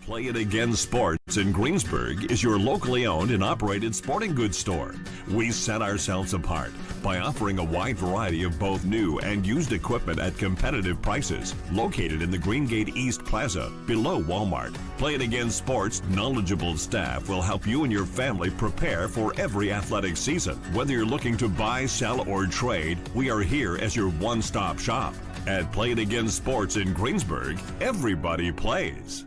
Play It Again Sports in Greensburg is your locally owned and operated sporting goods store. We set ourselves apart by offering a wide variety of both new and used equipment at competitive prices. Located in the Greengate East Plaza, below Walmart, Play It Again Sports' knowledgeable staff will help you and your family prepare for every athletic season. Whether you're looking to buy, sell, or trade, we are here as your one-stop shop. At Play It Again Sports in Greensburg, everybody plays.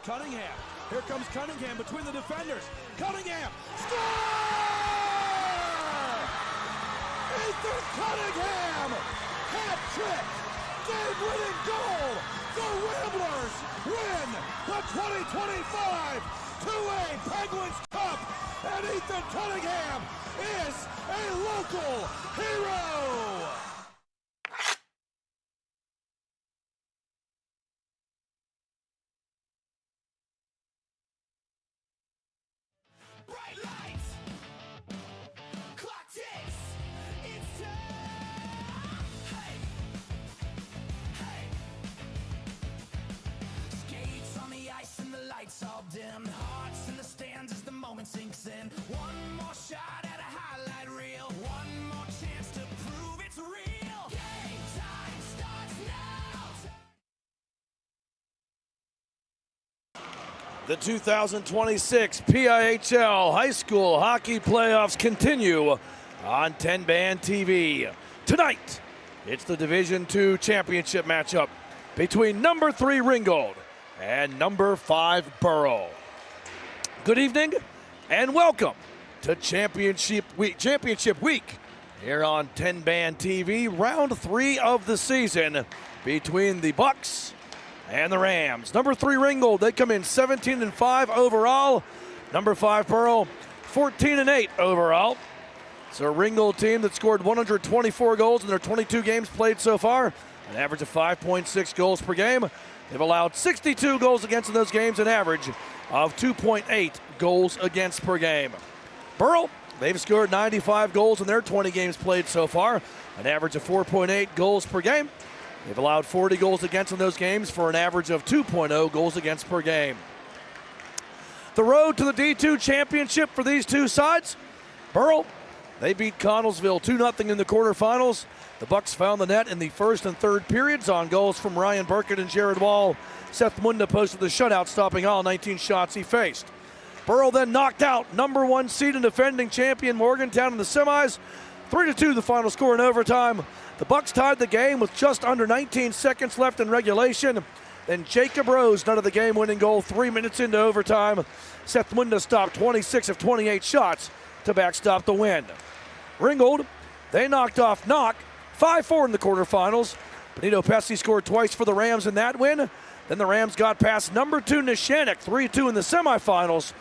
Cunningham. Here comes Cunningham between the defenders. Cunningham. Score! Ethan Cunningham! Hat trick! Game-winning goal! The Ramblers win the 2025 2A Penguins Cup! And Ethan Cunningham is a local hero! Bright lights, clock ticks, it's time. Hey, hey. Skates on the ice and the lights all dim. Hearts in the stands as the moment sinks in. One more shot at a highlight reel. One more chance to prove it's real. Game time starts now. The 2026 PIHL High School Hockey Playoffs continue on TenbandTV. Tonight, it's the Division II Championship matchup between number 3 Ringgold and number 5 Burrow. Good evening and welcome to Championship Week here on TenbandTV. Round 3 of the season between the Bucks and the Rams. Number 3 Ringgold, they come in 17-5 overall. Number 5 Burrow, 14-8 overall. It's a Ringgold team that scored 124 goals in their 22 games played so far, an average of 5.6 goals per game. They've allowed 62 goals against in those games, an average of 2.8 goals against per game. Burrow, they've scored 95 goals in their 20 games played so far, an average of 4.8 goals per game. They've allowed 40 goals against in those games for an average of 2.0 goals against per game. The road to the D2 championship for these two sides. Burrell, they beat Connellsville 2-0 in the quarterfinals. The Bucks found the net in the first and third periods on goals from Ryan Burkett and Jared Wall. Seth Munda posted the shutout, stopping all 19 shots he faced. Burrell then knocked out number 1 seed and defending champion Morgantown in the semis. 3-2 the final score in overtime. The Bucks tied the game with just under 19 seconds left in regulation. Then Jacob Rose nutted the game-winning goal 3 minutes into overtime. Seth Munda stopped 26 of 28 shots to backstop the win. Ringgold, they knocked off Knock 5-4 in the quarterfinals. Benito Pesci scored twice for the Rams in that win. Then the Rams got past number 2 Neshannock 3-2 in the semifinals.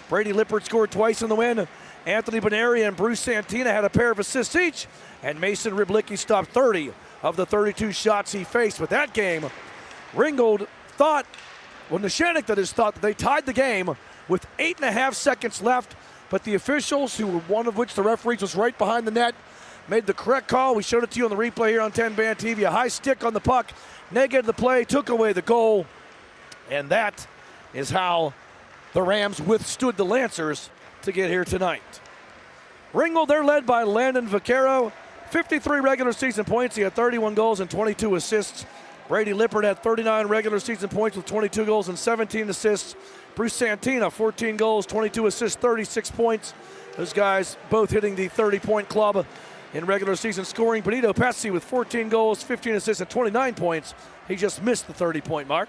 Brady Lippert scored twice in the win. Anthony Beneri and Bruce Santina had a pair of assists each, and Mason Riblicki stopped 30 of the 32 shots he faced. With that game, Ringgold thought, Neshannock thought that they tied the game with 8.5 seconds left, but the officials, one of which the referees was right behind the net, made the correct call. We showed it to you on the replay here on TenbandTV. A high stick on the puck, negated the play, took away the goal, and that is how the Rams withstood the Lancers to get here tonight. Ringgold, they're led by Landon Vaccaro, 53 regular season points. He had 31 goals and 22 assists. Brady Lippert had 39 regular season points with 22 goals and 17 assists. Bruce Santina, 14 goals, 22 assists, 36 points. Those guys both hitting the 30-point club in regular season scoring. Benito Pesci with 14 goals, 15 assists, and 29 points. He just missed the 30-point mark.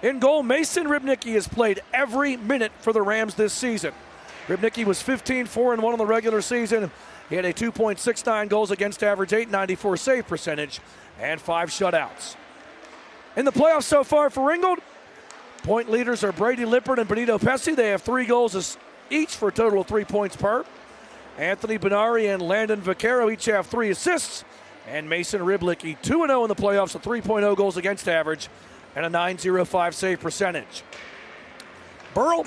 In goal, Mason Ribnicki has played every minute for the Rams this season. Ribnicki was 15-4-1 in the regular season. He had a 2.69 goals against average, .894 save percentage, and 5 shutouts. In the playoffs so far for Ringgold, point leaders are Brady Lippert and Benito Pesci. They have 3 goals each for a total of 3 points per. Anthony Benari and Landon Vaccaro each have 3 assists. And Mason Riblicki 2-0 in the playoffs with 3.0 goals against average and a .905 save percentage. Burrell,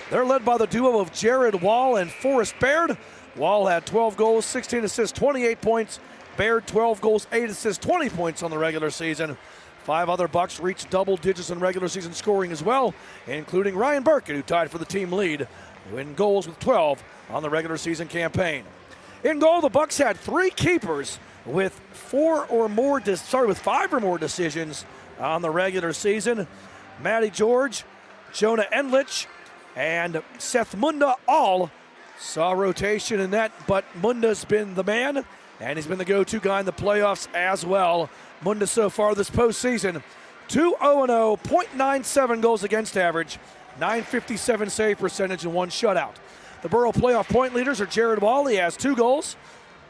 they're led by the duo of Jared Wall and Forrest Baird. Wall had 12 goals, 16 assists, 28 points. Baird, 12 goals, 8 assists, 20 points on the regular season. 5 other Bucks reached double digits in regular season scoring as well, including Ryan Burkett, who tied for the team lead in goals with 12 on the regular season campaign. In goal, the Bucks had 3 keepers with 5 or more decisions on the regular season. Matty George, Jonah Enlich, and Seth Munda all saw rotation in that, but Munda's been the man, and he's been the go-to guy in the playoffs as well. Munda so far this postseason, 2-0-0, .97 goals against average, .957 save percentage, and 1 shutout. The Burrow playoff point leaders are Jared Wall. He has 2 goals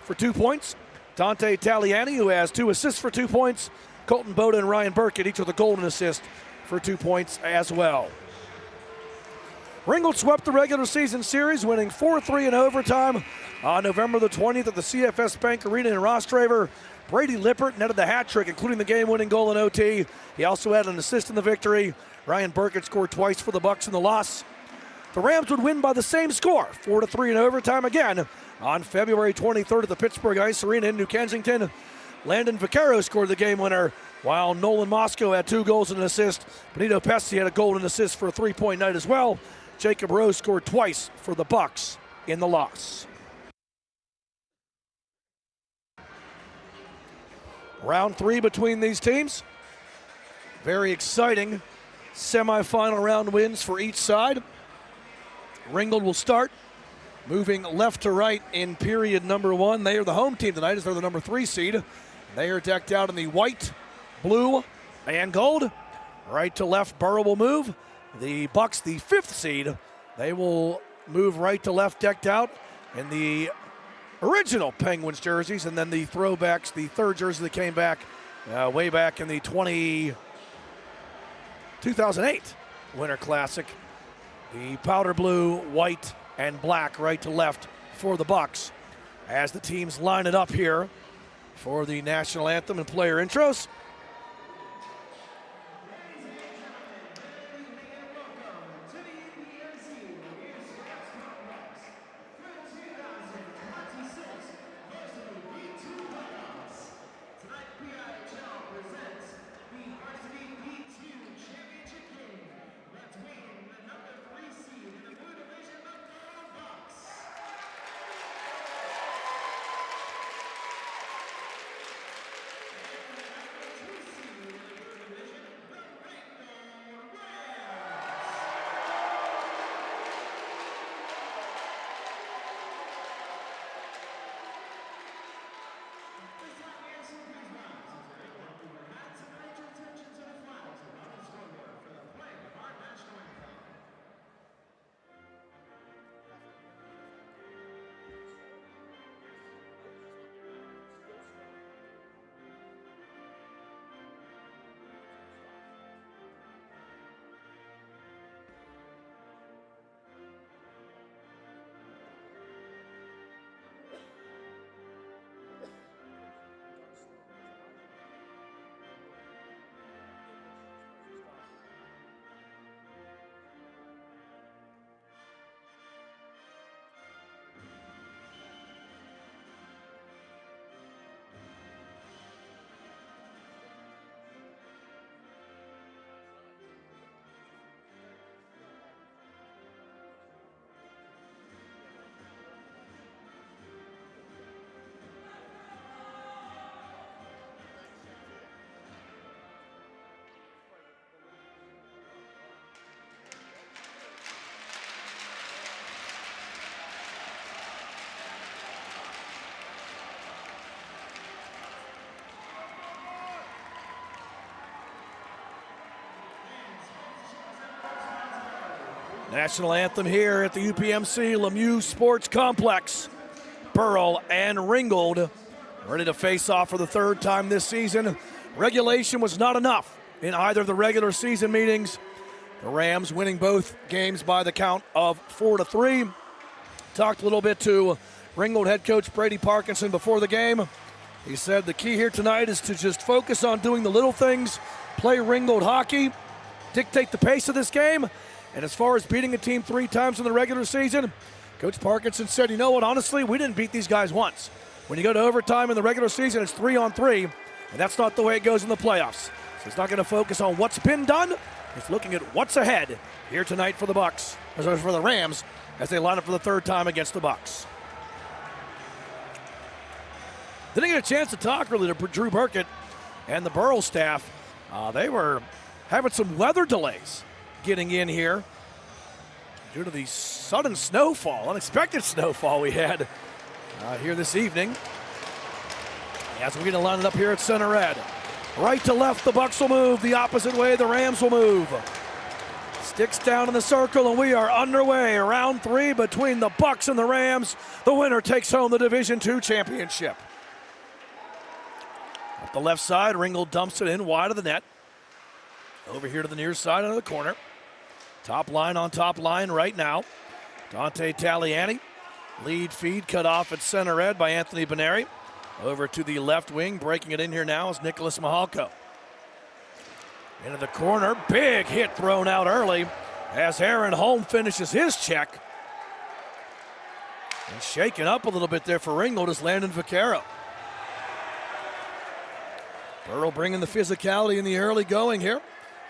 for 2 points. Dante Taliani, who has 2 assists for 2 points. Colton Boda and Ryan Burkett, each with a golden assist for 2 points as well. Ringgold swept the regular season series, winning 4-3 in overtime on November the 20th at the CFS Bank Arena in Rostraver. Brady Lippert netted the hat trick, including the game-winning goal in OT. He also had an assist in the victory. Ryan Burkett scored twice for the Bucks in the loss. The Rams would win by the same score, 4-3 in overtime again on February 23rd at the Pittsburgh Ice Arena in New Kensington. Landon Vaccaro scored the game winner, while Nolan Moscow had 2 goals and an assist. Benito Pesci had a goal and assist for a 3-point night as well. Jacob Rose scored twice for the Bucks in the loss. Round 3 between these teams. Very exciting semifinal round wins for each side. Ringgold will start, moving left to right in period number 1. They are the home team tonight as they're the number 3 seed. They are decked out in the white, blue, and gold. Right to left, Burrow will move. The Bucks, the 5th seed, they will move right to left, decked out in the original Penguins jerseys, and then the throwbacks, the 3rd jersey that came back way back in the 2008 Winter Classic. The powder blue, white, and black right to left for the Bucks as the teams line it up here for the national anthem and player intros. National anthem here at the UPMC Lemieux Sports Complex. Burrell and Ringgold ready to face off for the 3rd time this season. Regulation was not enough in either of the regular season meetings. The Rams winning both games by the count of 4-3. Talked a little bit to Ringgold head coach Brady Parkinson before the game. He said the key here tonight is to just focus on doing the little things, play Ringgold hockey, dictate the pace of this game, And as far as beating a team 3 times in the regular season, Coach Parkinson said, you know what, honestly, we didn't beat these guys once. When you go to overtime in the regular season, it's 3-on-3, and that's not the way it goes in the playoffs. So he's not going to focus on what's been done. He's looking at what's ahead here tonight for the Bucks, as well as for the Rams, as they line up for the 3rd time against the Bucks. Didn't get a chance to talk really to Drew Burkett and the Burrow staff. They were having some weather delays getting in here due to the sudden snowfall, unexpected snowfall we had here this evening. As we're going to line it up here at center red. Right to left, the Bucks will move. The opposite way, the Rams will move. Sticks down in the circle, and we are underway. Round 3 between the Bucks and the Rams. The winner takes home the Division II championship. Up the left side, Ringgold dumps it in wide of the net. Over here to the near side into the corner. Top line on top line right now. Dante Taliani. Lead feed cut off at center red by Anthony Beneri. Over to the left wing, breaking it in here now is Nicholas Mahalko. Into the corner, big hit thrown out early as Aaron Holm finishes his check. And shaken up a little bit there for Ringgold is Landon Vaccaro. Burrow bringing the physicality in the early going here.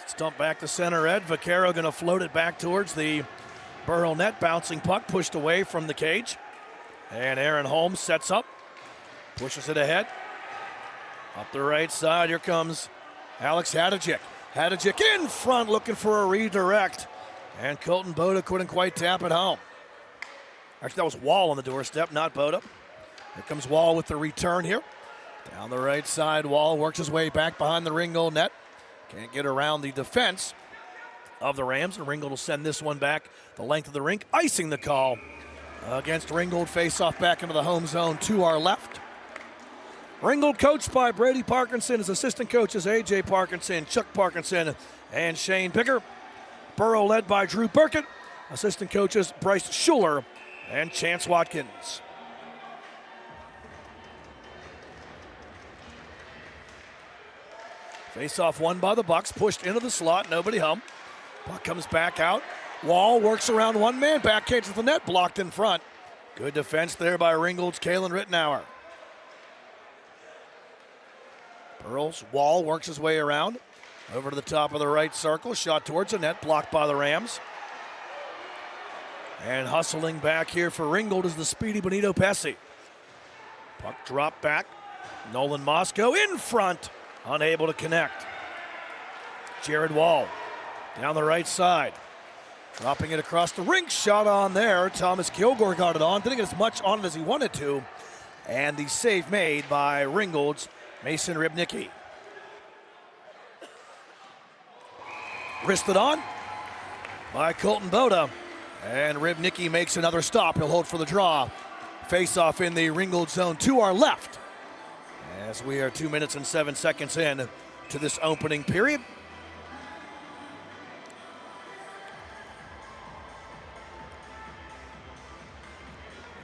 Stump back to center red. Vaccaro going to float it back towards the Burrow net. Bouncing puck pushed away from the cage. And Aaron Holm sets up. Pushes it ahead. Up the right side, here comes Alex Hadjic. Hadjic in front looking for a redirect. And Colton Boda couldn't quite tap it home. Actually, that was Wall on the doorstep, not Boda. Here comes Wall with the return here. Down the right side, Wall works his way back behind the Ringgold net. Can't get around the defense of the Rams. And Ringgold will send this one back the length of the rink, icing the call against Ringgold. Face-off back into the home zone to our left. Ringgold coached by Brady Parkinson. His assistant coaches A.J. Parkinson, Chuck Parkinson, and Shane Picker. Burrow led by Drew Burkett. Assistant coaches Bryce Schuler and Chance Watkins. Face-off won by the Bucks, pushed into the slot, nobody home. Puck comes back out. Wall works around one man, backhands to the net, blocked in front. Good defense there by Ringgold's Kalen Rittenauer. Burrell's Wall works his way around. Over to the top of the right circle, shot towards the net, blocked by the Rams. And hustling back here for Ringgold is the speedy Benito Pesci. Puck drop back. Nolan Moscow in front, unable to connect. Jared Wall down the right side. Dropping it across the rink, shot on there. Thomas Kilgore got it on, didn't get as much on it as he wanted to. And the save made by Ringgold's Mason Rybnicki. Wristed on by Colton Boda. And Rybnicki makes another stop. He'll hold for the draw. Face-off in the Ringgold zone to our left. As we are 2 minutes and 7 seconds in to this opening period.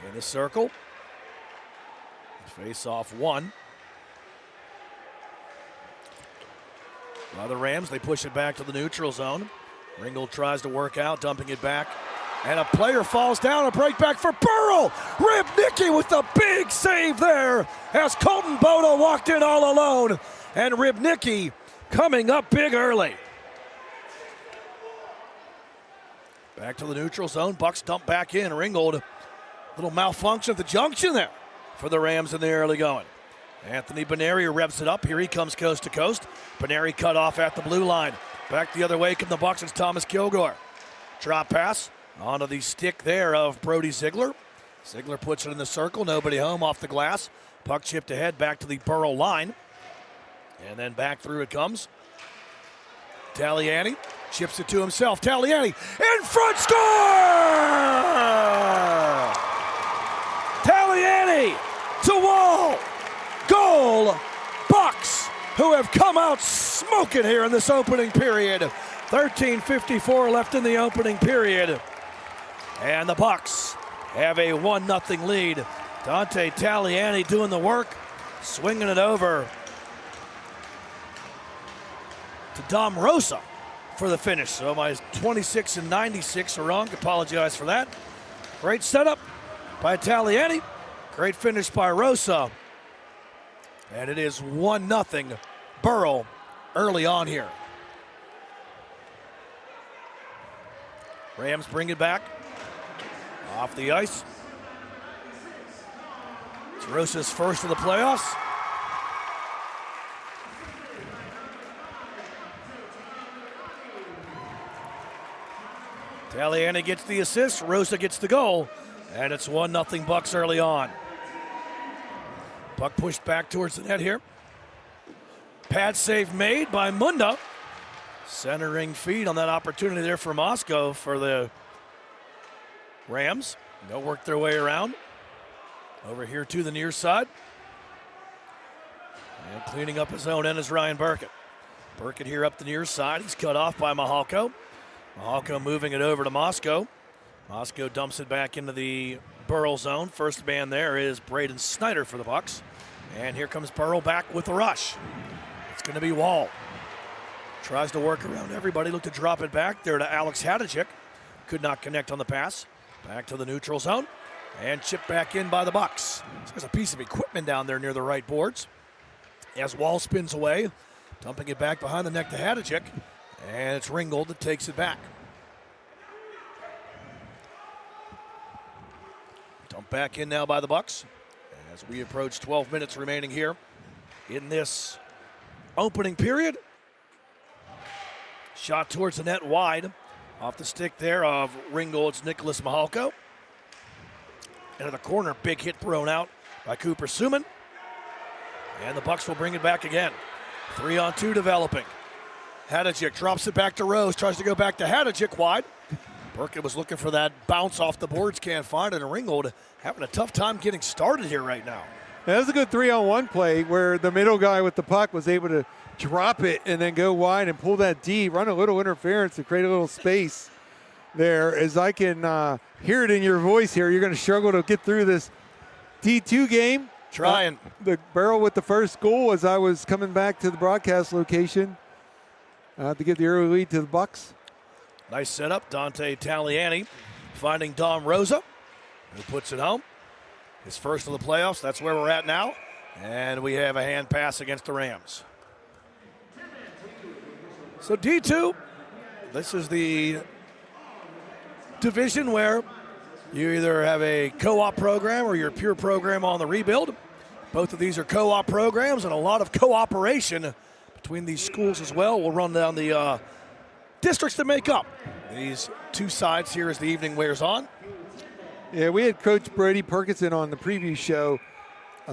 In the circle. Face-off one. By the Rams, they push it back to the neutral zone. Ringgold tries to work out, dumping it back. And a player falls down, a break back for Burrell. Rybnicki with the big save there as Colton Boda walked in all alone. And Rybnicki coming up big early. Back to the neutral zone, Bucks dump back in. Ringgold, little malfunction at the junction there for the Rams in the early going. Anthony Beneri revs it up. Here he comes coast to coast. Beneri cut off at the blue line. Back the other way come the Bucks. It's Thomas Kilgore. Drop pass onto the stick there of Brody Ziegler. Ziegler puts it in the circle. Nobody home off the glass. Puck chipped ahead back to the Burrow line. And then back through it comes. Taliani chips it to himself. Taliani in front, score! Taliani to Wall. Goal, Bucks, who have come out smoking here in this opening period. 13:54 left in the opening period. And the Bucks have a 1-0 lead. Dante Taliani doing the work, swinging it over to Dom Rosa for the finish. So my 26 and 96 are wrong. Apologize for that. Great setup by Italiani. Great finish by Rosa. And it is 1-0 Burrow early on here. Rams bring it back off the ice. It's Rosa's first of the playoffs. Italiani gets the assist, Rosa gets the goal, and it's 1-0 Bucks early on. Puck pushed back towards the net here. Pad save made by Munda. Centering feed on that opportunity there for Moscow for the Rams. They'll work their way around. Over here to the near side. And cleaning up his own end is Ryan Burkett. Burkett here up the near side. He's cut off by Mihalko. Mihalko moving it over to Moscow. Moscow dumps it back into the Burrell zone. First man there is Braden Snyder for the Bucks. And here comes Burrow back with the rush. It's going to be Wall. Tries to work around everybody. Look to drop it back there to Alex Hadajik. Could not connect on the pass. Back to the neutral zone. And chipped back in by the Bucks. So there's a piece of equipment down there near the right boards. As Wall spins away, dumping it back behind the neck to Hadajik. And it's Ringgold that takes it back. Dumped back in now by the Bucks. As we approach 12 minutes remaining here in this opening period. Shot towards the net wide. Off the stick there of Ringgold's Nicholas Mihalko. Into the corner, big hit thrown out by Cooper Suman. And the Bucks will bring it back again. 3-on-2 developing. Hadajik drops it back to Rose, tries to go back to Hadajik wide. Burkett was looking for that bounce off the boards, can't find it, and Ringgold having a tough time getting started here right now. That was a good 3-on-1 play where the middle guy with the puck was able to drop it and then go wide and pull that D, run a little interference to create a little space there. As I can hear it in your voice here, you're going to struggle to get through this D2 game. Trying. The Burrow with the first goal as I was coming back to the broadcast location to give the early lead to the Bucks. Nice setup. Dante Taliani finding Dom Rosa, who puts it home. His first of the playoffs. That's where we're at now. And we have a hand pass against the Rams. So D2, this is the division where you either have a co-op program or your pure program on the rebuild. Both of these are co-op programs and a lot of cooperation between these schools as well. We'll run down the districts that make up these two sides here as the evening wears on. Yeah, we had Coach Brady Perkinson on the preview show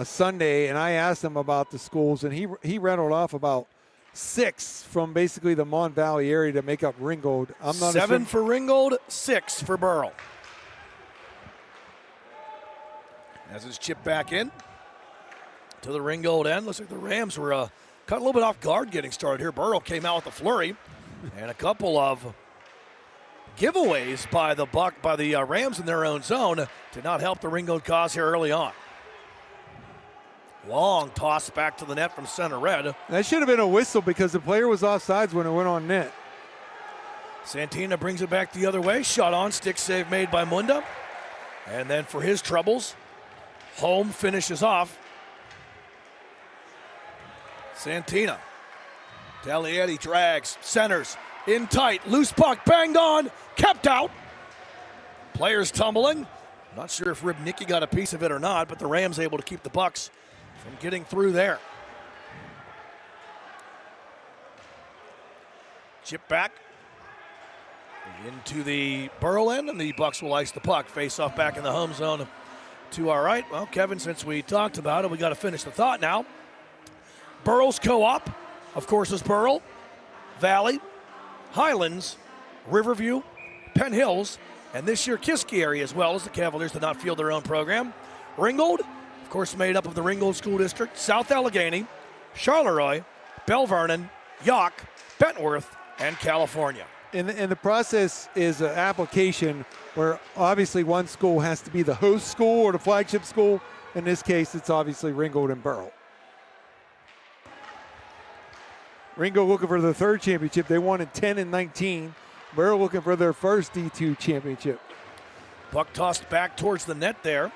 Sunday, and I asked him about the schools, and he rattled off about 6 from basically the Mon Valley area to make up Ringgold. I'm not 7 for Ringgold, 6 for Burrell. As it's chipped back in to the Ringgold end. Looks like the Rams were caught a little bit off guard getting started here. Burrow came out with a flurry and a couple of giveaways by the Rams in their own zone did not help the Ringgold cause here early on. Long toss back to the net from center red. That should have been a whistle because the player was offsides when it went on net. Santina brings it back the other way. Shot on, stick save made by Munda. And then for his troubles, Holm finishes off. Santina. Tagliati drags, centers, in tight, loose puck, banged on, kept out. Players tumbling. Not sure if Ribnicki got a piece of it or not, but the Rams able to keep the Bucks from getting through there. Chip back into the Burrow end, and the Bucks will ice the puck. Face off back in the home zone to our right. Well, Kevin, since we talked about it, we got to finish the thought now. Burrow's co-op, of course, is Burrell, Valley, Highlands, Riverview, Penn Hills, and this year Kiski area as well, as the Cavaliers did not field their own program. Ringgold, of course, made up of the Ringgold School District, South Allegheny, Charleroi, Bell Vernon, York, Bentworth, and California. And the process is an application where obviously one school has to be the host school or the flagship school. In this case, it's obviously Ringgold and Burrow. Ringgold looking for their third championship. They won in 10 and 19. Burrow looking for their first D2 championship. Puck tossed back towards the net there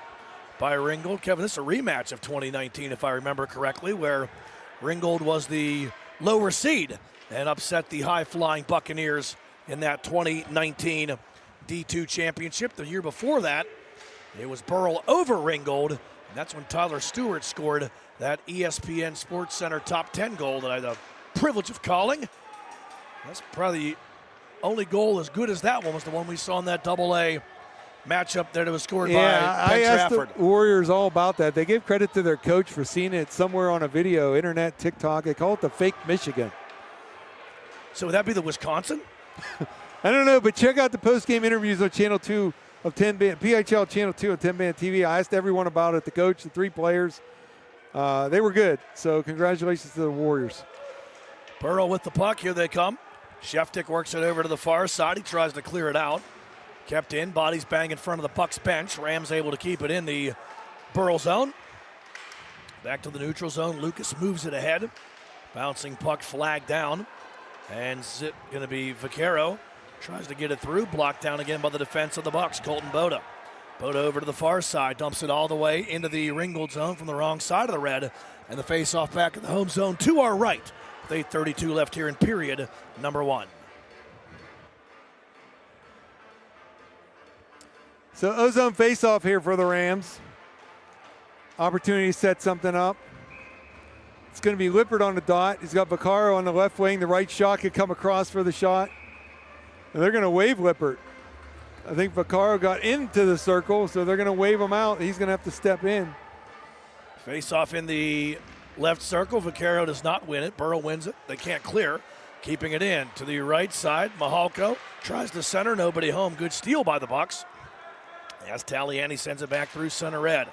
by Ringgold. Kevin, this is a rematch of 2019, if I remember correctly, where Ringgold was the lower seed and upset the high-flying Buccaneers in that 2019 D2 championship. The year before that, it was Burrell over Ringgold, and that's when Tyler Stewart scored that ESPN Sports Center top 10 goal that I had the privilege of calling. That's probably the only goal as good as that one was the one we saw in that AA matchup that it was scored by Ben Trafford. The Warriors all about that. They gave credit to their coach for seeing it somewhere on a video, internet, TikTok. They call it the fake Michigan. So would that be the Wisconsin? I don't know, but check out the post-game interviews on Channel 2 of PIHL Channel 2 of TenbandTV. I asked everyone about it, the coach, the 3 players. They were good, so congratulations to the Warriors. Burrow with the puck. Here they come. Sheftick works it over to the far side. He tries to clear it out. Kept in. Bodies bang in front of the puck's bench. Rams able to keep it in the Burrell zone. Back to the neutral zone. Lucas moves it ahead. Bouncing puck flagged down. And zip going to be Vaquero. Tries to get it through. Blocked down again by the defense of the Bucks. Colton Boda. Boda over to the far side. Dumps it all the way into the Ringgold zone from the wrong side of the red. And the face-off back in the home zone to our right. With 8:32 left here in period number 1. So ozone face-off here for the Rams. Opportunity to set something up. It's going to be Lippert on the dot. He's got Vaccaro on the left wing. The right shot could come across for the shot. And they're going to wave Lippert. I think Vaccaro got into the circle, so they're going to wave him out. He's going to have to step in. Face-off in the left circle. Vaccaro does not win it. Burrow wins it. They can't clear. Keeping it in to the right side. Mihalko tries to center. Nobody home. Good steal by the Bucks. As Taliani sends it back through center red.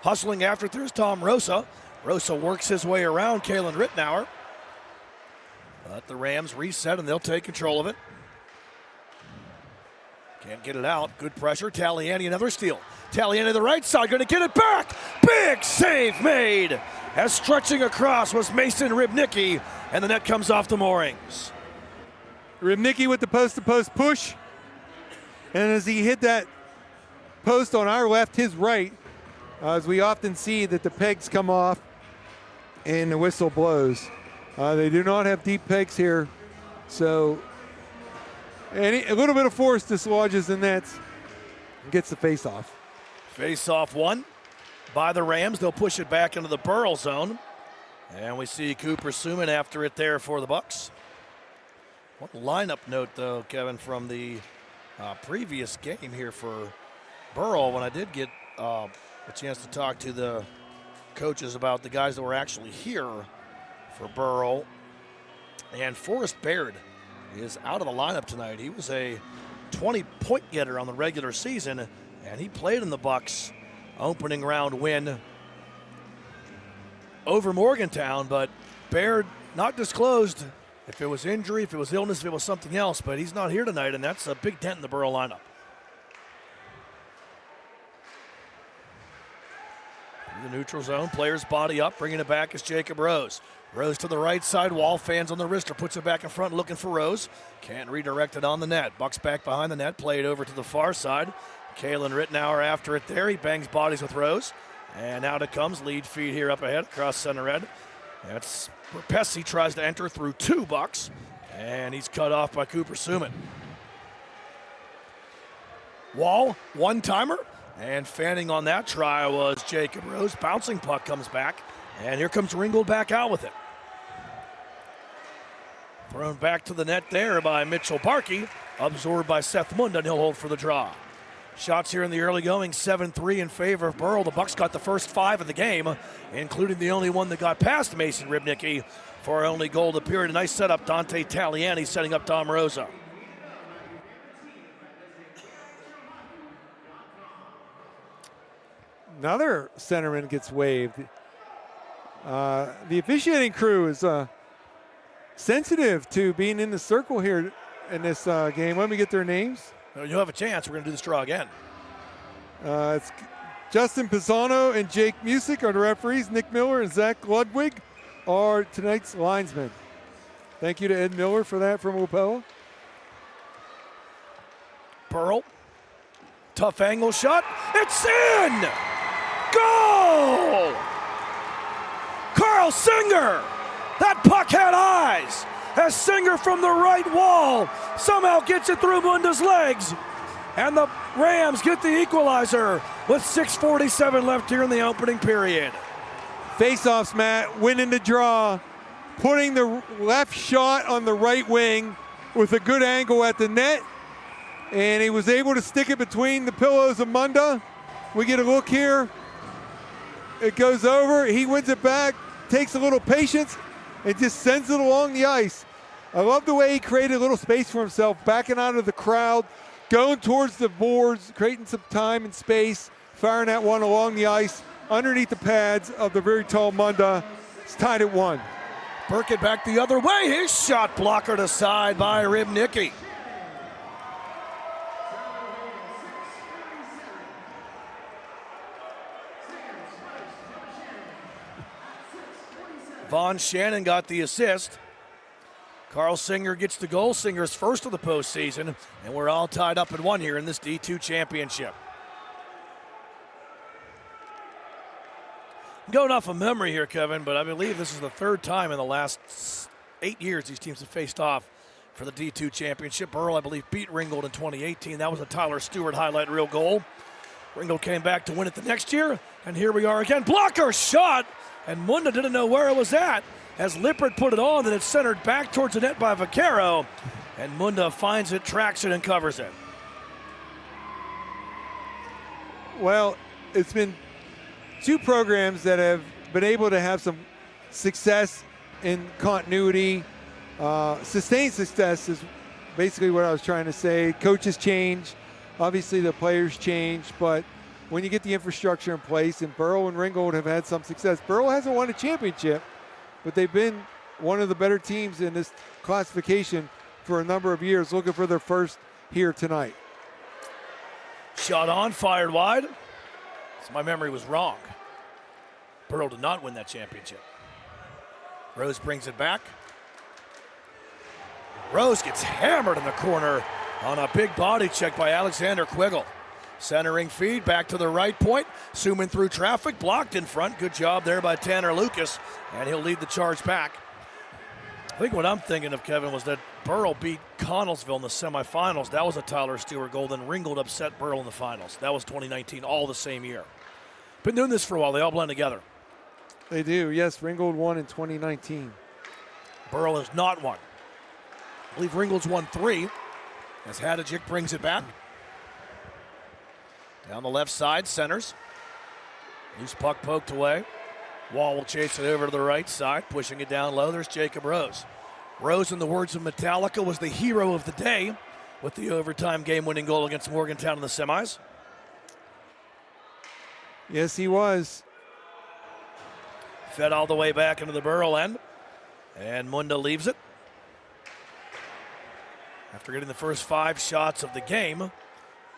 Hustling after it, there's Tom Rosa. Rosa works his way around Kalen Rittenauer. But the Rams reset and they'll take control of it. Can't get it out. Good pressure. Taliani, another steal. Taliani to the right side, going to get it back. Big save made. As stretching across was Mason Rybnicki, and the net comes off the moorings. Rybnicki with the post-to-post push. And as he hit that post on our left, his right, as we often see that the pegs come off and the whistle blows. They do not have deep pegs here, so a little bit of force dislodges the nets and gets the face-off. Face-off one by the Rams. They'll push it back into the Burrell zone. And we see Cooper Suman after it there for the Bucks. One lineup note, though, Kevin, from the previous game here for Burrow, when I did get a chance to talk to the coaches about the guys that were actually here for Burrow. And Forrest Baird is out of the lineup tonight. He was a 20-point getter on the regular season, and he played in the Bucks opening round win over Morgantown, but Baird not disclosed if it was injury, if it was illness, if it was something else, but he's not here tonight, and that's a big dent in the Burrow lineup. The neutral zone, players body up, bringing it back is Jacob Rose. Rose to the right side, Wall fans on the wrister, puts it back in front looking for Rose. Can't redirect it on the net. Bucks back behind the net, play it over to the far side. Kalen Rittenauer after it there, he bangs bodies with Rose. And out it comes, lead feed here up ahead, across center red. That's where Pesci tries to enter through 2 Bucks, and he's cut off by Cooper Suman. Wall, one-timer. And fanning on that try was Jacob Rose. Bouncing puck comes back. And here comes Ringgold back out with it. Thrown back to the net there by Mitchell Barkey. Absorbed by Seth Munda, and he'll hold for the draw. Shots here in the early going, 7-3 in favor of Burrow. The Bucks got the first 5 of the game, including the only one that got past Mason Rybnicki for our only goal of the period. A nice setup, Dante Taliani setting up Tom Rosa. Another centerman gets waved. The officiating crew is sensitive to being in the circle here in this game. Let me get their names. You'll have a chance. We're going to do this draw again. It's Justin Pisano and Jake Music are the referees. Nick Miller and Zach Ludwig are tonight's linesmen. Thank you to Ed Miller for that from Opella. Burrow. Tough angle shot. It's in! Goal! Carl Singer! That puck had eyes as Singer from the right wall somehow gets it through Munda's legs. And the Rams get the equalizer with 6:47 left here in the opening period. Face-offs, Matt, winning the draw, putting the left shot on the right wing with a good angle at the net. And he was able to stick it between the pillows of Munda. We get a look here. It goes over. He wins it back, takes a little patience, and just sends it along the ice. I love the way he created a little space for himself, backing out of the crowd, going towards the boards, creating some time and space, firing that one along the ice, underneath the pads of the very tall Munda. It's tied at 1. Burkett back the other way. His shot blockered aside by Ribnicki. Von Shannon got the assist. Carl Singer gets the goal. Singer's first of the postseason, and we're all tied up at 1 here in this D2 championship. I'm going off of memory here, Kevin, but I believe this is the 3rd time in the last 8 years these teams have faced off for the D2 championship. Burrell, I believe, beat Ringgold in 2018. That was a Tyler Stewart highlight reel goal. Ringgold came back to win it the next year, and here we are again. Blocker shot, and Munda didn't know where it was at. As Lippert put it on, then it's centered back towards the net by Vaccaro, and Munda finds it, tracks it, and covers it. Well, it's been 2 programs that have been able to have some success in continuity. Sustained success is basically what I was trying to say. Coaches change. Obviously, the players change, but when you get the infrastructure in place, and Burrow and Ringgold have had some success. Burrow hasn't won a championship, but they've been one of the better teams in this classification for a number of years, looking for their first here tonight. Shot on, fired wide. So my memory was wrong. Burrow did not win that championship. Rose brings it back. Rose gets hammered in the corner on a big body check by Alexander Quiggle. Centering feed back to the right point. Zooming through traffic, blocked in front. Good job there by Tanner Lucas, and he'll lead the charge back. I think what I'm thinking of, Kevin, was that Burrow beat Connellsville in the semifinals. That was a Tyler Stewart goal. Then Ringgold upset Burrow in the finals. That was 2019, all the same year. Been doing this for a while. They all blend together. They do, yes. Ringgold won in 2019. Burrow has not won. I believe Ringgold's won 3. As Hadjic brings it back. Down the left side, centers. Loose puck poked away. Wall will chase it over to the right side, pushing it down low. There's Jacob Rose. Rose, in the words of Metallica, was the hero of the day with the overtime game-winning goal against Morgantown in the semis. Yes, he was. Fed all the way back into the Burrell end, and Munda leaves it. After getting the first 5 shots of the game,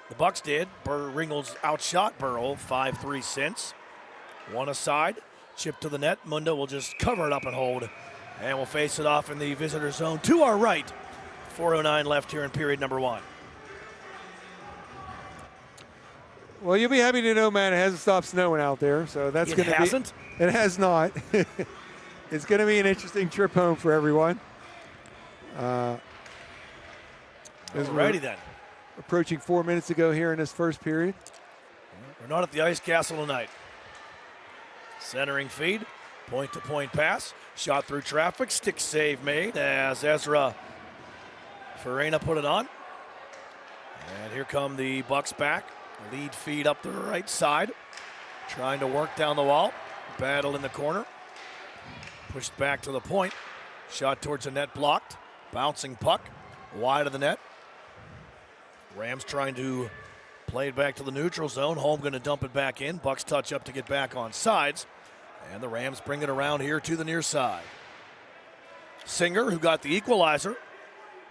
the Bucks did. Ringgold's outshot Burrow 5-3 since. One aside, chip to the net. Munda will just cover it up and hold, and we'll face it off in the visitor zone to our right. 4:09 left here in period number 1. Well, you'll be happy to know, man, it hasn't stopped snowing out there, so that's going to be. It hasn't? It has not. It's going to be an interesting trip home for everyone. Alrighty then. Approaching 4 minutes ago here in this first period. We're not at the Ice Castle tonight. Centering feed, point-to-point pass, shot through traffic, stick save made as Ezra Farina put it on. And here come the Bucks back. Lead feed up the right side, trying to work down the wall. Battle in the corner. Pushed back to the point. Shot towards the net, blocked. Bouncing puck, wide of the net. Rams trying to play it back to the neutral zone. Holm going to dump it back in. Bucks touch up to get back on sides. And the Rams bring it around here to the near side. Singer, who got the equalizer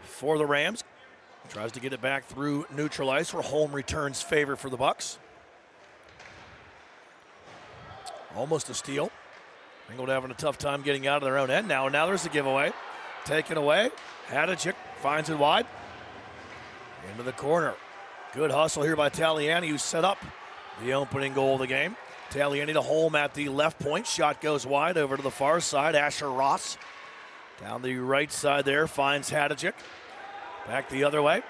for the Rams, tries to get it back through neutral ice where Holm returns favor for the Bucks. Almost a steal. Ringgold having a tough time getting out of their own end now. Now there's a giveaway. taken away. Hadjic finds it wide. Into the corner. Good hustle here by Taliani, who set up the opening goal of the game. Taliani to Holm at the left point. Shot goes wide over to the far side. Asher Ross down the right side there finds Hadjic. Back the other way.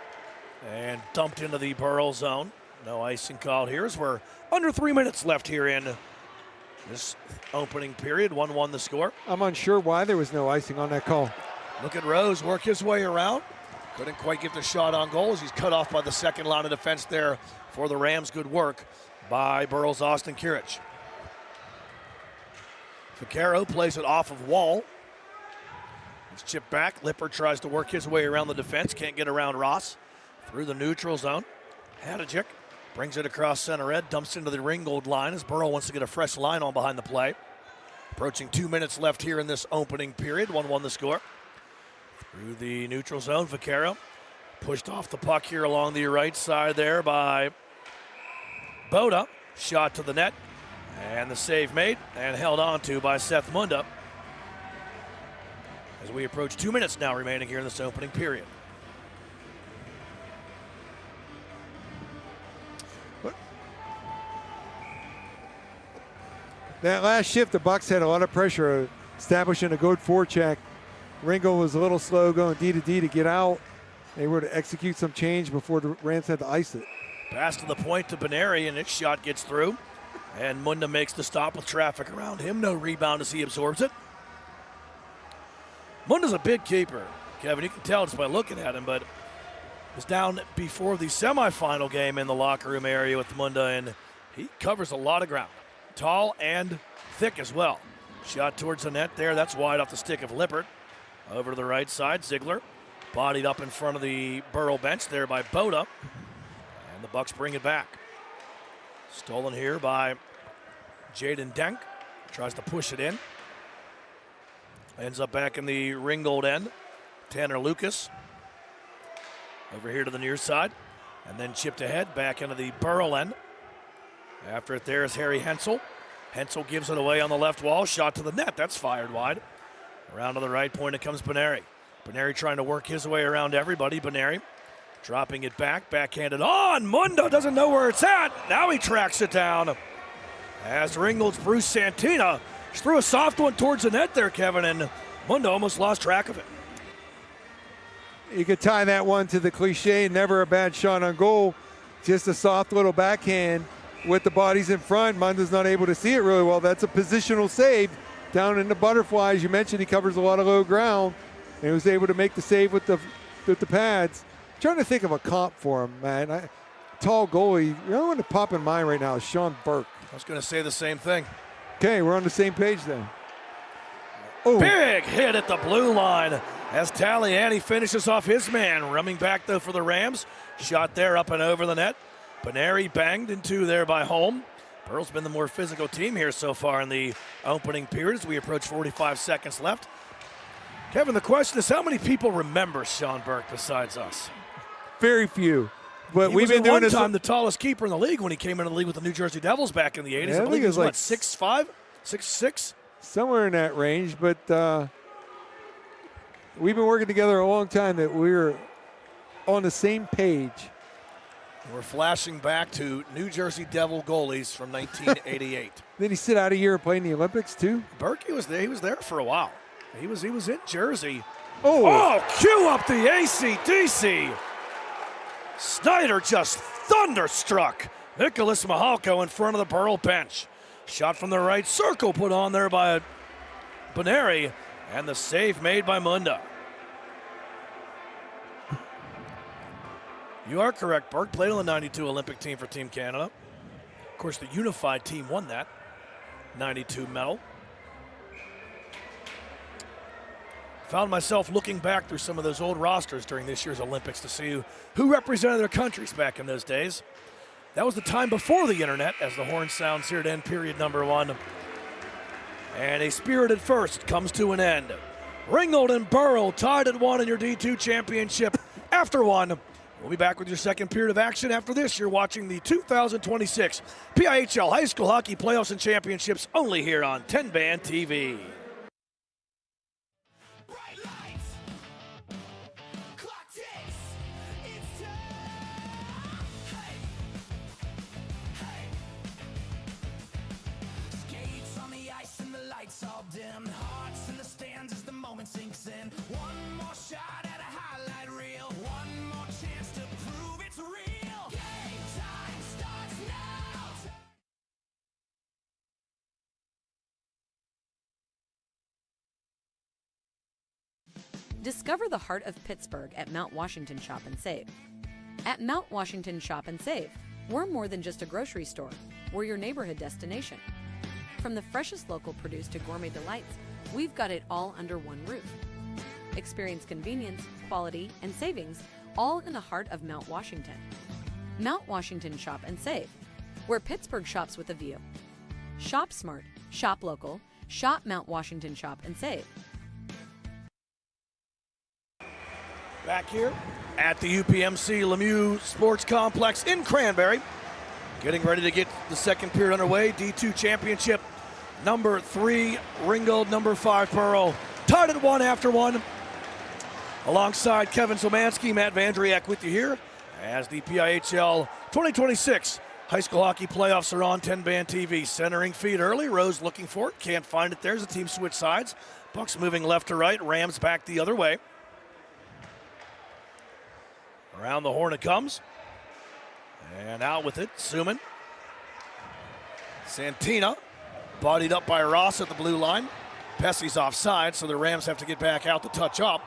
And dumped into the Burrell zone. No icing called here as we're under 3 minutes left here in this opening period. 1-1 the score. I'm unsure why there was no icing on that call. Look at Rose work his way around. Couldn't quite get the shot on goal as he's cut off by the second line of defense there for the Rams. Good work by Burrell's Austin Kirich. Vaquero plays it off of Wall. It's chipped back. Lippert tries to work his way around the defense. Can't get around Ross. Through the neutral zone. Hadjic brings it across center red. Dumps into the Ringgold line as Burrow wants to get a fresh line on behind the play. Approaching 2 minutes left here in this opening period. 1-1 the score. Through the neutral zone. Vaquero pushed off the puck here along the right side there by Boda. Shot to the net. And the save made and held on to by Seth Munda. As we approach 2 minutes now remaining here in this opening period. That last shift, the Bucks had a lot of pressure establishing a good forecheck. Ringgold was a little slow going D to D to get out. They were to execute some change before the Rams had to ice it. Pass to the point to Benary, and his shot gets through. And Munda makes the stop with traffic around him. No rebound as he absorbs it. Munda's a big keeper, Kevin. You can tell just by looking at him, but was down before the semifinal game in the locker room area with Munda, and he covers a lot of ground. Tall and thick as well. Shot towards the net there. That's wide off the stick of Lippert. Over to the right side, Ziegler. Bodied up in front of the Burrow bench there by Boda. And the Bucks bring it back. Stolen here by Jaden Denk. Tries to push it in. Ends up back in the Ringgold end. Tanner Lucas. Over here to the near side. And then chipped ahead back into the Burrow end. After it there is Harry Hensel. Hensel gives it away on the left wall. Shot to the net. That's fired wide. Around to the right point, it comes Benary. Benary trying to work his way around everybody. Benary dropping it back. Backhanded on. Mundo doesn't know where it's at. Now he tracks it down. As Ringgold's Bruce Santina just threw a soft one towards the net there, Kevin, and Mundo almost lost track of it. You could tie that one to the cliche, never a bad shot on goal. Just a soft little backhand. With the bodies in front, Munda's not able to see it really well. That's a positional save down in the butterfly. As you mentioned, he covers a lot of low ground, and he was able to make the save with the pads. I'm trying to think of a comp for him, man. Tall goalie. The only one to pop in mind right now is Sean Burke. I was going to say the same thing. Okay, we're on the same page then. Oh. Big hit at the blue line as Taliani finishes off his man. Running back, though, for the Rams. Shot there up and over the net. Benary banged into there by Holm. Burrell's been the more physical team here so far in the opening period as we approach 45 seconds left. Kevin, the question is, how many people remember Sean Burke besides us? Very few. But we've been doing this time the tallest keeper in the league when he came into the league with the New Jersey Devils back in the 80s. Yeah, I believe he was like what, 6'5", 6'6"? Somewhere in that range, but we've been working together a long time that we're on the same page. We're flashing back to New Jersey Devil goalies from 1988. Did he sit out a year and play in the Olympics too? Burke, he was there for a while. He was in Jersey. Oh, cue up the AC/DC. Snyder just thunderstruck Nicholas Mahalko in front of the Burrell bench. Shot from the right circle put on there by Benary, and the save made by Munda. You are correct. Burke played on the 92 Olympic team for Team Canada. Of course, the unified team won that 92 medal. Found myself looking back through some of those old rosters during this year's Olympics to see who represented their countries back in those days. That was the time before the internet, as the horn sounds here to end period number one. And a spirited first comes to an end. Ringgold and Burrow tied at 1 in your D2 championship after one. We'll be back with your second period of action after this. You're watching the 2026 PIHL High School Hockey Playoffs and Championships only here on 10 Band TV. Bright lights, moment sinks in. One more shot at a highlight reel. One more chance to prove it's real. Game time starts now. Discover the heart of Pittsburgh at Mount Washington Shop and Save. At Mount Washington Shop and Save, we're more than just a grocery store. We're your neighborhood destination. From the freshest local produce to gourmet delights, we've got it all under one roof. Experience convenience, quality, and savings, all in the heart of Mount Washington. Mount Washington Shop and Save, where Pittsburgh shops with a view. Shop smart, shop local, shop Mount Washington Shop and Save. Back here at the UPMC Lemieux Sports Complex in Cranberry. Getting ready to get the second period underway. D2 Championship, number 3, Ringgold, number 5, Burrow. Tied at 1 after 1. Alongside Kevin Somansky, Matt Vandriak with you here as the PIHL 2026 high school hockey playoffs are on TenbandTV. Centering feed early. Rose looking for it. Can't find it. There's a team switch sides. Bucks moving left to right. Rams back the other way. Around the horn it comes. And out with it, Suman. Santina, bodied up by Ross at the blue line. Pessy's offside, so the Rams have to get back out to touch up.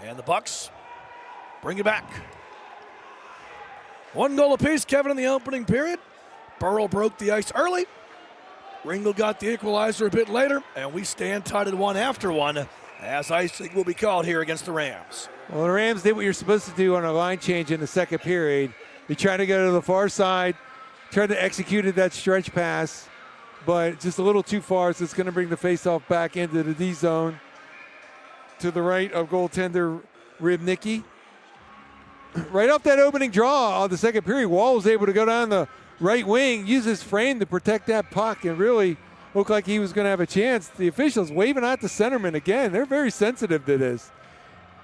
And the Bucks bring it back. 1 goal apiece, Kevin, in the opening period. Burrow broke the ice early. Ringgold got the equalizer a bit later, and we stand tied at 1 after 1. As icing will be called here against the Rams. Well, the Rams did what you're supposed to do on a line change in the second period. They tried to go to the far side, tried to execute that stretch pass, but just a little too far, so it's going to bring the faceoff back into the D zone to the right of goaltender Rybnicki. Right off that opening draw of the second period, Wall was able to go down the right wing, use his frame to protect that puck, and really looked like he was going to have a chance. The officials waving out the centerman again. They're very sensitive to this.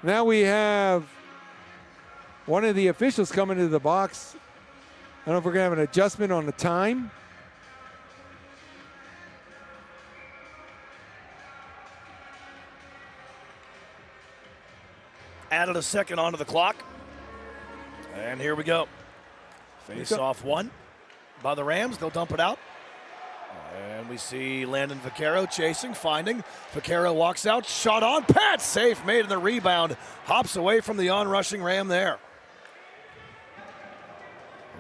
Now we have one of the officials coming to the box. I don't know if we're going to have an adjustment on the time. Added a second onto the clock. And here we go. Face off 1 by the Rams. They'll dump it out. And we see Landon Vaquero chasing, finding. Vaquero walks out, shot on, Pat safe, made in the rebound. Hops away from the on-rushing Ram there.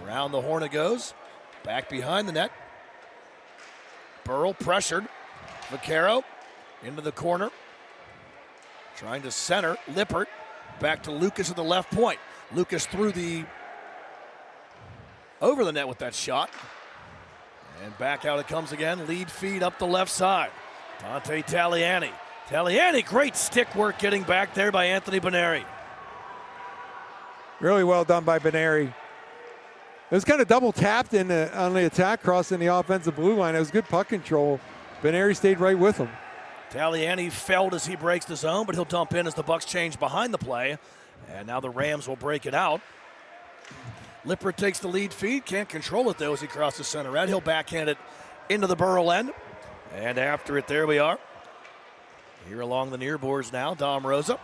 Around the horn it goes. Back behind the net. Burrell pressured. Vaquero into the corner. Trying to center. Lippert back to Lucas at the left point. Lucas threw over the net with that shot. And back out it comes again. Lead feed up the left side. Dante Taliani. Taliani, great stick work getting back there by Anthony Beneri. Really well done by Beneri. It was kind of double tapped on the attack crossing the offensive blue line. It was good puck control. Beneri stayed right with him. Taliani felled as he breaks the zone, but he'll dump in as the Bucks change behind the play. And now the Rams will break it out. Lippert takes the lead feed, can't control it though as he crosses center red. He'll backhand it into the Burrow end. And after it, there we are. Here along the near boards now, Dom Rosa,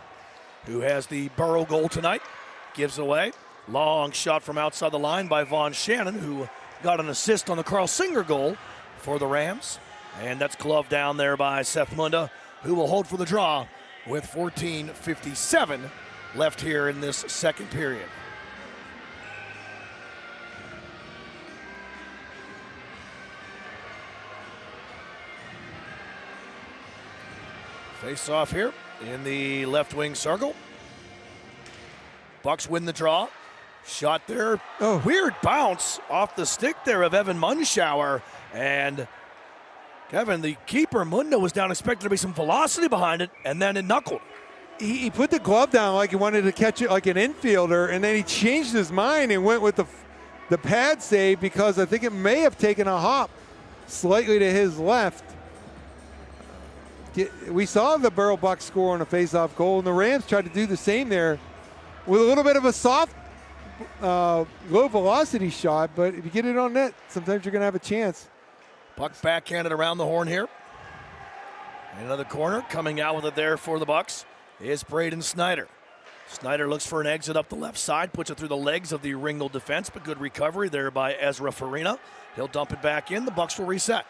who has the Burrow goal tonight, gives away. Long shot from outside the line by Vaughn Shannon, who got an assist on the Carl Singer goal for the Rams. And that's gloved down there by Seth Munda, who will hold for the draw with 14:57 left here in this second period. Face off here in the left wing circle. Bucks win the draw. Shot there. Oh, weird bounce off the stick there of Evan Munschauer. And Kevin, the keeper, Munda, was down, expected to be some velocity behind it, and then it knuckled. He put the glove down like he wanted to catch it like an infielder, and then he changed his mind and went with the pad save because I think it may have taken a hop slightly to his left. We saw the Burrow Bucks score on a face-off goal, and the Rams tried to do the same there with a little bit of a soft, low-velocity shot, but if you get it on net, sometimes you're going to have a chance. Puck backhanded around the horn here. Another corner coming out with it there for the Bucks is Braden Snyder. Snyder looks for an exit up the left side, puts it through the legs of the Ringgold defense, but good recovery there by Ezra Farina. He'll dump it back in. The Bucks will reset.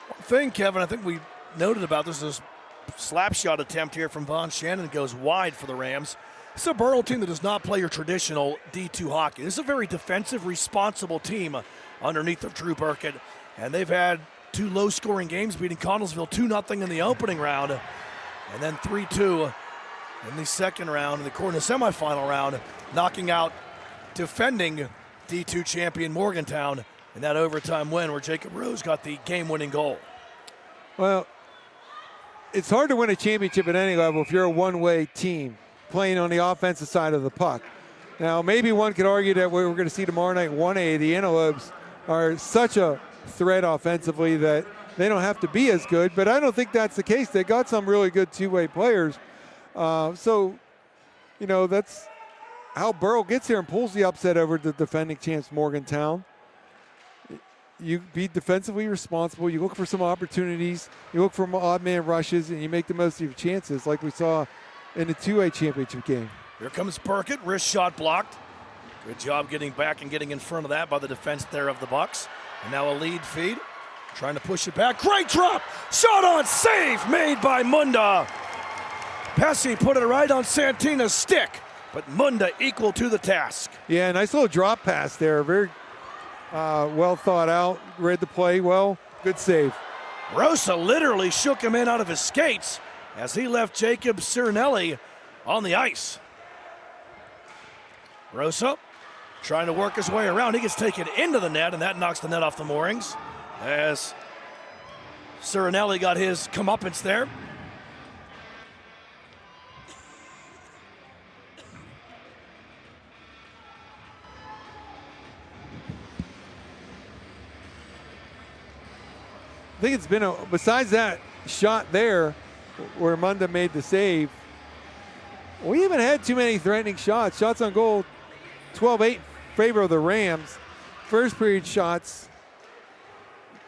One thing, Kevin, I think we noted about this slap shot attempt here from Von Shannon goes wide for the Rams. It's a Burrow team that does not play your traditional D2 hockey. This is a very defensive, responsible team underneath of Drew Burkett, and they've had 2 low-scoring games, beating Connellsville 2-0 in the opening round, and then 3-2 in the second round, in the semifinal round, knocking out defending D2 champion Morgantown in that overtime win where Jacob Rose got the game-winning goal. Well, it's hard to win a championship at any level if you're a one-way team playing on the offensive side of the puck. Now, maybe one could argue that what we're going to see tomorrow night, 1A, the Antelopes are such a threat offensively that they don't have to be as good, but I don't think that's the case. They got some really good two-way players. So, you know, that's how Burrow gets here and pulls the upset over the defending champs Morgantown. You be defensively responsible. You look for some opportunities. You look for odd man rushes, and you make the most of your chances like we saw in the 2A championship game. Here comes Burkett, wrist shot blocked. Good job getting back and getting in front of that by the defense there of the Bucks. And now a lead feed, trying to push it back. Great drop, shot on, save made by Munda. Pesci put it right on Santina's stick, but Munda equal to the task. Yeah, nice little drop pass there. Very well thought out, read the play well, good save. Rosa literally shook him in out of his skates as he left Jacob Cirinelli on the ice. Rosa trying to work his way around. He gets taken into the net, and that knocks the net off the moorings as Cirinelli got his comeuppance there. I think it's been besides that shot there where Munda made the save, we haven't had too many threatening shots. Shots on goal, 12-8 in favor of the Rams. First period shots.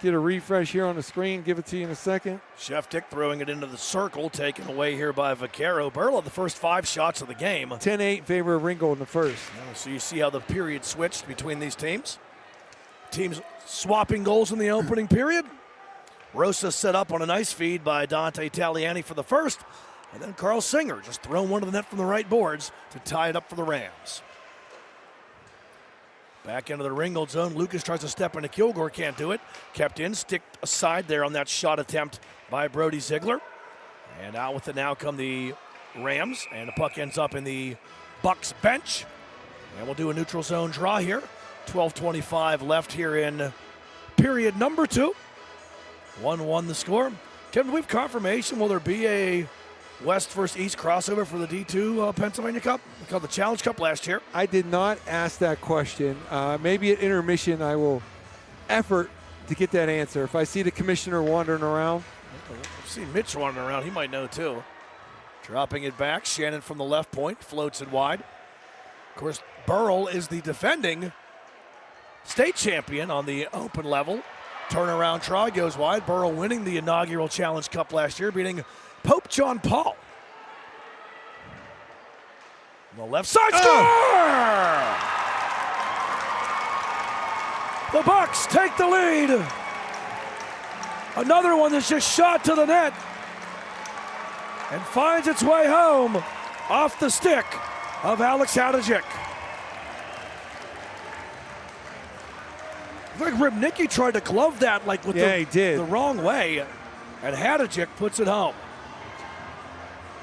Get a refresh here on the screen, give it to you in a second. Sheftick throwing it into the circle, taken away here by Vaquero. Burrell, the first 5 shots of the game. 10-8 in favor of Ringgold in the first. So you see how the period switched between these teams. Teams swapping goals in the opening period. Rosa set up on a nice feed by Dante Taliani for the first, and then Carl Singer just throwing one to the net from the right boards to tie it up for the Rams. Back into the Ringgold zone. Lucas tries to step into Kilgore, can't do it. Kept in, stick aside there on that shot attempt by Brody Ziegler. And out with it now come the Rams, and the puck ends up in the Bucks bench. And we'll do a neutral zone draw here. 12:25 left here in period number 2. 1-1 the score. Kevin, do we have confirmation? Will there be a West versus East crossover for the D2 Pennsylvania Cup? We called the Challenge Cup last year. I did not ask that question. Maybe at intermission I will effort to get that answer. If I see the commissioner wandering around. I've seen Mitch wandering around. He might know too. Dropping it back. Shannon from the left point. Floats it wide. Of course, Burrell is the defending state champion on the open level. Turnaround try goes wide. Burrow winning the inaugural Challenge Cup last year, beating Pope John Paul. On the left side, score! The Bucks take the lead. Another one that's just shot to the net and finds its way home off the stick of Alex Hadjic. I think Ribnicki tried to glove that with the wrong way, and Hadjic puts it home.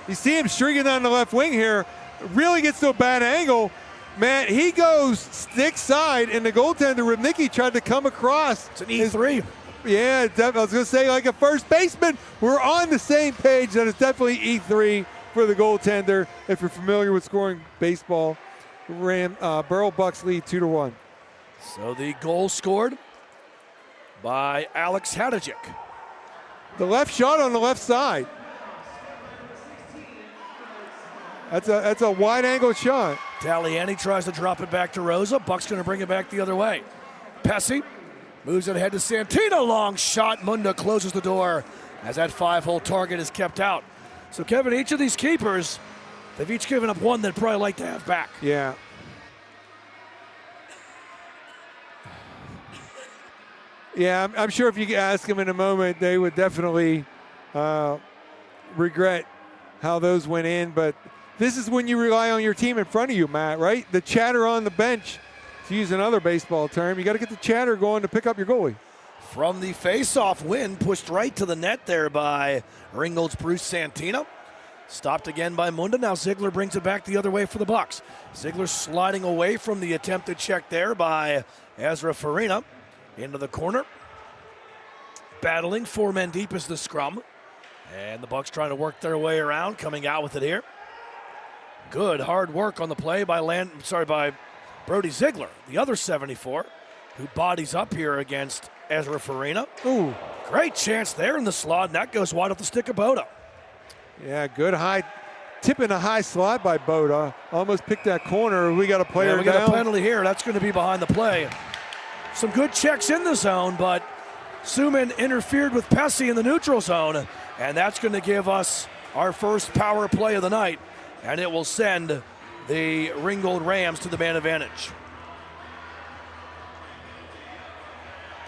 You see him streaking down the left wing here, really gets to a bad angle. Man, he goes stick side, and the goaltender Ribnicki tried to come across. It's an E3. Yeah, I was going to say, like a first baseman, we're on the same page. That is definitely E3 for the goaltender. If you're familiar with scoring baseball, Burrell Bucks lead 2-1. So the goal scored by Alex Hadjic. The left shot on the left side. That's a wide angle shot. Taliani tries to drop it back to Rosa. Buck's going to bring it back the other way. Pesci Moves it ahead to Santina. Long shot. Munda closes the door as that 5-hole target is kept out. So, Kevin, each of these keepers, they've each given up one they'd probably like to have back. Yeah. Yeah, I'm sure if you ask them in a moment, they would definitely regret how those went in. But this is when you rely on your team in front of you, Matt, right? The chatter on the bench, to use another baseball term, you got to get the chatter going to pick up your goalie. From the face-off win, pushed right to the net there by Ringgold's Bruce Santina. Stopped again by Munda. Now Ziegler brings it back the other way for the Bucks. Ziegler sliding away from the attempted check there by Ezra Farina. Into the corner. Battling 4 men deep is the scrum. And the Bucks trying to work their way around, coming out with it here. Good hard work on the play by Brody Ziegler, the other 74, who bodies up here against Ezra Farina. Ooh. Great chance there in the slot, and that goes wide off the stick of Boda. Yeah, good high, tipping a high slot by Boda. Almost picked that corner. We got a player down. We got a penalty here. That's going to be behind the play. Some good checks in the zone, but Suman interfered with Pesci in the neutral zone, and that's going to give us our first power play of the night, and it will send the Ringgold Rams to the man advantage.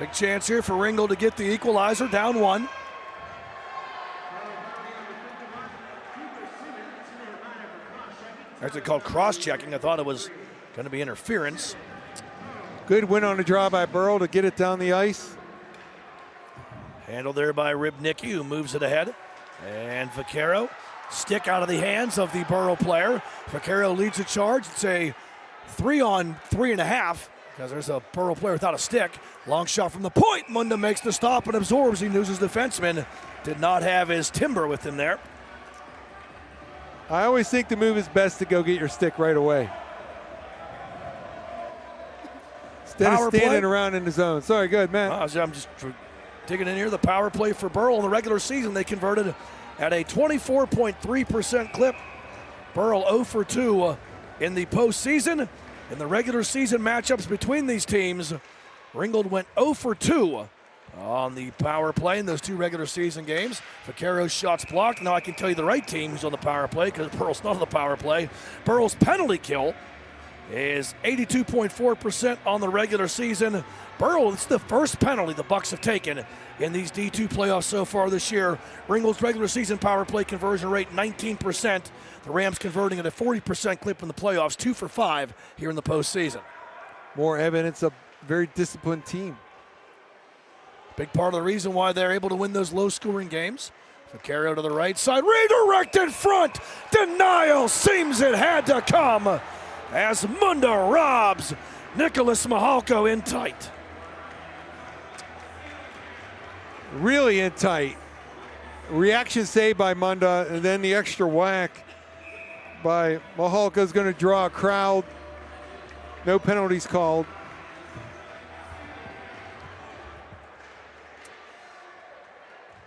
Big chance here for Ringgold to get the equalizer, down 1. Actually called cross-checking. I thought it was going to be interference. Good win on the draw by Burrow to get it down the ice. Handled there by Ribnicki, who moves it ahead. And Vaquero, stick out of the hands of the Burrow player. Vaquero leads the charge. It's a 3-on-3.5 because there's a Burrow player without a stick. Long shot from the point. Munda makes the stop and absorbs. He loses defenseman. Did not have his timber with him there. I always think the move is best to go get your stick right away. Instead of standing around in the zone. Sorry, go ahead, Matt. I'm just digging in here. The power play for Burrell in the regular season, they converted at a 24.3% clip. Burrell 0 for 2 in the postseason. In the regular season matchups between these teams, Ringgold went 0 for 2 on the power play in those 2 regular season games. Vaquero's shots blocked. Now I can tell you the right team who's on the power play because Burrell's not on the power play. Burrell's penalty kill is 82.4% on the regular season. Burrow, it's the first penalty the Bucks have taken in these D2 playoffs so far this year. Ringgold's regular season power play conversion rate 19%. The Rams converting at a 40% clip in the playoffs, 2 for 5 here in the postseason. More evidence of a very disciplined team. Big part of the reason why they're able to win those low-scoring games. Vaquero to the right side, redirected front. Denial seems it had to come as Munda robs Nicholas Mihalko in tight. Really in tight. Reaction save by Munda, and then the extra whack by Mihalko is going to draw a crowd. No penalties called.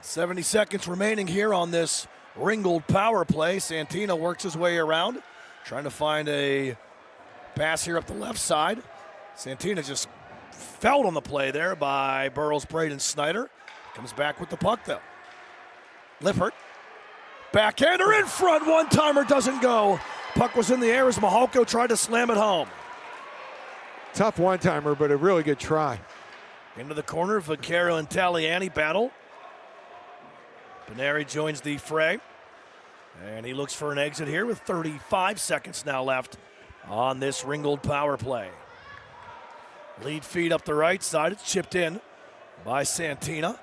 .70 seconds remaining here on this Ringgold power play. Santina works his way around, trying to find a pass here up the left side. Santina just felled on the play there by Burrell's Braden Snyder. Comes back with the puck though. Lippert, backhander in front, one-timer doesn't go. Puck was in the air as Mihalko tried to slam it home. Tough one-timer, but a really good try. Into the corner, Vaquero and Taliani battle. Benary joins the fray, and he looks for an exit here with 35 seconds now left on this Ringgold power play. Lead feed up the right side. It's chipped in by Santina.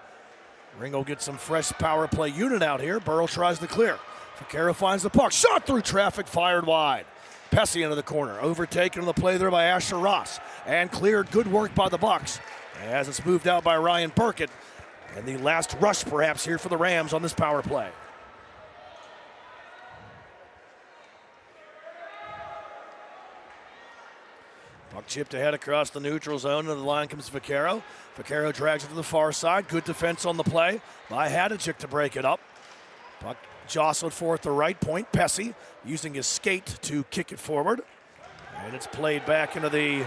Ringgold gets some fresh power play unit out here. Burrow tries to clear. Vaquero finds the puck. Shot through traffic, fired wide. Pesci into the corner. Overtaken on the play there by Asher Ross. And cleared. Good work by the Bucks as it's moved out by Ryan Burkett. And the last rush perhaps here for the Rams on this power play. Puck chipped ahead across the neutral zone. And the line comes Vaquero. Vaquero drags it to the far side. Good defense on the play by Hadachik to break it up. Puck jostled for at the right point. Pesci using his skate to kick it forward. And it's played back into the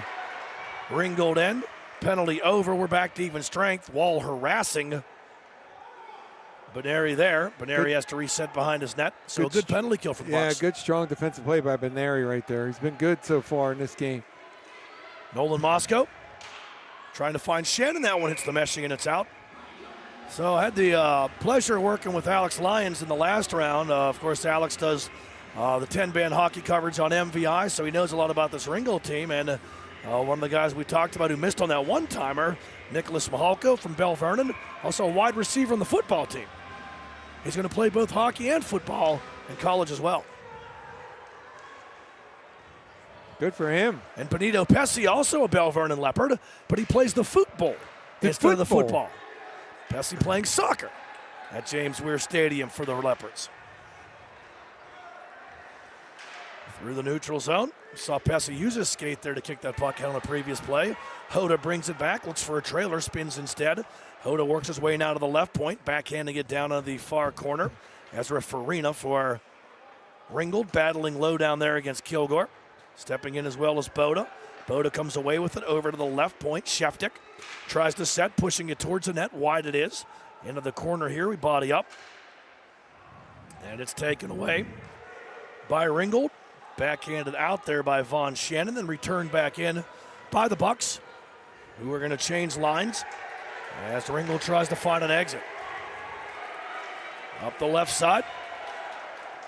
Ringgold end. penalty over. We're back to even strength. Wall harassing Benary there. Benary has to reset behind his net. So a good penalty kill from Bucks. Yeah, good strong defensive play by Benary right there. He's been good so far in this game. Nolan Moscow trying to find Shannon. That one hits the meshing and it's out. So I had the pleasure of working with Alex Lyons in the last round. Of course, Alex does the 10-band hockey coverage on MVI, so he knows a lot about this Ringgold team. And one of the guys we talked about who missed on that one-timer, Nicholas Mihalko from Bell Vernon, also a wide receiver on the football team. He's going to play both hockey and football in college as well. Good for him. And Benito Pesci, also a Bell Vernon Leopard, but he plays the football instead of the football. Pesci playing soccer at James Weir Stadium for the Leopards. Through the neutral zone. Saw Pesci use his skate there to kick that puck out on a previous play. Hoda brings it back, looks for a trailer, spins instead. Hoda works his way now to the left point, backhanding it down on the far corner. Ezra Farina for Ringgold, battling low down there against Kilgore. Stepping in as well as Boda. Boda comes away with it over to the left point. Sheftik tries to set, pushing it towards the net. Wide it is. Into the corner here, we body up. And it's taken away by Ringgold. Backhanded out there by Von Shannon, then returned back in by the Bucks, who are going to change lines as Ringgold tries to find an exit. Up the left side.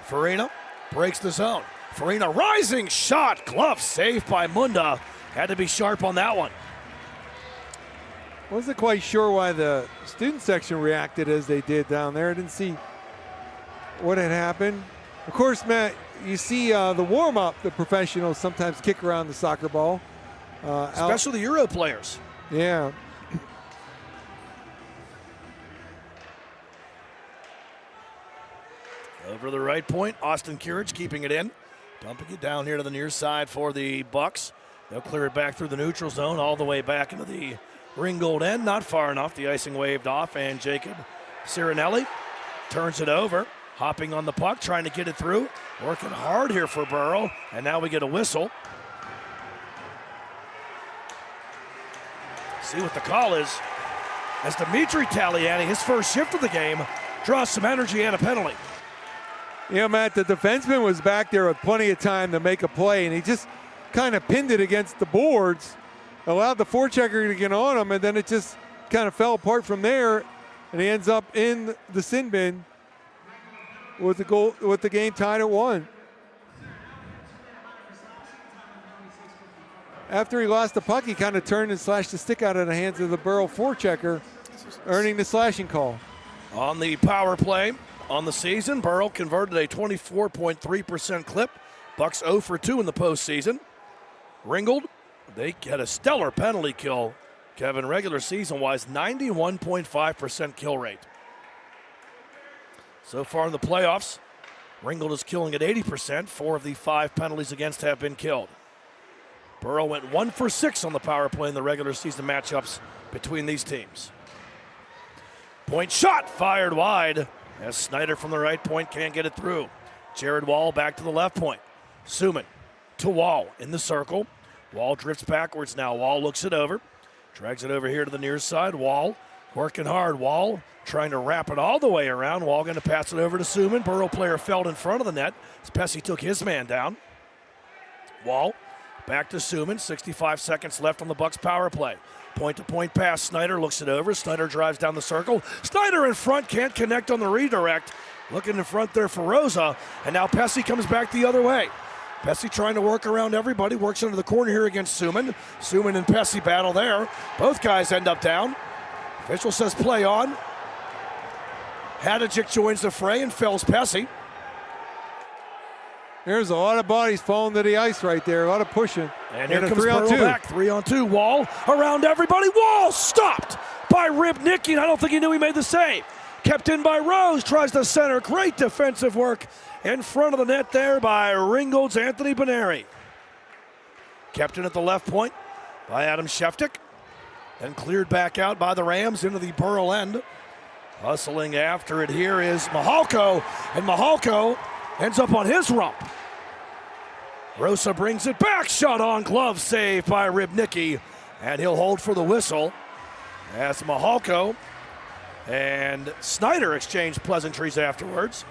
Farina breaks the zone. Farina rising shot, glove saved by Munda. Had to be sharp on that one. Wasn't quite sure why the student section reacted as they did down there. I didn't see what had happened. Of course, Matt, you see the warm-up, the professionals sometimes kick around the soccer ball. Especially the Euro players. Yeah. Over the right point, Austin Curridge keeping it in. Dumping it down here to the near side for the Bucks. They'll clear it back through the neutral zone all the way back into the Ringgold end. Not far enough. The icing waved off, and Jacob Cirinelli turns it over. Hopping on the puck, trying to get it through. Working hard here for Burrow, and now we get a whistle. See what the call is. As Dimitri Taliani, his first shift of the game, draws some energy and a penalty. You know, Matt, the defenseman was back there with plenty of time to make a play, and he just kind of pinned it against the boards, allowed the forechecker to get on him, and then it just kind of fell apart from there, and he ends up in the sin bin with the goal, with the game tied at 1. After he lost the puck, he kind of turned and slashed the stick out of the hands of the Burrell forechecker, earning the slashing call. On the power play on the season, Burrow converted a 24.3% clip. Bucks 0 for 2 in the postseason. Ringgold, they had a stellar penalty kill. Kevin, regular season-wise, 91.5% kill rate. So far in the playoffs, Ringgold is killing at 80%. 4 of the 5 penalties against have been killed. Burrow went 1 for 6 on the power play in the regular season matchups between these teams. Point shot fired wide as Snyder from the right point can't get it through. Jared Wall back to the left point. Suman to Wall in the circle. Wall drifts backwards now. Wall looks it over. Drags it over here to the near side. Wall working hard. Wall trying to wrap it all the way around. Wall going to pass it over to Suman. Burrow player fell in front of the net as Pesci took his man down. Wall back to Suman. 65 seconds left on the Bucks power play. Point-to-point pass. Snyder looks it over. Snyder drives down the circle. Snyder in front, can't connect on the redirect. Looking in front there for Rosa. And now Pesci comes back the other way. Pesci trying to work around everybody. Works into the corner here against Suman. Suman and Pesci battle there. Both guys end up down. Official says play on. Hadjic joins the fray and fells Pesci. There's a lot of bodies falling to the ice right there. A lot of pushing. And here comes Burrow back. 3-on-2. Wall around everybody. Wall stopped by Ribnicki. I don't think he knew he made the save. Kept in by Rose. Tries to center. Great defensive work in front of the net there by Ringgold's Anthony Benary. Kept in at the left point by Adam Sheftik. Then cleared back out by the Rams into the Burrell end. Hustling after it here is Mihalko. And Mihalko ends up on his rump. Rosa brings it back. Shot on glove save by Ribnicki. And he'll hold for the whistle as Mihalko and Snyder exchange pleasantries afterwards.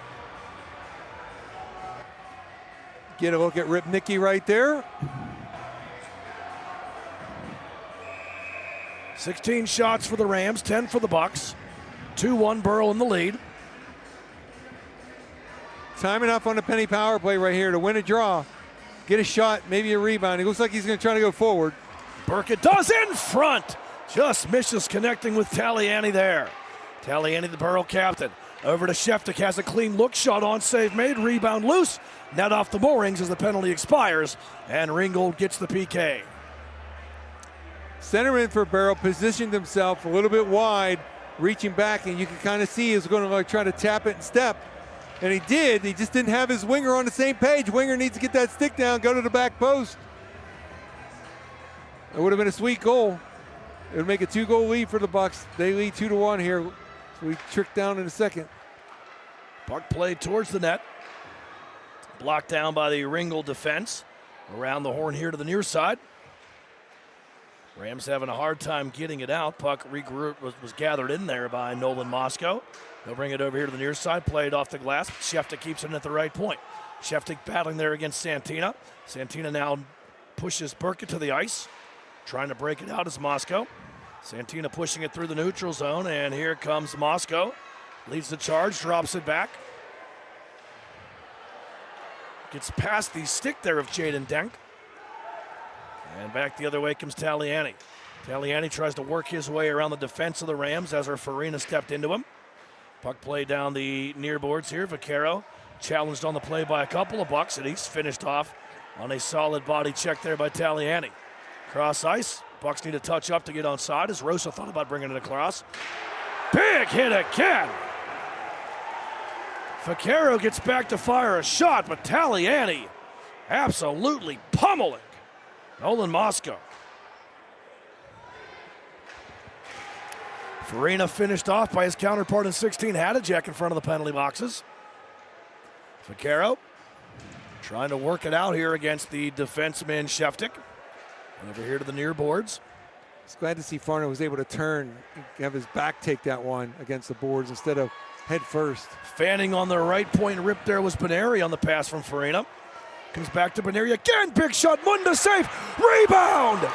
Get a look at Ripnicki right there. 16 shots for the Rams, 10 for the Bucks. 2-1 Burrow in the lead. Time enough on the penny power play right here to win a draw. Get a shot, maybe a rebound. He looks like he's going to try to go forward. Burkett does in front. Just misses connecting with Taliani there. Taliani, the Burrow captain. Over to Sheftik, has a clean look shot on, save made, rebound loose. Net off the moorings as the penalty expires, and Ringgold gets the PK. Centerman for Burrow positioned himself a little bit wide, reaching back, and you can kind of see he was going to try to tap it and step. And he did. He just didn't have his winger on the same page. Winger needs to get that stick down, go to the back post. It would have been a sweet goal. It would make a 2-goal lead for the Bucks. They lead 2-1 here. So we tricked down in a second. Puck played towards the net. Blocked down by the Ringgold defense. Around the horn here to the near side. Rams having a hard time getting it out. Puck was gathered in there by Nolan Moscow. They'll bring it over here to the near side. Played off the glass. Sheftik keeps it at the right point. Sheftik battling there against Santina. Santina now pushes Burkett to the ice. Trying to break it out is Moscow. Santina pushing it through the neutral zone, and here comes Moscow. Leads the charge, drops it back. Gets past the stick there of Jaden Denk. And back the other way comes Taliani. Taliani tries to work his way around the defense of the Rams as Farina stepped into him. Puck play down the near boards here. Vaquero challenged on the play by a couple of Bucks, and he's finished off on a solid body check there by Taliani. Cross ice. Bucks need to touch up to get onside as Rosa thought about bringing it across. Big hit again. Vaquero gets back to fire a shot, but Taliani absolutely pummeling Nolan Moscow. Farina finished off by his counterpart in 16, Hadajek in front of the penalty boxes. Vaquero trying to work it out here against the defenseman Sheftik. Over here to the near boards. It's glad to see Farner was able to turn, have his back take that one against the boards instead of head first. Fanning on the right point, ripped there was Beneri on the pass from Farina. Comes back to Beneri again, big shot, Munda safe, rebound!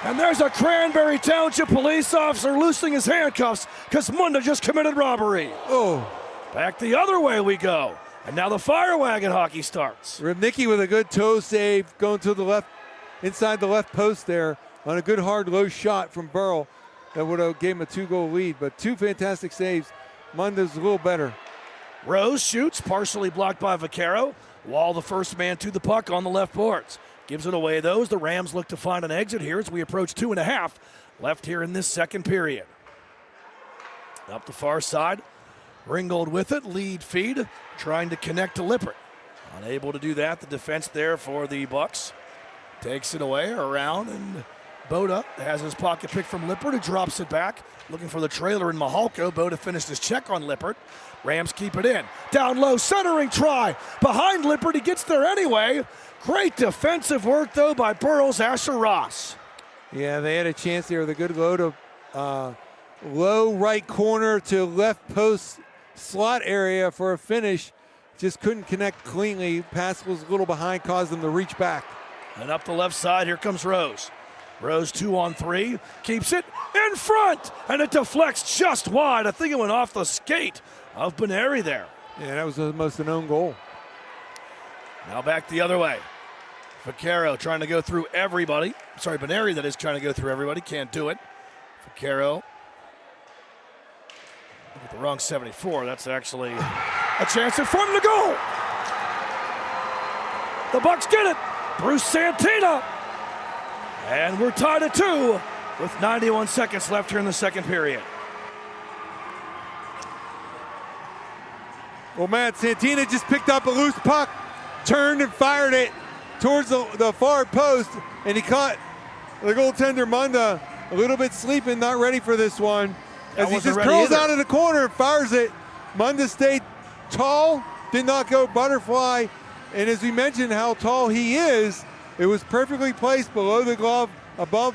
And there's a Cranberry Township police officer loosening his handcuffs because Munda just committed robbery. Oh. Back the other way we go. And now the fire wagon hockey starts. Ribnicki with a good toe save, going to the left, inside the left post there on a good hard low shot from Burrell that would have gave him a 2-goal lead. But two fantastic saves. Munda's a little better. Rose shoots, partially blocked by Vaquero. Wall the first man to the puck on the left boards. Gives it away those. The Rams look to find an exit here as we approach 2.5 left here in this second period. Up the far side. Ringgold with it, lead feed, trying to connect to Lippert. Unable to do that. The defense there for the Bucks. Takes it away around, and Boda has his pocket pick from Lippert, who drops it back. Looking for the trailer in Mihalko. Boda finished his check on Lippert. Rams keep it in. Down low, centering try. Behind Lippert, he gets there anyway. Great defensive work, though, by Burrow's Asher Ross. Yeah, they had a chance there with a good low to low right corner to left post slot area for a finish. Just couldn't connect cleanly. Pass was a little behind, caused them to reach back. And up the left side, here comes Rose. Rose 2-on-3, keeps it in front, and it deflects just wide. I think it went off the skate of Beneri there. Yeah, that was almost an own goal. Now back the other way. Vaquero trying to go through everybody. Sorry, Beneri that is trying to go through everybody. Can't do it. Vaquero. With the wrong 74. That's actually a chance in front of the goal. The Bucks get it. Bruce Santina. And we're tied at 2 with 91 seconds left here in the second period. Well, Matt, Santina just picked up a loose puck, turned and fired it towards the far post, and he caught the goaltender Munda a little bit sleeping, not ready for this one. As he just curls out of the corner and fires it. Munda stayed tall, did not go butterfly, and as we mentioned how tall he is, it was perfectly placed below the glove, above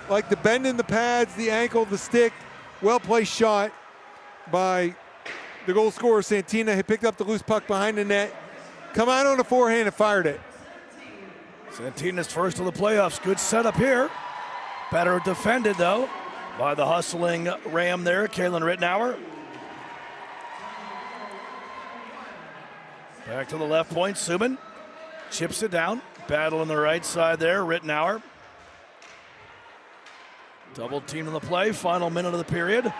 like the bend in the pads, the ankle, the stick. Well-placed shot by the goal scorer, Santina. He picked up the loose puck behind the net, come out on the forehand and fired it. Santina's first of the playoffs. Good setup here. Better defended, though, by the hustling Ram there, Kalen Rittenauer. Back to the left point, Subin chips it down. Battle on the right side there, Rittenauer. Double team on the play, final minute of the period.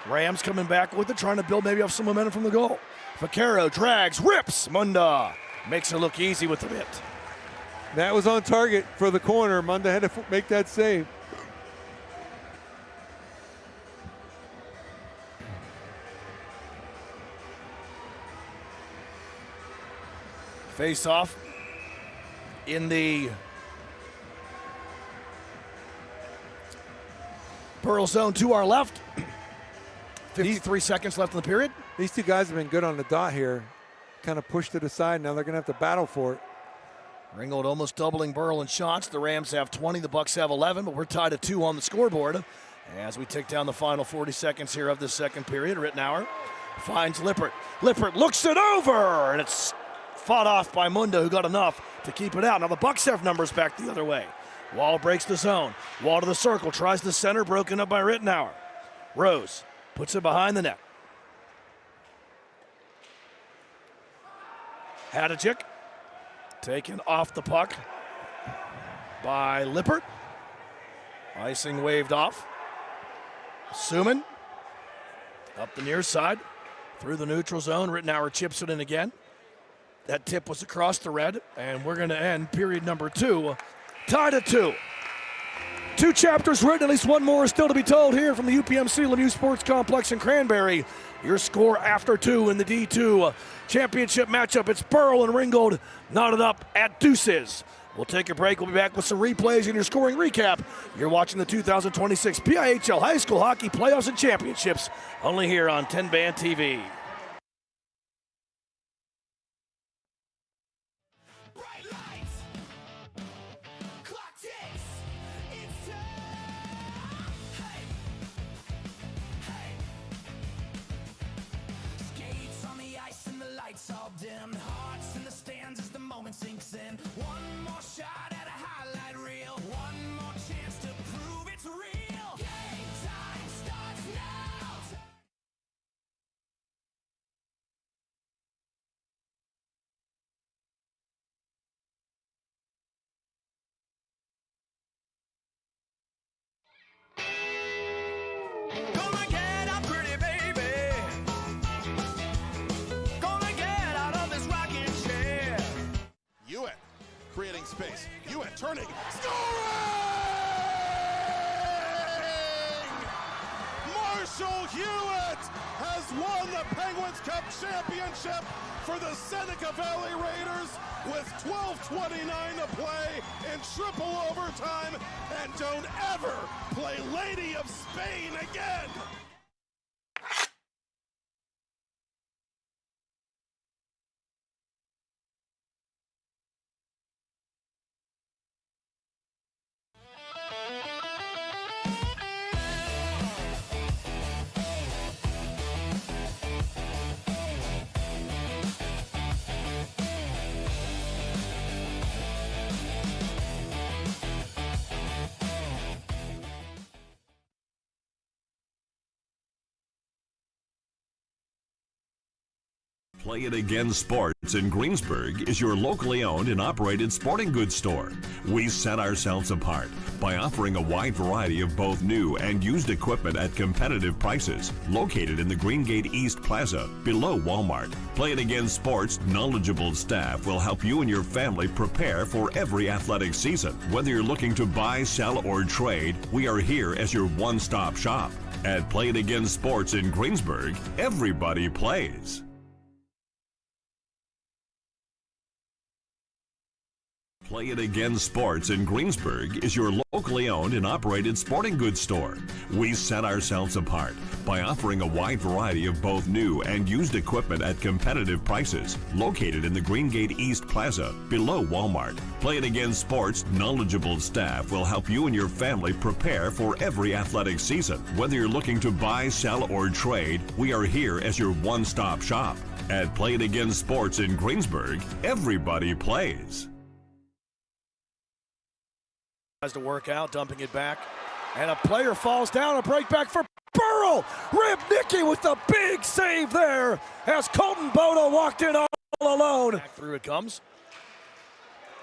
Rams coming back with it, trying to build maybe off some momentum from the goal. Vaquero drags, rips. Munda makes it look easy with the hit. That was on target for the corner. Munda had to make that save. Face off in the Burrell zone to our left. 53 seconds left in the period. These two guys have been good on the dot here. Kind of pushed it aside. Now they're going to have to battle for it. Ringgold almost doubling Burrell in shots. The Rams have 20, the Bucks have 11, but we're tied at 2 on the scoreboard as we take down the final 40 seconds here of the second period. Rittenauer finds Lippert. Lippert looks it over, and it's fought off by Munda, who got enough to keep it out. Now the Bucks have numbers back the other way. Wall breaks the zone. Wall to the circle, tries the center, broken up by Rittenauer. Rose puts it behind the net. Hadjic taken off the puck by Lippert. Icing waved off. Suman up the near side through the neutral zone. Rittenauer chips it in again. That tip was across the red, and we're going to end period number 2, tied at 2. 2 chapters written, at least one more is still to be told here from the UPMC Lemieux Sports Complex in Cranberry. Your score after 2 in the D2 championship matchup. It's Burrow and Ringgold knotted up at deuces. We'll take a break. We'll be back with some replays and your scoring recap. You're watching the 2026 PIHL High School Hockey Playoffs and Championships, only here on TenbandTV. All dim, hearts in the stands as the moment sinks in. One more shot at a highlight reel. One more chance to prove it's real. Game time starts now. Gonna get up, pretty baby. Hewitt creating space. Hewitt turning. Scoring! Marshall Hewitt has won the Penguins Cup championship for the Seneca Valley Raiders with 12:29 to play in triple overtime. And don't ever play Lady of Spain again. Play It Again Sports in Greensburg is your locally owned and operated sporting goods store. We set ourselves apart by offering a wide variety of both new and used equipment at competitive prices. Located in the Greengate East Plaza, below Walmart, Play It Again Sports' knowledgeable staff will help you and your family prepare for every athletic season. Whether you're looking to buy, sell, or trade, we are here as your one-stop shop. At Play It Again Sports in Greensburg, everybody plays. Play It Again Sports in Greensburg is your locally owned and operated sporting goods store. We set ourselves apart by offering a wide variety of both new and used equipment at competitive prices. Located in the Greengate East Plaza, below Walmart, Play It Again Sports' knowledgeable staff will help you and your family prepare for every athletic season. Whether you're looking to buy, sell, or trade, we are here as your one-stop shop. At Play It Again Sports in Greensburg, everybody plays. Tries to work out, dumping it back, and a player falls down. A break back for Burrow. Ribnicki with the big save there as Colton Boda walked in all alone. Back through it comes.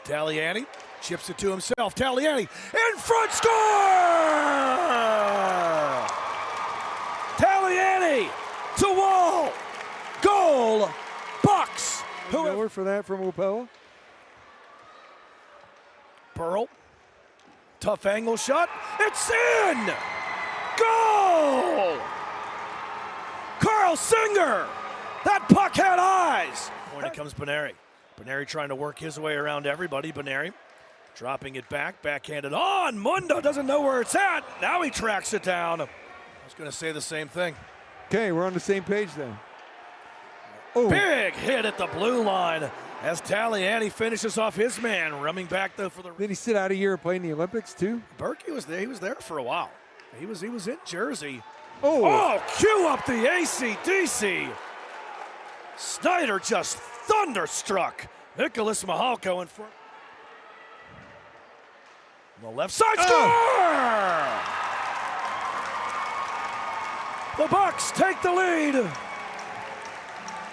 Taliani chips it to himself. Taliani in front, score! Taliani to wall. Goal, Bucks. Miller for that from Upella. Burrell. Tough angle shot. It's in! Goal! Carl Singer! That puck had eyes! When it comes Benary. Benary trying to work his way around everybody. Benary dropping it back, backhanded on. Mundo doesn't know where it's at. Now he tracks it down. I was going to say the same thing. Okay, we're on the same page then. Oh. Big hit at the blue line as Taliani finishes off his man, running back though for the. Did he sit out a year and play in the Olympics too? Berkey was there. He was there for a while. He was in Jersey. Oh, cue up the AC/DC. Snyder just thunderstruck. Nicholas Mihalko in front. On the left side, score! The Bucks take the lead.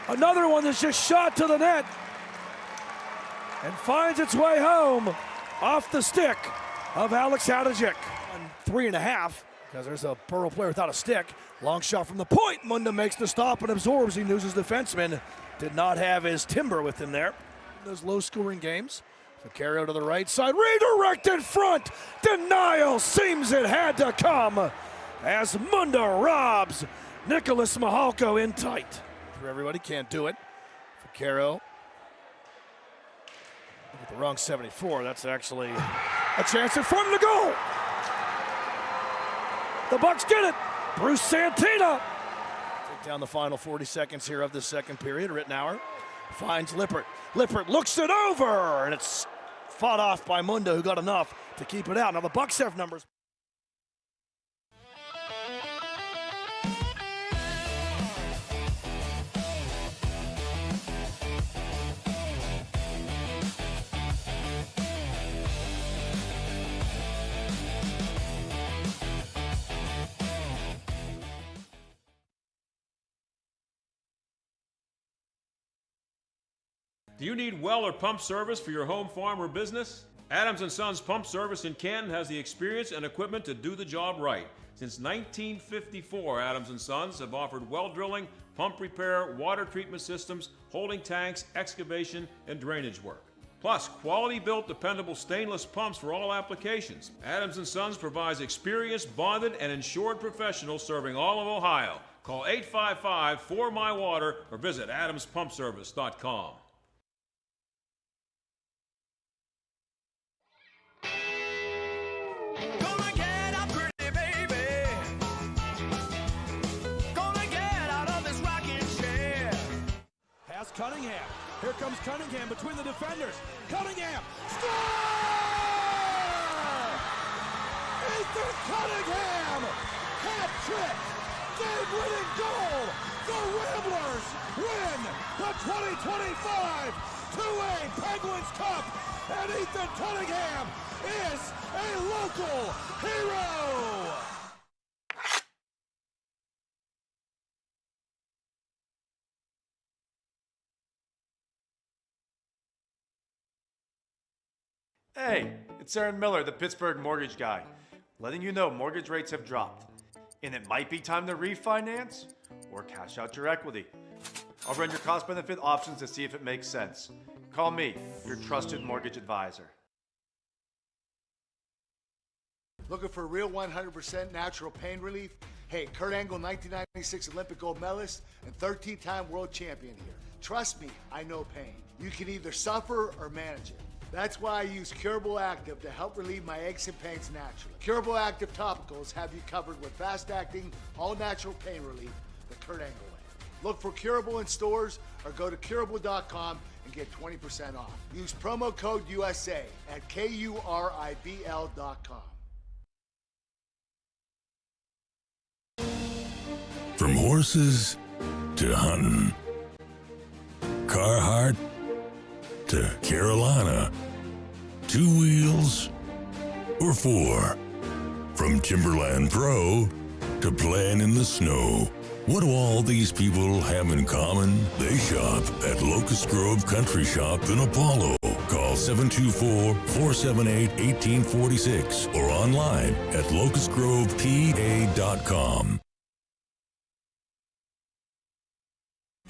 Another one that's just shot to the net and finds its way home off the stick of Alex Hadjic. On 3.5, because there's a Burrow player without a stick. Long shot from the point. Munda makes the stop and absorbs. He knows his defenseman did not have his timber with him there. Those low-scoring games. Vaccaro to the right side. Redirected front. Denial seems it had to come as Munda robs Nicholas Mihalko in tight. For everybody, can't do it. Vaccaro with the wrong 74. That's actually a chance in front of the goal. The Bucks get it. Bruce Santina. Take down the final 40 seconds here of the second period. Rittenauer finds Lippert. Lippert looks it over, and it's fought off by Munda, who got enough to keep it out. Now the Bucks have numbers. Do you need well or pump service for your home, farm, or business? Adams & Sons Pump Service in Canton has the experience and equipment to do the job right. Since 1954, Adams & Sons have offered well drilling, pump repair, water treatment systems, holding tanks, excavation, and drainage work. Plus, quality-built, dependable stainless pumps for all applications. Adams & Sons provides experienced, bonded, and insured professionals serving all of Ohio. Call 855-4MY-WATER or visit adamspumpservice.com. Cunningham. Here comes Cunningham between the defenders. Cunningham. Score! Ethan Cunningham! Hat trick! Game-winning goal! The Ramblers win the 2025 2A Penguins Cup! And Ethan Cunningham is a local hero! Hey, it's Aaron Miller, the Pittsburgh mortgage guy, letting you know mortgage rates have dropped, and it might be time to refinance or cash out your equity. I'll run your cost-benefit options to see if it makes sense. Call me, your trusted mortgage advisor. Looking for real 100% natural pain relief? Hey, Kurt Angle, 1996 Olympic gold medalist and 13-time world champion here. Trust me, I know pain. You can either suffer or manage it. That's why I use Curable Active to help relieve my aches and pains naturally. Curable Active topicals have you covered with fast-acting, all-natural pain relief the Kurt Angle way. Look for Curable in stores or go to curable.com and get 20% off. Use promo code USA at KURIBL.com. From horses to hunting, Carhartt to Carolina, 2 wheels or 4, from Timberland Pro to playing in the snow. What do all these people have in common? They shop at Locust Grove Country Shop in Apollo. Call 724-478-1846 or online at locustgrovepa.com.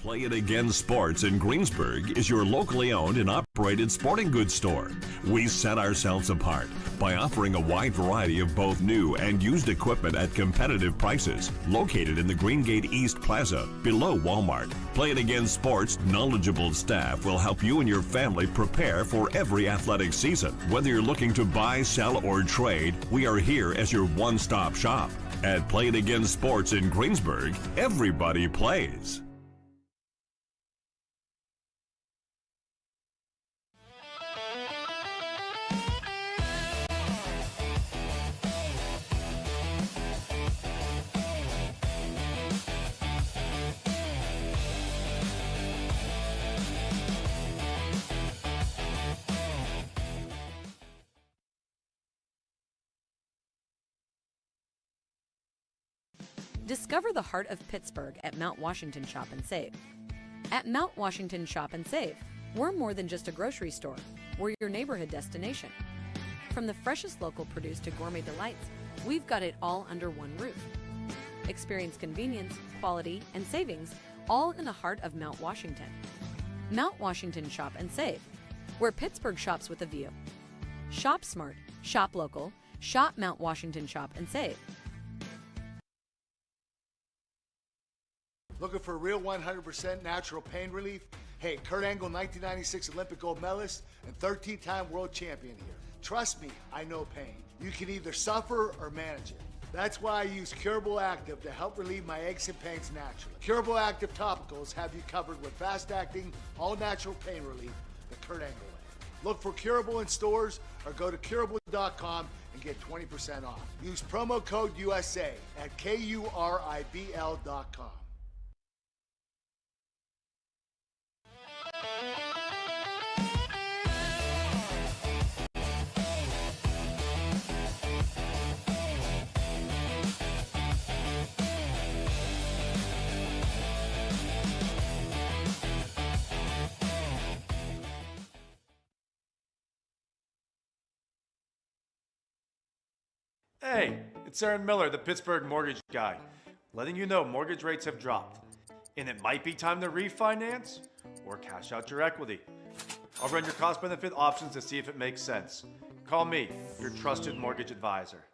Play It Again Sports in Greensburg is your locally owned and operated sporting goods store. We set ourselves apart by offering a wide variety of both new and used equipment at competitive prices, located in the Greengate East Plaza below Walmart. Play It Again Sports' knowledgeable staff will help you and your family prepare for every athletic season. Whether you're looking to buy, sell, or trade, we are here as your one-stop shop. At Play It Again Sports in Greensburg, everybody plays. Discover the heart of Pittsburgh at Mount Washington Shop and Save. At Mount Washington Shop and Save, we're more than just a grocery store. We're your neighborhood destination. From the freshest local produce to gourmet delights, we've got it all under one roof. Experience convenience, quality, and savings, all in the heart of Mount Washington. Mount Washington Shop and Save, where Pittsburgh shops with a view. Shop smart, shop local, shop Mount Washington Shop and Save. Looking for real 100% natural pain relief? Hey, Kurt Angle, 1996 Olympic gold medalist and 13-time world champion here. Trust me, I know pain. You can either suffer or manage it. That's why I use Curable Active to help relieve my aches and pains naturally. Curable Active topicals have you covered with fast-acting, all-natural pain relief the Kurt Angle way. Look for Curable in stores or go to curable.com and get 20% off. Use promo code USA at KURIBL.com. Hey, it's Aaron Miller, the Pittsburgh mortgage guy, letting you know mortgage rates have dropped, and it might be time to refinance or cash out your equity. I'll run your cost-benefit options to see if it makes sense. Call me, your trusted mortgage advisor.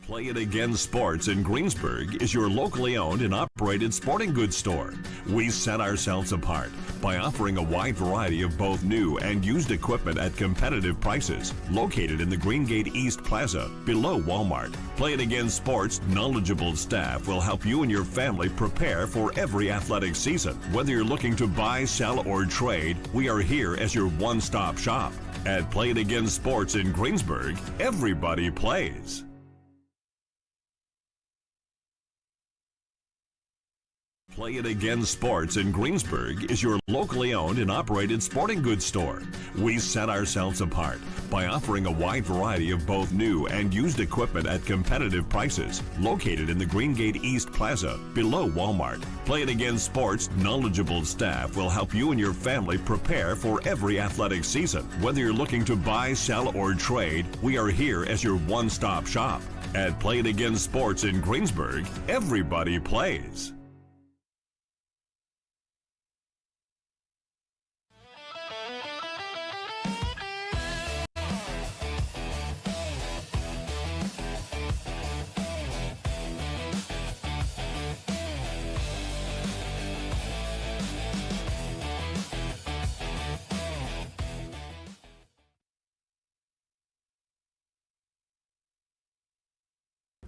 Play It Again Sports in Greensburg is your locally owned and operated sporting goods store. We set ourselves apart by offering a wide variety of both new and used equipment at competitive prices, located in the Greengate East Plaza below Walmart. Play It Again Sports' knowledgeable staff will help you and your family prepare for every athletic season. Whether you're looking to buy, sell, or trade, we are here as your one-stop shop. At Play It Again Sports in Greensburg, everybody plays. Play It Again Sports in Greensburg is your locally owned and operated sporting goods store. We set ourselves apart by offering a wide variety of both new and used equipment at competitive prices, located in the Greengate East Plaza below Walmart. Play It Again Sports' knowledgeable staff will help you and your family prepare for every athletic season. Whether you're looking to buy, sell, or trade, we are here as your one-stop shop. At Play It Again Sports in Greensburg, everybody plays.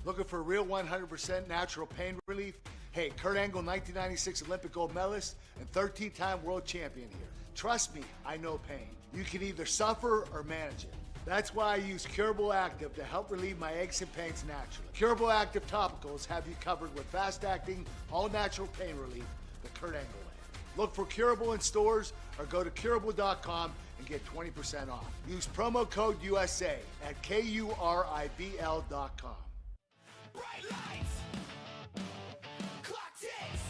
Looking for real 100% natural pain relief? Hey, Kurt Angle, 1996 Olympic gold medalist and 13-time world champion here. Trust me, I know pain. You can either suffer or manage it. That's why I use Curable Active to help relieve my aches and pains naturally. Curable Active topicals have you covered with fast-acting, all-natural pain relief the Kurt Angle way. Look for Curable in stores or go to curable.com and get 20% off. Use promo code USA at KURIBL.com. Bright lights, clock ticks,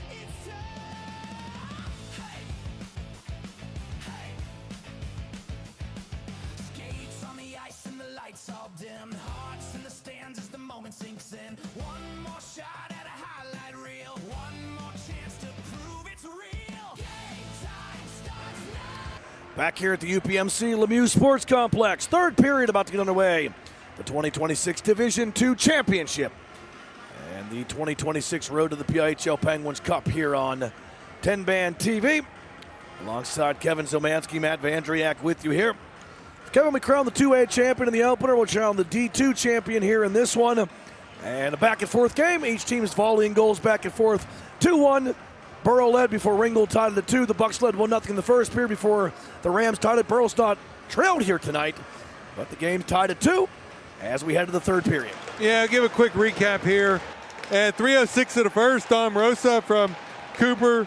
it's time. Hey, hey. Skates on the ice and the lights all dim. Hearts in the stands as the moment sinks in. One more shot at a highlight reel. One more chance to prove it's real. Game time starts now. Back here at the UPMC Lemieux Sports Complex. Third period about to get underway. The 2026 Division II Championship and the 2026 Road to the PIHL Penguins Cup here on TenbandTV. Alongside Kevin Zomansky, Matt Vandriak with you here. Kevin, we crowned the 2A champion in the opener. We'll crown the D2 champion here in this one. And a back and forth game. Each team is volleying goals back and forth. 2-1. Burrow led before Ringgold tied it at 2. The Bucks led 1-0 in the first period before the Rams tied it. Burrow's not trailed here tonight, but the game tied at 2. As we head to the third period. Yeah, I'll give a quick recap here. At 3:06 of the first, Dom Rosa from Cooper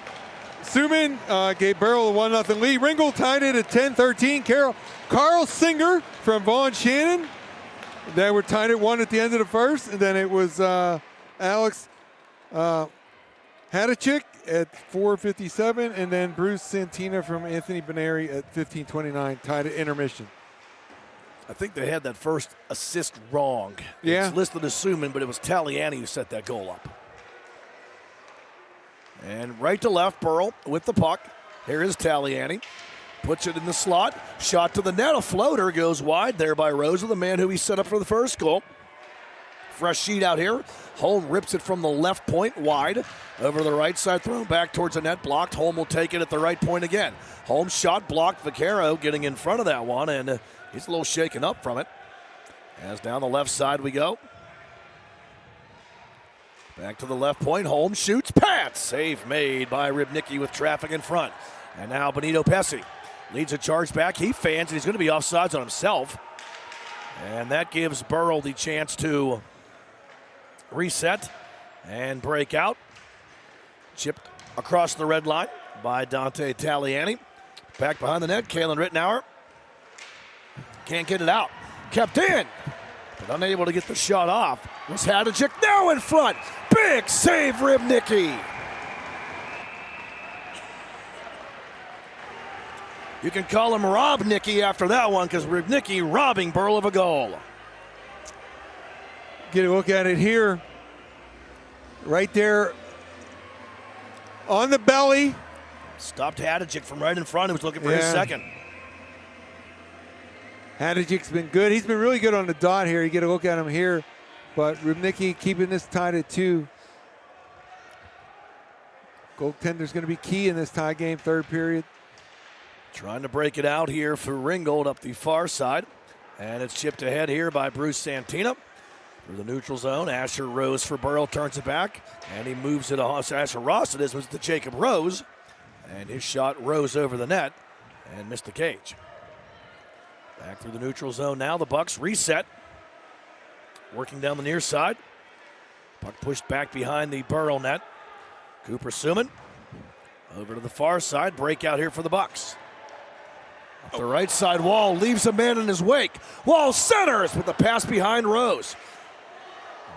Suman gave Burrell a 1-0 lead. Ringgold tied it at 10-13. Carl Singer from Vaughn Shannon. They were tied at 1 at the end of the first. And then it was Alex Hadachik at 4:57. And then Bruce Santina from Anthony Benary at 15:29 tied at intermission. I think they had that first assist wrong. Yeah. It's listed as Suman, but it was Taliani who set that goal up. And right to left, Burrell with the puck. Here is Taliani. Puts it in the slot. Shot to the net. A floater goes wide there by Rosa, the man who he set up for the first goal. Fresh sheet out here. Holm rips it from the left point wide. Over the right side, thrown back towards the net. Blocked. Holm will take it at the right point again. Holm's shot blocked. Vaccaro getting in front of that one, and he's a little shaken up from it. As down the left side we go. Back to the left point. Holmes shoots. Pat! Save made by Rybnicki with traffic in front. And now Benito Pesci leads a charge back. He fans, and he's going to be offsides on himself. And that gives Burrow the chance to reset and break out. Chipped across the red line by Dante Taliani. Back behind the net, Kalen Rittenauer. Can't get it out. Kept in, but unable to get the shot off. Was Hadachik now in front. Big save, Rybnicki. You can call him Robnicki after that one because Rybnicki robbing Burrell of a goal. Get a look at it here. Right there on the belly. Stopped Hadachik from right in front. He was looking for his second. Hadachik's been good. He's been really good on the dot here. You get a look at him here. But Rybnicki keeping this tied at 2. Goaltender's going to be key in this tie game, third period. Trying to break it out here for Ringgold up the far side. And it's chipped ahead here by Bruce Santina. Through the neutral zone, Asher Rose for Burrow turns it back. And he moves it on. Asher Ross it is, was to Jacob Rose. And his shot rose over the net and missed the cage. Back through the neutral zone now. The Bucks reset. Working down the near side. Puck pushed back behind the Burrow net. Cooper Suman over to the far side. Breakout here for the Bucks. Up the right side wall. Leaves a man in his wake. Wall centers with the pass behind Rose.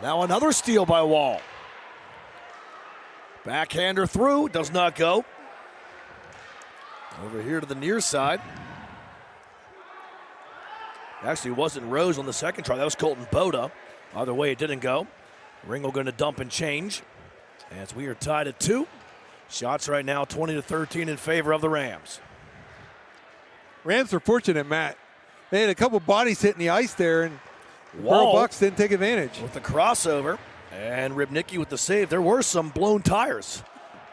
Now another steal by Wall. Backhander through. Does not go. Over here to the near side. Actually, it wasn't Rose on the second try. That was Colton Boda. Either way, it didn't go. Ringgold going to dump and change as we are tied at 2. Shots right now 20-13 in favor of the Rams. Rams are fortunate, Matt. They had a couple bodies hitting the ice there, and Wall Burrow Bucks didn't take advantage. With the crossover, and Rybnicki with the save. There were some blown tires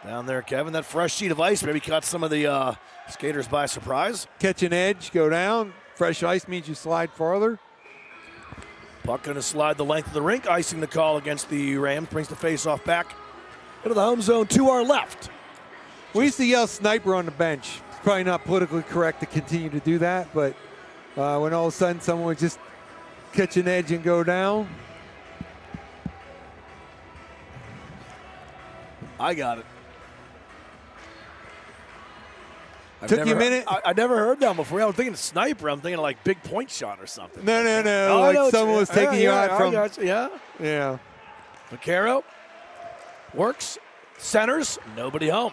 down there, Kevin. That fresh sheet of ice maybe caught some of the skaters by surprise. Catch an edge, go down. Fresh ice means you slide farther. Puck going to slide the length of the rink, icing the call against the Rams, brings the face-off back into the home zone to our left. We used to yell sniper on the bench. It's probably not politically correct to continue to do that, but when all of a sudden someone would just catch an edge and go down. I got it. Took you a minute? I never heard that before. I'm thinking sniper. I'm thinking like big point shot or something. No. Oh, like someone was taking you out from. Yeah. Vaquero works, centers, nobody home.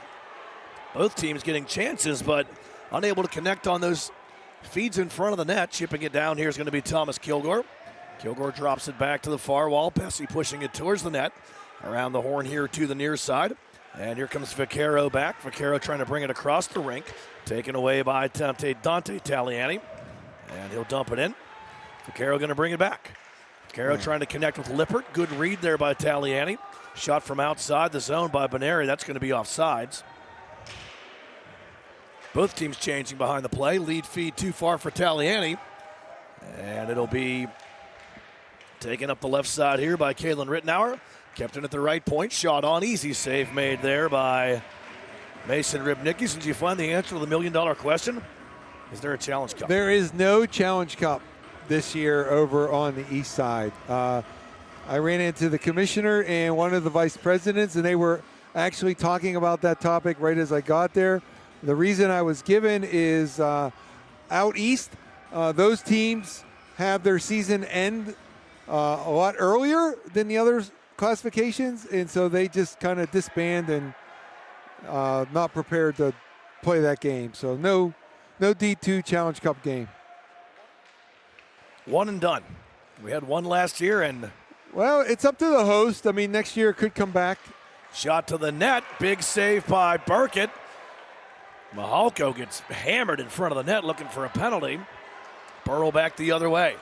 Both teams getting chances, but unable to connect on those feeds in front of the net. Chipping it down here is going to be Thomas Kilgore. Kilgore drops it back to the far wall. Pesci pushing it towards the net. Around the horn here to the near side. And here comes Vaquero back. Vaquero trying to bring it across the rink. Taken away by Dante Taliani. And he'll dump it in. Vaquero going to bring it back. Vaquero trying to connect with Lippert. Good read there by Taliani. Shot from outside the zone by Beneri. That's going to be offsides. Both teams changing behind the play. Lead feed too far for Taliani. And it'll be taken up the left side here by Kalen Rittenauer. Kept it at the right point. Shot on. Easy save made there by Mason Ribnicki. Did you find the answer to the $1 million question? Is there a Challenge Cup? There is no Challenge Cup this year over on the east side. I ran into the commissioner and one of the vice presidents, and they were actually talking about that topic right as I got there. The reason I was given is out east, those teams have their season end a lot earlier than the other classifications, and so they just kind of disband and not prepared to play that game. So no D2 Challenge Cup game. One and done. We had one last year, and well, it's up to the host. I mean, next year it could come back. Shot to the net. Big save by Burkett. Mahalko gets hammered in front of the net looking for a penalty. Burrow back the other way.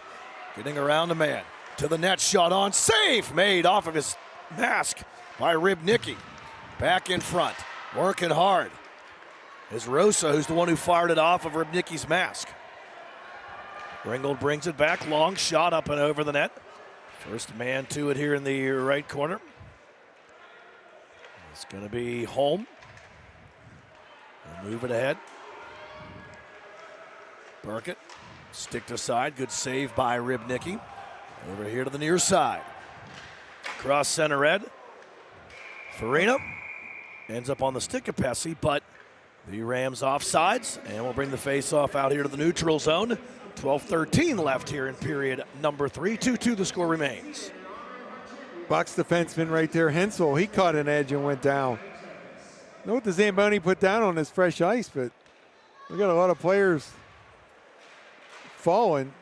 Getting around the man. To the net, shot on. Save made off of his mask by Ribnicki. Back in front. Working hard. Is Rosa, who's the one who fired it off of Ribnicki's mask. Ringgold brings it back. Long shot up and over the net. First man to it here in the right corner. It's going to be Holm. They'll move it ahead. Burkett, stick to side. Good save by Ribnicki. Over here to the near side. Cross center red. Farina ends up on the stick of Pesci, but the Rams offsides, and we'll bring the face-off out here to the neutral zone. 12:13 left here in period number 3. 2-2 the score remains. Box defenseman right there, Hensel, he caught an edge and went down. I know what the Zamboni put down on this fresh ice, but we got a lot of players falling.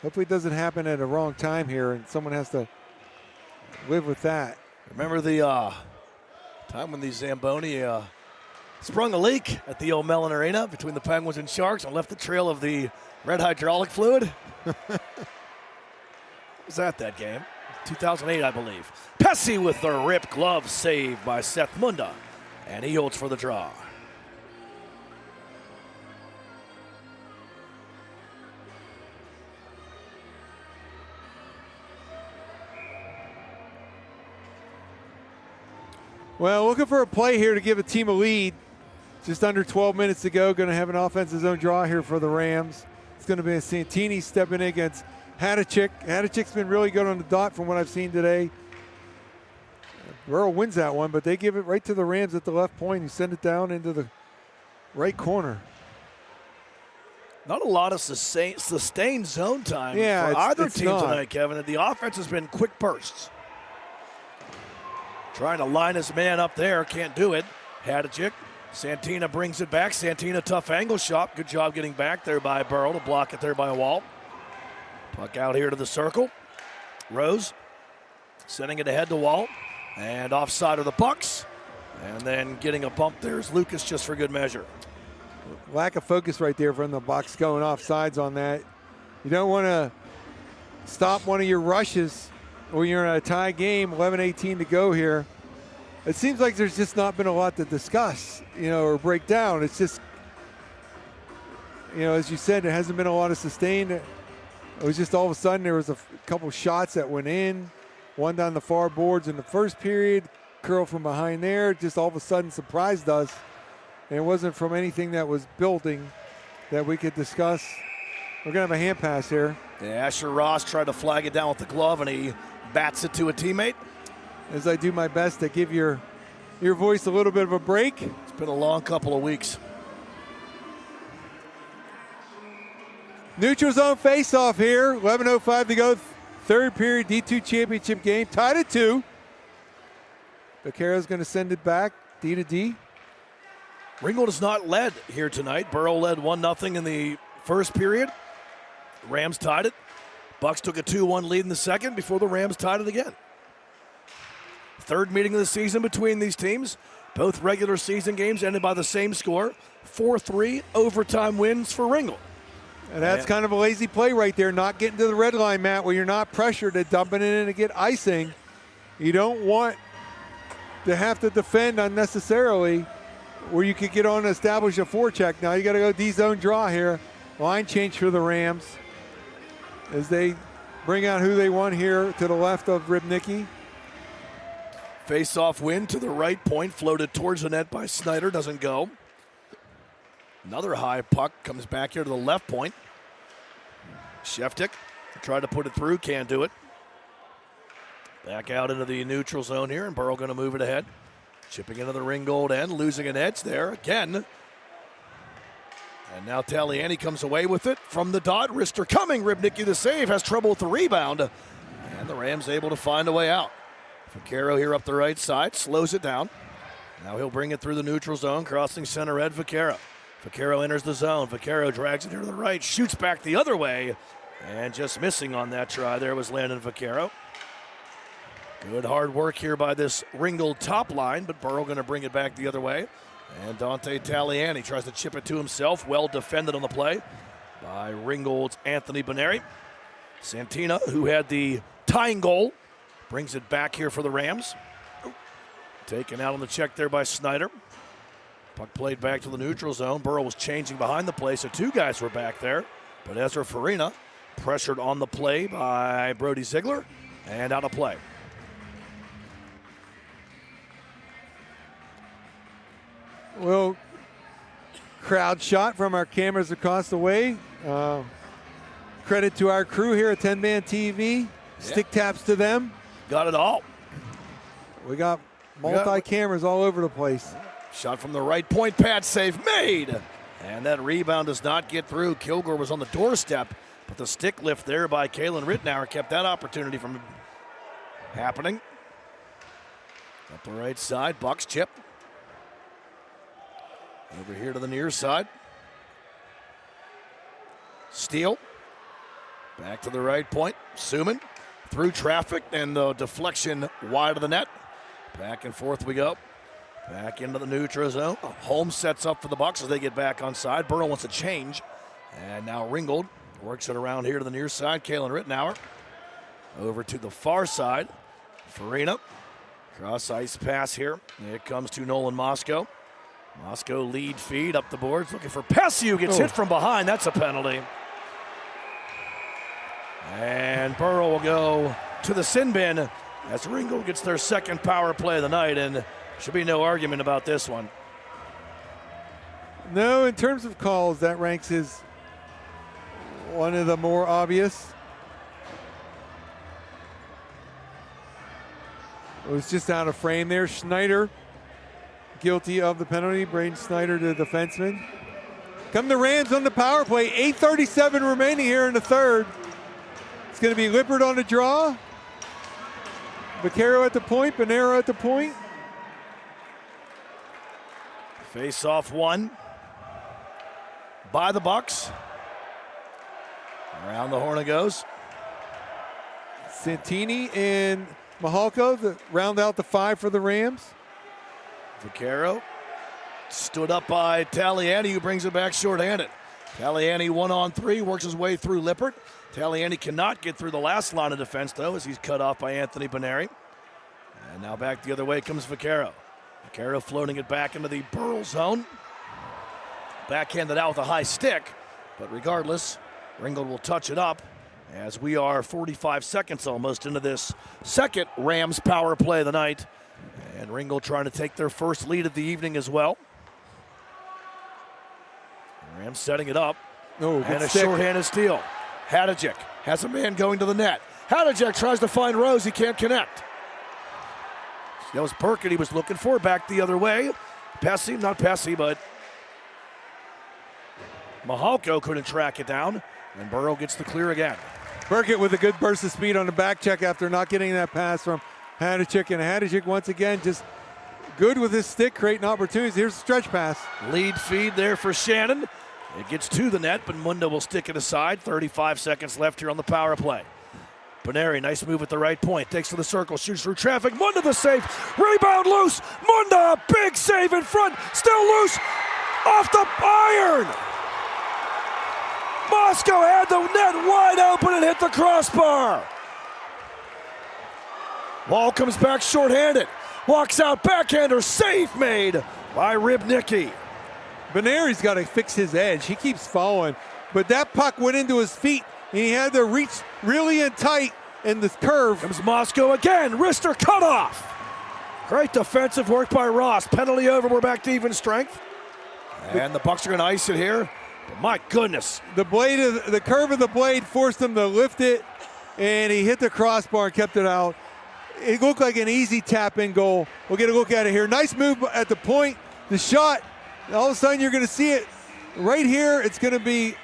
Hopefully it doesn't happen at a wrong time here and someone has to live with that. Remember the time when the Zamboni sprung a leak at the old Mellon Arena between the Penguins and Sharks and left the trail of the red hydraulic fluid? Was that game? 2008, I believe. Pesci with the rip glove save by Seth Munda, and he holds for the draw. Well, looking for a play here to give a team a lead. Just under 12 minutes to go. Going to have an offensive zone draw here for the Rams. It's going to be a Santini stepping in against Hadachik. Hadachik's been really good on the dot from what I've seen today. Burrow wins that one, but they give it right to the Rams at the left point and send it down into the right corner. Not a lot of sustained zone time for either team tonight, Kevin. And the offense has been quick bursts. Trying to line his man up there, can't do it. Hadachik. Santina brings it back. Santina, tough angle shot. Good job getting back there by Burrow to block it there by a wall. Puck out here to the circle. Rose sending it ahead to Wall. And offside of the pucks. And then getting a bump there is Lucas just for good measure. Lack of focus right there from the box going off sides on that. You don't want to stop one of your rushes when you're in a tie game, 11-18 to go here. It seems like there's just not been a lot to discuss, or break down. It's just, as you said, there hasn't been a lot of sustained It was just all of a sudden there was a couple shots that went in, one down the far boards in the first period, curl from behind there, just all of a sudden surprised us. And it wasn't from anything that was building that we could discuss. We're going to have a hand pass here. Yeah, Asher Ross tried to flag it down with the glove, and he bats it to a teammate. As I do my best to give your voice a little bit of a break. It's been a long couple of weeks. Neutral zone face-off here. 11:05 to go. Third period D2 championship game. Tied at 2. Vaquero's going to send it back. D to D. Ringgold has not led here tonight. Burrow led 1-0 in the first period. Rams tied it. Bucks took a 2-1 lead in the second before the Rams tied it again. Third meeting of the season between these teams. Both regular season games ended by the same score. 4-3 overtime wins for Ringgold. And that's kind of a lazy play right there, not getting to the red line, Matt, where you're not pressured at dumping it in to get icing. You don't want to have to defend unnecessarily where you could get on and establish a forecheck. Now you got to go D-zone draw here. Line change for the Rams as they bring out who they want here to the left of Ribnicki. Face-off win to the right point, floated towards the net by Snyder, doesn't go. Another high puck comes back here to the left point. Sheftik tried to put it through, can't do it. Back out into the neutral zone here, and Burrow going to move it ahead. Chipping into the Ringgold end, losing an edge there again. And now Taliani comes away with it from the dot. Wrister coming, Ribnicki the save, has trouble with the rebound. And the Rams able to find a way out. Vaquero here up the right side, slows it down. Now he'll bring it through the neutral zone, crossing center red Vaquero. Vaquero enters the zone. Vaquero drags it here to the right, shoots back the other way, and just missing on that try there was Landon Vaquero. Good hard work here by this Ringgold top line, but Burrow going to bring it back the other way. And Dante Taliani tries to chip it to himself. Well defended on the play by Ringgold's Anthony Beneri. Santina, who had the tying goal, brings it back here for the Rams. Taken out on the check there by Snyder. Puck played back to the neutral zone. Burrow was changing behind the play, so two guys were back there. But Ezra Farina pressured on the play by Brody Ziegler and out of play. Well, crowd shot from our cameras across the way. Credit to our crew here at TenbandTV. Stick taps to them. Got it all. We got multi-cameras all over the place. Shot from the right point, pad save made. And that rebound does not get through. Kilgore was on the doorstep, but the stick lift there by Kalen Rittenauer kept that opportunity from happening. Up the right side, Bucks chip. Over here to the near side. Steele. Back to the right point. Suman through traffic and the deflection wide of the net. Back and forth we go. Back into the neutral zone. Holmes sets up for the Bucks as they get back on side. Burrow wants a change. And now Ringgold works it around here to the near side. Kalen Rittenauer over to the far side. Farina. Cross ice pass here. It comes to Nolan Moscow. Moscow lead feed up the boards. Looking for Pesiu. Gets hit from behind. That's a penalty. And Burrow will go to the sin bin as Ringgold gets their second power play of the night, and should be no argument about this one. No, in terms of calls, that ranks as one of the more obvious. It was just out of frame there. Schneider guilty of the penalty. Braden Snyder, the defenseman. Come the Rams on the power play. 8:37 remaining here in the third. It's going to be Lippert on the draw. Vaquero at the point. Bonero at the point. Face off one by the Bucks. Around the horn it goes. Santini and Mahalko that round out the five for the Rams. Vaquero stood up by Taliani, who brings it back shorthanded. Taliani 1-on-3, works his way through Lippert. Taliani cannot get through the last line of defense, though, as he's cut off by Anthony Beneri. And now back the other way comes Vaquero. Vaquero floating it back into the Burrell zone. Backhanded out with a high stick, but regardless, Ringgold will touch it up. as we are 45 seconds almost into this second Rams power play of the night. And Ringgold trying to take their first lead of the evening as well. Rams setting it up. Oh, and a stick. shorthanded steal. Hadajek has a man going to the net. Hadajek tries to find Rose. He can't connect. That was Burkett he was looking for. Back the other way. Pesci, not Pesci, but Mihalko couldn't track it down. And Burrow gets the clear again. Burkett with a good burst of speed on the back check after not getting that pass from Hadajek. And Hadajek once again just good with his stick, creating opportunities. Here's a stretch pass. Lead feed there for Shannon. It gets to the net, but Mundo will stick it aside. 35 seconds left here on the power play. Paneri, nice move at the right point. Takes to the circle, shoots through traffic. Mundo the save. Rebound loose. Mundo, big save in front. Still loose. Off the iron. Moscow had the net wide open and hit the crossbar. Ball comes back shorthanded. Walks out, backhander, save made by Rybnicki. Baneri's got to fix his edge. He keeps following, but that puck went into his feet, and he had to reach really in tight in the curve. Comes Moscow again, wrister cut off. Great defensive work by Ross. Penalty over, we're back to even strength. And the Bucks are going to ice it here. But my goodness. The curve of the blade forced him to lift it, and he hit the crossbar and kept it out. It looked like an easy tap-in goal. We'll get a look at it here. Nice move at the point. The shot, all of a sudden you're going to see it right here. It's going to be,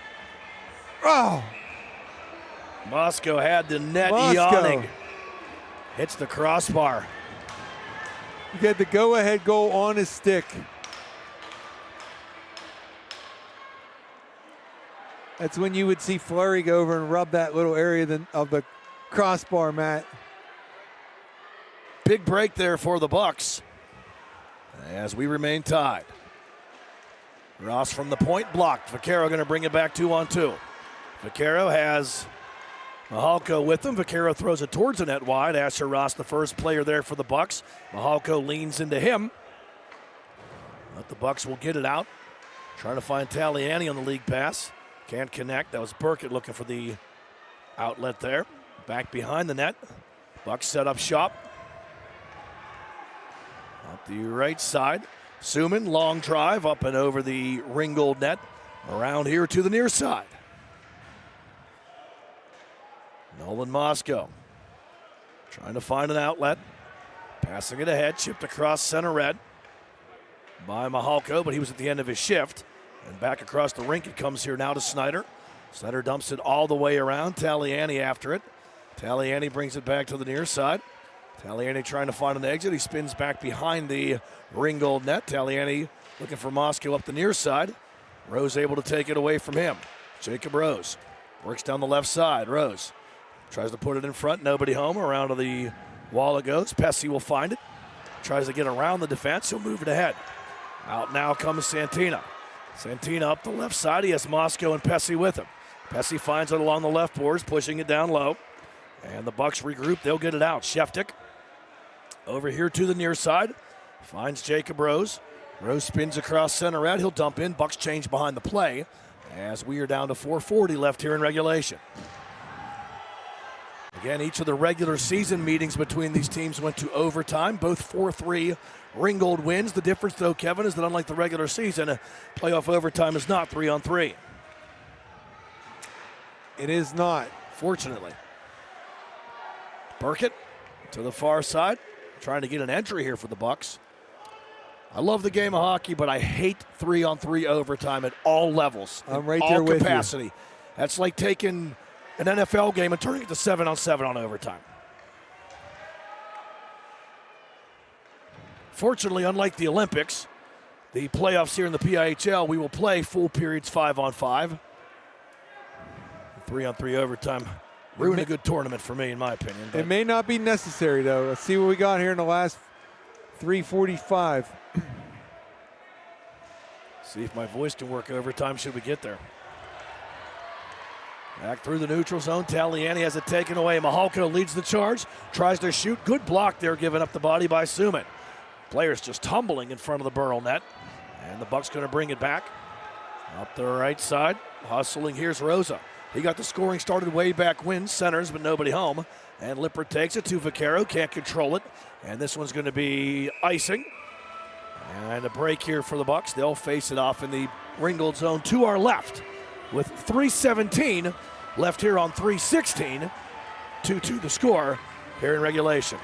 oh. Moscow had the net yawning. Hits the crossbar. You get the go-ahead goal on his stick. That's when you would see Fleury go over and rub that little area of the crossbar, Matt. Big break there for the Bucks as we remain tied. Ross from the point blocked. Vaccaro going to bring it back 2-on-2. Vaccaro has Mihalko with him. Vaccaro throws it towards the net wide. Asher Ross, the first player there for the Bucks. Mihalko leans into him. But the Bucks will get it out. Trying to find Taliani on the league pass. Can't connect. That was Burkett looking for the outlet there. Back behind the net. Bucks set up shop. Up the right side. Suman, long drive up and over the Ringgold net. Around here to the near side. Nolan Moscow trying to find an outlet. Passing it ahead, chipped across center red by Mihalko, but he was at the end of his shift. And back across the rink it comes here now to Snyder. Snyder dumps it all the way around. Taliani after it. Taliani brings it back to the near side. Taliani trying to find an exit. He spins back behind the Ringgold net. Taliani looking for Moscow up the near side. Rose able to take it away from him. Jacob Rose works down the left side. Rose tries to put it in front. Nobody home. Around to the wall it goes. Pesci will find it. Tries to get around the defense. He'll move it ahead. Out now comes Santina. Santina up the left side. He has Moscow and Pesci with him. Pesci finds it along the left boards, pushing it down low. And the Bucks regroup. They'll get it out. Sheftik over here to the near side. Finds Jacob Rose. Rose spins across center red. He'll dump in. Bucks change behind the play as we are down to 4:40 left here in regulation. Again, each of the regular season meetings between these teams went to overtime. Both 4-3 Ringgold wins. The difference, though, Kevin, is that unlike the regular season, playoff overtime is not 3-on-3. It is not. Fortunately. Burkett to the far side, trying to get an entry here for the Bucks. I love the game of hockey, but I hate 3-on-3 overtime at all levels. I'm right there with you. All capacity. That's like taking an NFL game and turning it to 7-on-7 on overtime. Fortunately, unlike the Olympics, the playoffs here in the PIHL, we will play full periods 5-on-5. 3-on-3 overtime. Ruined a good tournament for me, in my opinion. It may not be necessary, though. Let's see what we got here in the last 3:45. See if my voice can work overtime should we get there. Back through the neutral zone. Taliani has it taken away. Mihalko leads the charge. Tries to shoot. Good block there, giving up the body by Suman. Players just tumbling in front of the Burrell net. And the Bucks going to bring it back. Up the right side. Hustling. Here's Rosa. He got the scoring started way back when, centers, but nobody home. And Lippert takes it to Vaquero, can't control it. And this one's going to be icing. And a break here for the Bucks. They'll face it off in the Ringgold zone to our left with 3:17 left here on 3:16. 2-2 the score here in regulation.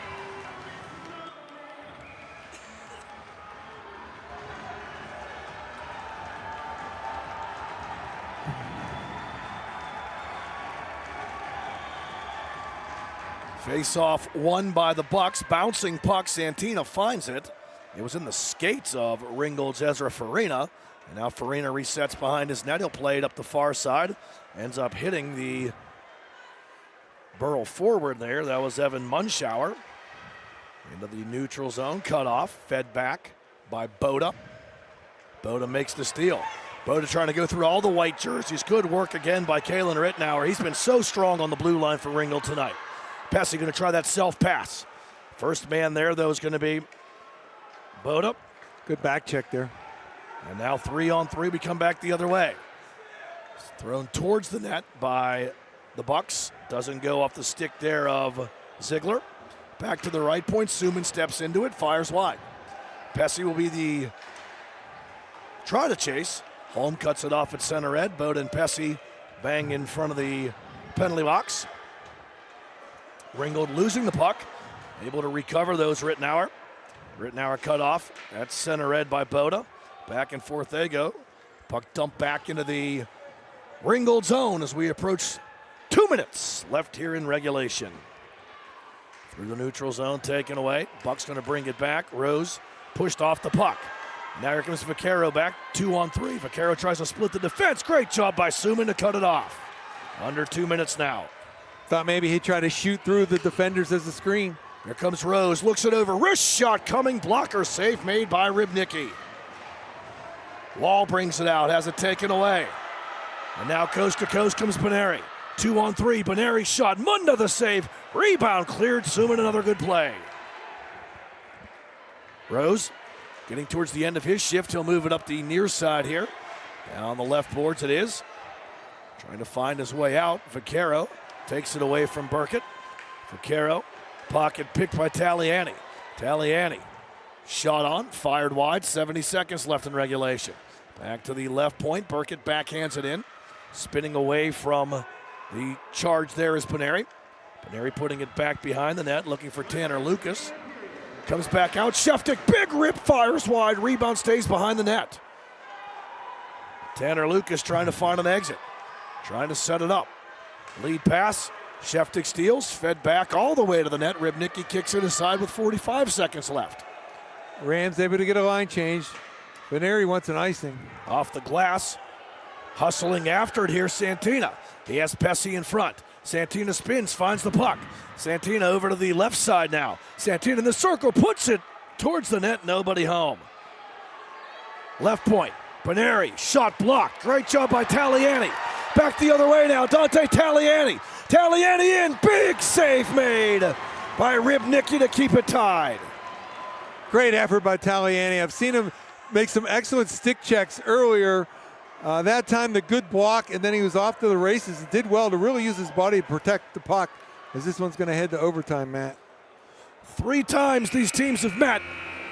Face-off won by the Bucks. Bouncing puck, Santina finds it. It was in the skates of Ringgold's Ezra Farina. And now Farina resets behind his net. He'll play it up the far side. Ends up hitting the Burrow forward there. That was Evan Munschauer. Into the neutral zone. Cut off. Fed back by Boda. Boda makes the steal. Boda trying to go through all the white jerseys. Good work again by Kalen Rittenauer. He's been so strong on the blue line for Ringgold tonight. Pesci going to try that self-pass. First man there, though, is going to be Boda. Good back check there. And now 3-on-3, we come back the other way. It's thrown towards the net by the Bucks. Doesn't go off the stick there of Ziegler. Back to the right point. Suman steps into it, fires wide. Pesci will be the try to chase. Holm cuts it off at center ed. Boda and Pesci bang in front of the penalty box. Ringgold losing the puck. Able to recover those Rittenauer. Rittenauer cut off. That's center ed by Boda. Back and forth they go. Puck dumped back into the Ringgold zone as we approach 2 minutes left here in regulation. Through the neutral zone, taken away. Buck's going to bring it back. Rose pushed off the puck. Now here comes Vaquero back, 2-on-3. Vaquero tries to split the defense. Great job by Suman to cut it off. Under 2 minutes now. Thought maybe he'd try to shoot through the defenders as a screen. Here comes Rose, looks it over. Wrist shot coming. Blocker save made by Rybnicki. Wall brings it out, has it taken away. And now coast to coast comes Benary. 2-on-3, Benary shot. Munda the save. Rebound cleared. Suman another good play. Rose getting towards the end of his shift. He'll move it up the near side here. Down on the left boards it is. Trying to find his way out. Vaquero takes it away from Burkett. Vaquero, pocket picked by Taliani. Taliani, shot on, fired wide, 70 seconds left in regulation. Back to the left point, Burkett backhands it in. Spinning away from the charge there is Benary. Benary putting it back behind the net, looking for Tanner Lucas. Comes back out, Sheftick, big rip, fires wide, rebound stays behind the net. Tanner Lucas trying to find an exit, trying to set it up. Lead pass, Sheftick steals, fed back all the way to the net. Rybnicki kicks it aside with 45 seconds left. Rams able to get a line change. Benary wants an icing. Off the glass, hustling after it here, Santina. He has Pesci in front. Santina spins, finds the puck. Santina over to the left side now. Santina in the circle, puts it towards the net, nobody home. Left point, Benary, shot blocked. Great job by Taliani. Back the other way now, Dante Taliani. Taliani in, big save made by Rybnicki to keep it tied. Great effort by Taliani. I've seen him make some excellent stick checks earlier. That time the good block, and then he was off to the races and did well to really use his body to protect the puck, as this one's going to head to overtime, Matt. 3 times these teams have met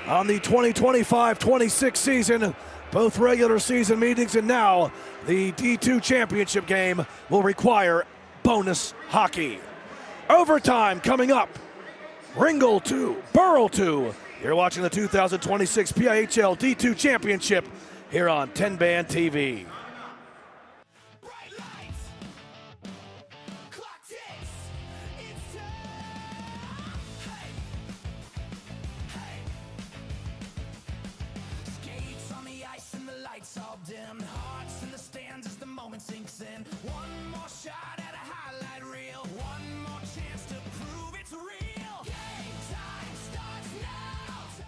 on the 2025-26 season. Both regular season meetings, and now the D2 championship game will require bonus hockey. Overtime coming up. Ringgold 2, Burrell 2. You're watching the 2026 PIHL D2 championship here on TenbandTV. All dim, hearts in the stands as the moment sinks in. One more shot at a highlight reel, one more chance to prove it's real. Game time starts now.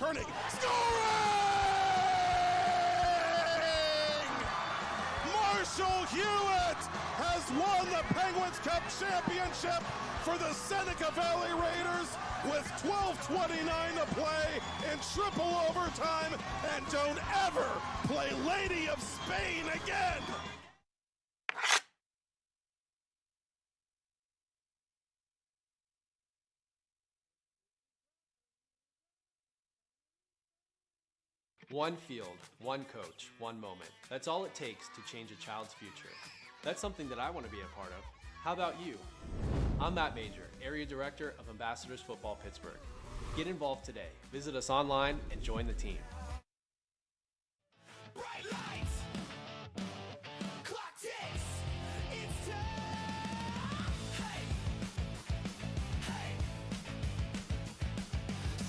turning, scoring! Marshall Hewitt has won the Penguins Cup championship for the Seneca Valley Raiders with 12:29 to play in triple overtime, and don't ever play Lady of Spain again. One field, one coach, one moment. That's all it takes to change a child's future. That's something that I want to be a part of. How about you? I'm Matt Major, Area Director of Ambassadors Football Pittsburgh. Get involved today. Visit us online and join the team. Bright lights, clock ticks, it's time. Hey, hey.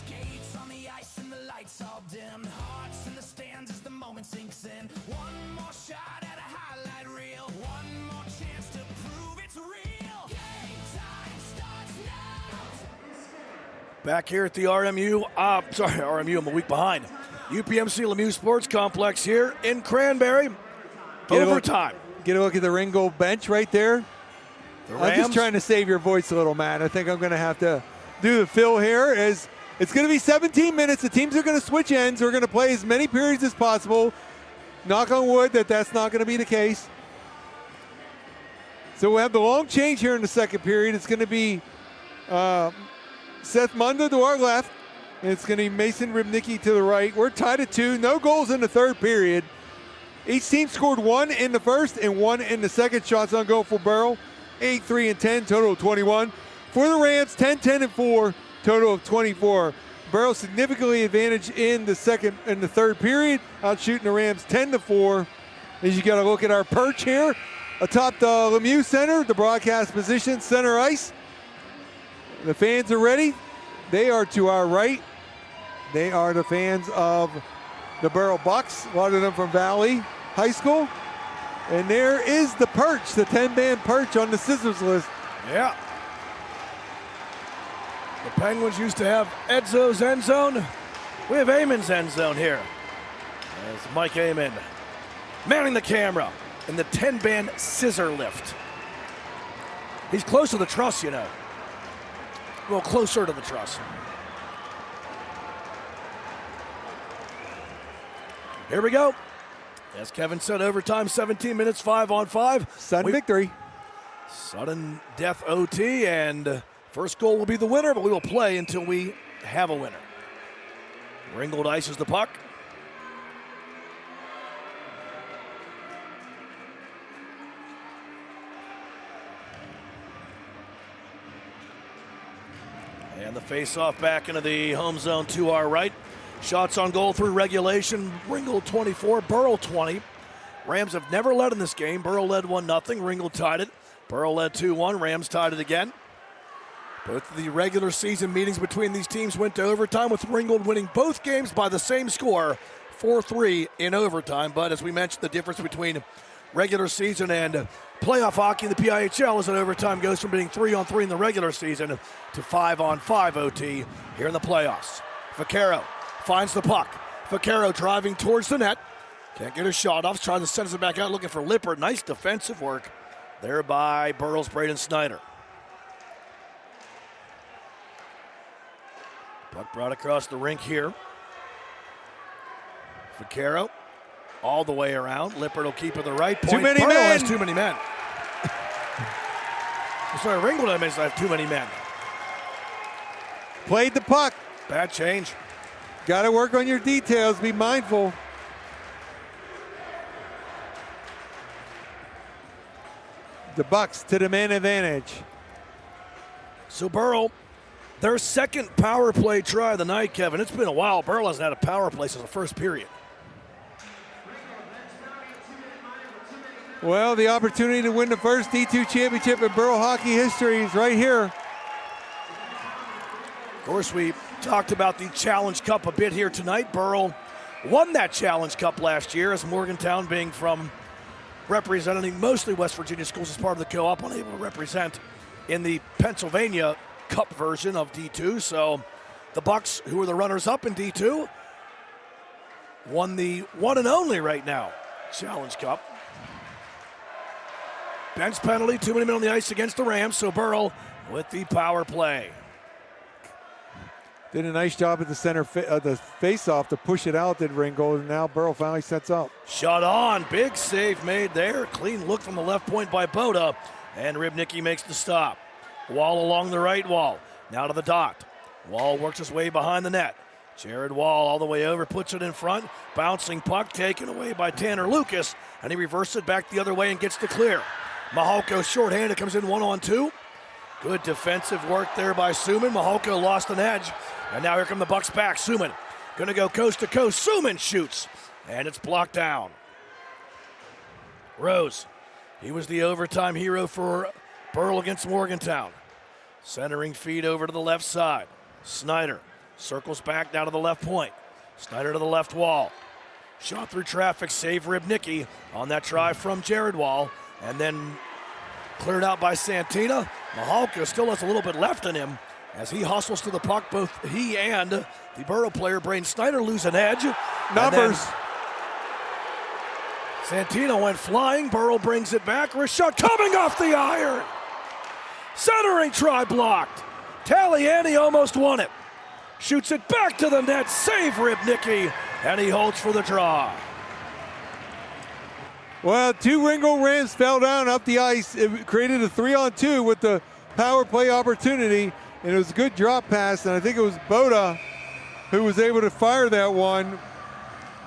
Skates on the ice and the lights all dim. Hearts in the stands as the moment sinks in. One more shot at a highlight reel. One more chance to prove it's real. Game time starts now. Back here at the RMU, RMU, I'm a week behind. UPMC Lemieux Sports Complex here in Cranberry. Overtime. Get a look at the Ringgold bench right there. I'm just trying to save your voice a little, Matt. I think I'm going to have to do the fill here. As it's going to be 17 minutes. The teams are going to switch ends. We're going to play as many periods as possible. Knock on wood that's not going to be the case. So we'll have the long change here in the second period. It's going to be Seth Munda to our left. And it's going to be Mason Ribnicki to the right. We're tied at 2. No goals in the third period. Each team scored 1 in the first and 1 in the second. Shots on goal for Burrow, 8, 3, and 10, total of 21. For the Rams, 10, 10, and 4, total of 24. Burrow significantly advantaged in the third period, out shooting the Rams 10-4. As you got to look at our perch here atop the Lemieux Center, the broadcast position, center ice. The fans are ready. They are to our right. They are the fans of the Burrow Bucks, a lot of them from Valley High School. And there is the perch, the 10-band perch on the scissors list. Yeah. The Penguins used to have Edzo's end zone. We have Eamon's end zone here. As Mike Eamon manning the camera in the 10-band scissor lift. He's close to the truss, you know. Well, closer to the truss. Here we go. As Kevin said, overtime, 17 minutes, 5-on-5. Sudden victory. Sudden death OT, and first goal will be the winner, but we will play until we have a winner. Ringgold ices the puck. And the face-off back into the home zone to our right. Shots on goal through regulation. Ringgold 24, Burrow 20. Rams have never led in this game. Burrow led 1-0. Ringgold tied it. Burrow led 2-1. Rams tied it again. Both of the regular season meetings between these teams went to overtime, with Ringgold winning both games by the same score, 4-3 in overtime. But as we mentioned, the difference between regular season and playoff hockey in the PIHL is that overtime goes from being 3-on-3 in the regular season to 5-on-5 OT here in the playoffs. Vaccaro finds the puck. Vaccaro driving towards the net. Can't get a shot off. Trying to send it back out, looking for Lippert. Nice defensive work there by Burrell's Braden Snyder. Puck brought across the rink here. Vaccaro all the way around. Lippert will keep it the right point. Too many Burrow men. has too many men. Sorry, Ringgold admits I have too many men. Played the puck. Bad change. Got to work on your details. Be mindful. The Bucks to the man advantage. So Burrow, their second power play try of the night, Kevin. It's been a while. Burrow hasn't had a power play since the first period. Well, the opportunity to win the first D2 championship in Burrow hockey history is right here. Of course, we talked about the Challenge Cup a bit here tonight. Burrow won that Challenge Cup last year, as Morgantown, being from representing mostly West Virginia schools as part of the co-op, unable to represent in the Pennsylvania Cup version of D2. So The Bucks, who are the runners-up in D2, won the one and only right now Challenge Cup. Bench penalty, 2 minute on the ice against the Rams, so Burrell with the power play. Did a nice job at the center, the face-off to push it out, did Ringgold, and now Burrow finally sets up. Shot on, big save made there. Clean look from the left point by Boda, and Rybnicki makes the stop. Wall along the right wall, now to the dot. Wall works his way behind the net. Jared Wall all the way over, puts it in front. Bouncing puck taken away by Tanner Lucas, and he reverses it back the other way and gets the clear. Mahalko shorthanded, comes in 1-on-2. Good defensive work there by Suman. Mahalko lost an edge, and now here come the Bucks back. Suman gonna go coast to coast. Suman shoots, and it's blocked down. Rose, he was the overtime hero for Burrell against Morgantown. Centering feed over to the left side. Snyder circles back down to the left point. Snyder to the left wall. Shot through traffic, save Rybnicki on that try from Jared Wall, and then cleared out by Santina. Mahalka still has a little bit left in him as he hustles to the puck. Both he and the Burrow player, Braden Snyder, lose an edge. Numbers. Santina went flying. Burrow brings it back. Rashad coming off the iron. Centering try blocked. Taliani almost won it. Shoots it back to the net. Save Rybnicki, and he holds for the draw. Well, 2 Ringgold Rams fell down up the ice. It created a 3-on-2 with the power play opportunity, and it was a good drop pass, and I think it was Boda who was able to fire that one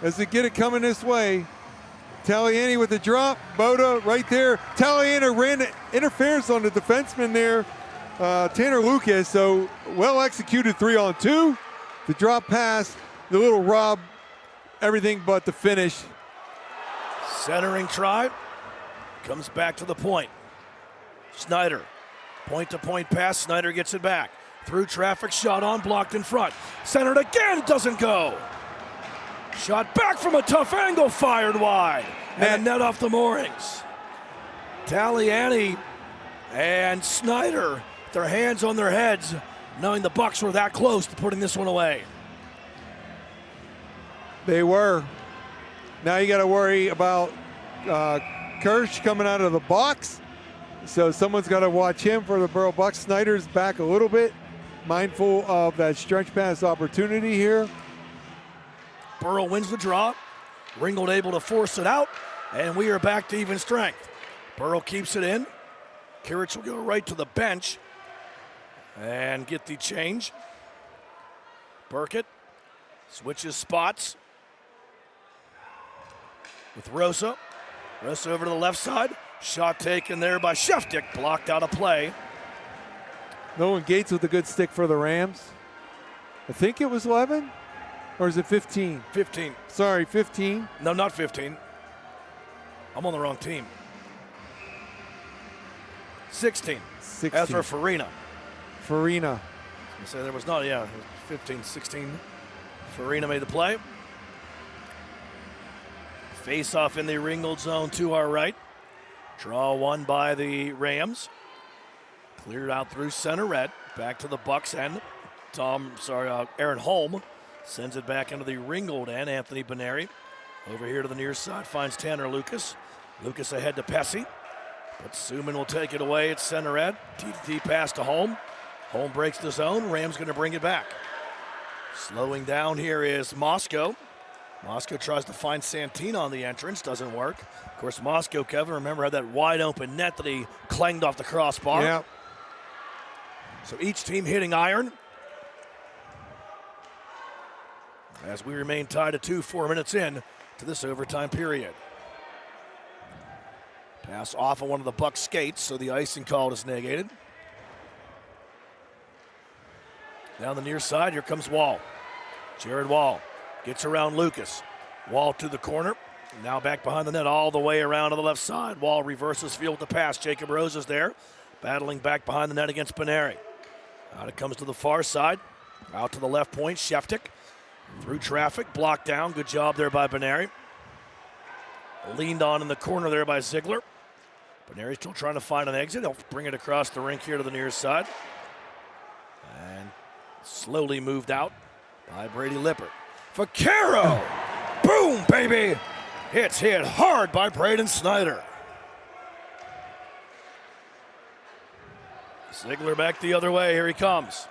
as they get it coming this way. Taliani with the drop, Boda right there. Taliani ran interference on the defenseman there, Tanner Lucas, so well executed 3-on-2. The drop pass, the little rob, everything but the finish. Centering try, comes back to the point. Snyder, point-to-point pass, Snyder gets it back. Through traffic, shot on, blocked in front. Centered again, doesn't go. Shot back from a tough angle, fired wide. And net off the moorings. Taliani and Snyder, their hands on their heads, knowing the Bucks were that close to putting this one away. They were. Now you got to worry about Kirsch coming out of the box. So someone's got to watch him for the Burrow Bucks. Snyder's back a little bit, mindful of that stretch pass opportunity here. Burrow wins the draw. Ringgold able to force it out, and we are back to even strength. Burrow keeps it in. Kirich will go right to the bench and get the change. Burkett switches spots with Rosa. Rosa over to the left side. Shot taken there by Sheftick, blocked out of play. Nolan Gates with a good stick for the Rams. I think it was 11, or is it 15? 15. Sorry, 15. No, not 15. I'm on the wrong team. 16. 16. Ezra Farina. Farina. So there was not, 15, 16. Farina made the play. Face off in the Ringgold zone to our right. Draw one by the Rams. Cleared out through center red. Back to the Bucks end. Aaron Holm sends it back into the Ringgold end. Anthony Beneri over here to the near side finds Tanner Lucas. Lucas ahead to Pesci. But Suman will take it away at center red. T pass to Holm. Holm breaks the zone. Rams going to bring it back. Slowing down here is Moscow. Moscow tries to find Santina on the entrance. Doesn't work. Of course, Moscow, Kevin, remember, had that wide open net that he clanged off the crossbar. Yeah. So each team hitting iron. As we remain tied at 4 minutes in to this overtime period. Pass off of one of the Bucks skates, so the icing call is negated. Down the near side, here comes Wall. Jared Wall gets around Lucas. Wall to the corner. Now back behind the net all the way around to the left side. Wall reverses field to pass. Jacob Rose is there, battling back behind the net against Beneri. Out it comes to the far side. Out to the left point, Sheftick. Through traffic, blocked down. Good job there by Beneri. Leaned on in the corner there by Ziegler. Beneri still trying to find an exit. He'll bring it across the rink here to the near side. And Slowly moved out by Brady Lippert. Vaquero! Boom, baby! It's hit hard by Braden Snyder. Ziegler back the other way. Here he comes.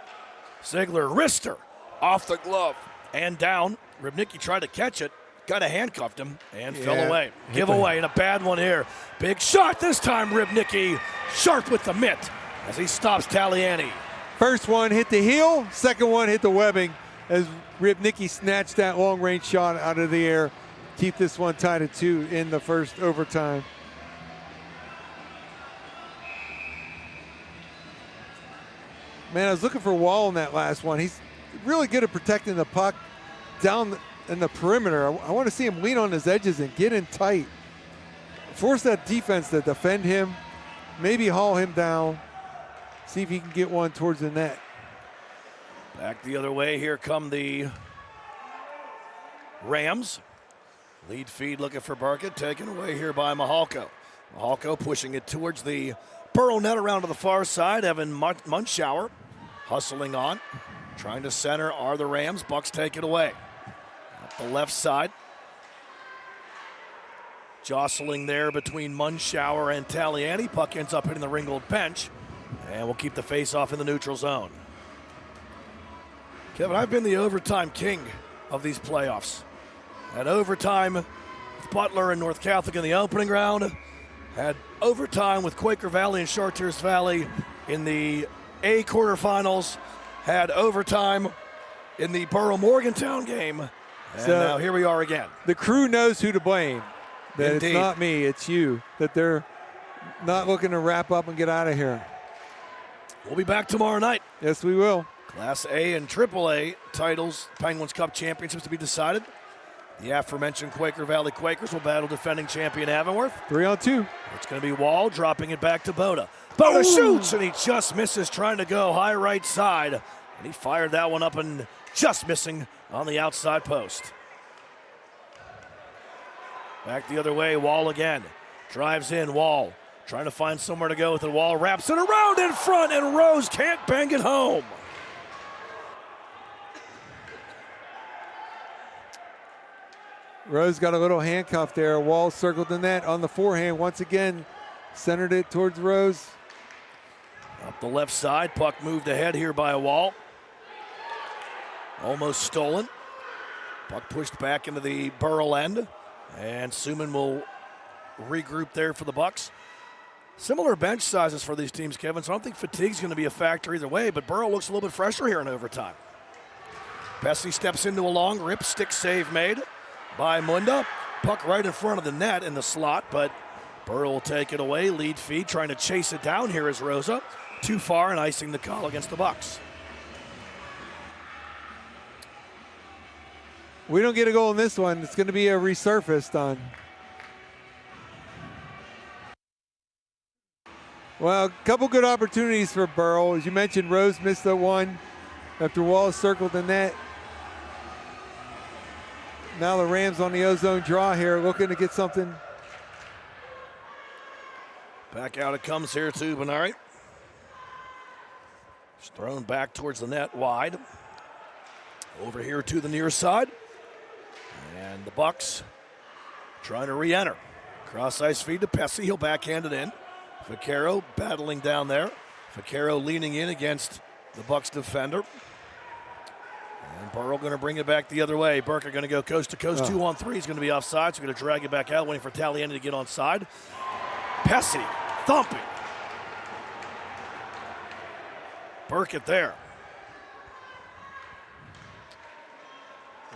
Ziegler, wrister, off the glove and down. Rybnicki tried to catch it, kind of handcuffed him, and fell away. Give away, and a bad one here. Big shot this time, Rybnicki. Sharp with the mitt as he stops Taliani. First one hit the heel, second one hit the webbing as Rybnicki snatched that long-range shot out of the air. Keep this one tied at 2 in the first overtime. Man, I was looking for Wall in that last one. He's really good at protecting the puck down in the perimeter. I want to see him lean on his edges and get in tight. Force that defense to defend him, maybe haul him down, see if he can get one towards the net. Back the other way, here come the Rams. Lead feed looking for Burkett, taken away here by Mihalko. Mihalko pushing it towards the Burrow net around to the far side. Evan Munschauer hustling on. Trying to center are the Rams. Bucks take it away. Up the left side. Jostling there between Munschauer and Taliani. Puck ends up hitting the Ringgold bench. And we'll keep the face-off in the neutral zone. Kevin, I've been the overtime king of these playoffs. Had overtime with Butler and North Catholic in the opening round. Had overtime with Quaker Valley and Chartiers Valley in the A quarterfinals. Had overtime in the Burrow-Morgantown game. And so now here we are again. The crew knows who to blame. That Indeed. It's not me, it's you. That they're not looking to wrap up and get out of here. We'll be back tomorrow night. Yes, we will. Class A and AAA titles, Penguins Cup championships to be decided. The aforementioned Quaker Valley Quakers will battle defending champion Avonworth. 3-on-2. It's going to be Wall dropping it back to Boda. Boda shoots, and he just misses trying to go high right side. And he fired that one up and just missing on the outside post. Back the other way, Wall again. Drives in, Wall. Trying to find somewhere to go with it. Wall wraps it around in front, and Rose can't bang it home. Rose got a little handcuff there. Wall circled the net on the forehand. Once again, centered it towards Rose. Up the left side, puck moved ahead here by Wall. Almost stolen. Puck pushed back into the Burrell end. And Suman will regroup there for the Bucks. Similar bench sizes for these teams, Kevin, so I don't think fatigue's going to be a factor either way, but Burrow looks a little bit fresher here in overtime. Pesci steps into a long rip, stick save made by Munda. Puck right in front of the net in the slot, but Burrow will take it away. Lead feed, trying to chase it down here is Rosa. Too far and icing the call against the Bucks. We don't get a goal in this one. It's going to be a resurfaced on. Well, a couple good opportunities for Burrow. As you mentioned, Rose missed the one after Wallace circled the net. Now the Rams on the ozone draw here, looking to get something. Back out it comes here to Benari. It's thrown back towards the net, wide. Over here to the near side. And the Bucks trying to re-enter. Cross ice feed to Pesci. He'll backhand it in. Vaquero battling down there. Vaquero leaning in against the Bucks defender. And Burrow going to bring it back the other way. Burke going to go coast to coast. 2-on-3. He's going to be offside, so going to drag it back out, waiting for Taliani to get onside. Pesci thumping. Burke there.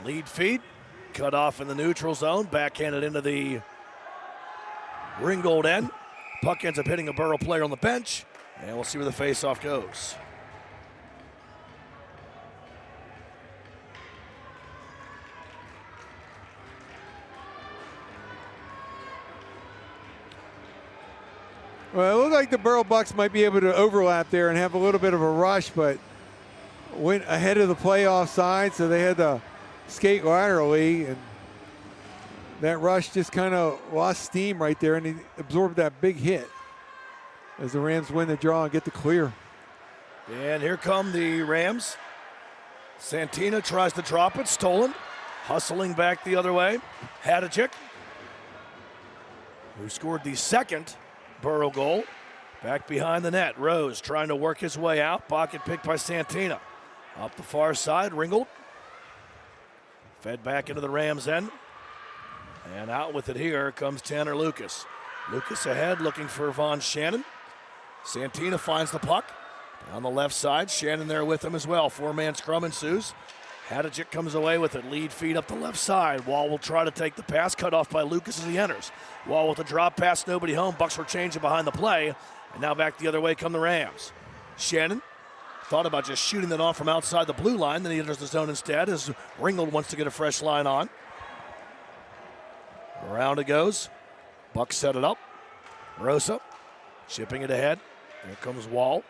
Lead feed. Cut off in the neutral zone. Backhanded into the Ringgold end. Puck ends up hitting a Burrow player on the bench. And we'll see where the faceoff goes. Well, it looked like the Burrow Bucks might be able to overlap there and have a little bit of a rush, but went ahead of the playoff side, so they had to skate laterally, and that rush just kind of lost steam right there, and he absorbed that big hit as the Rams win the draw and get the clear. And here come the Rams. Santina tries to drop it, stolen. Hustling back the other way. Hadjic, who scored the second Burrow goal. Back behind the net. Rose trying to work his way out. Pocket picked by Santina. Up the far side, Ringgold. Fed back into the Rams' end. And out with it here comes Tanner Lucas. Lucas ahead looking for Von Shannon. Santina finds the puck. On the left side, Shannon there with him as well. Four-man scrum ensues. Hadjic comes away with it. Lead feed up the left side. Wall will try to take the pass. Cut off by Lucas as he enters. Wall with a drop pass. Nobody home. Bucks were changing behind the play. And now back the other way come the Rams. Shannon thought about just shooting that off from outside the blue line. Then he enters the zone instead as Ringgold wants to get a fresh line on. Around it goes. Bucks set it up. Rosa chipping it ahead. Here comes Wall.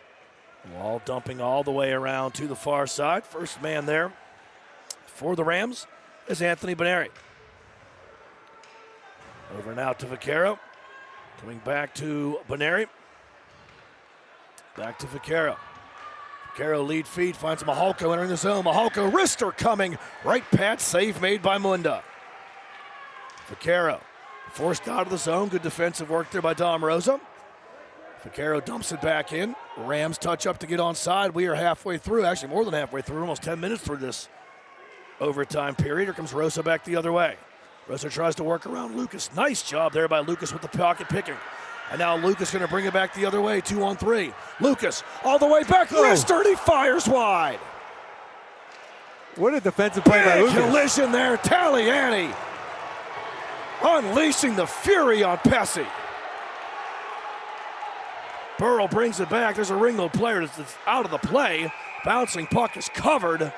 Wall dumping all the way around to the far side. First man there for the Rams is Anthony Beneri. Over now to Vaquero. Coming back to Beneri. Back to Vaquero. Vaquero lead feed, finds Mihalko entering the zone. Mihalko, wrister coming. Right pad, save made by Munda. Vaquero forced out of the zone. Good defensive work there by Dom Rosa. Vaquero dumps it back in. Rams touch up to get onside. We are halfway through, actually more than halfway through, almost 10 minutes through this overtime period. Here comes Rosa back the other way. Rosa tries to work around Lucas. Nice job there by Lucas with the pocket picking. And now Lucas going to bring it back the other way, 2-on-3. Lucas all the way back, wrister, and he fires wide. What a defensive play by Lucas. Collision there, Taliani unleashing the fury on Pesci. Burrow brings it back. There's a Ringgold player that's out of the play. Bouncing puck is covered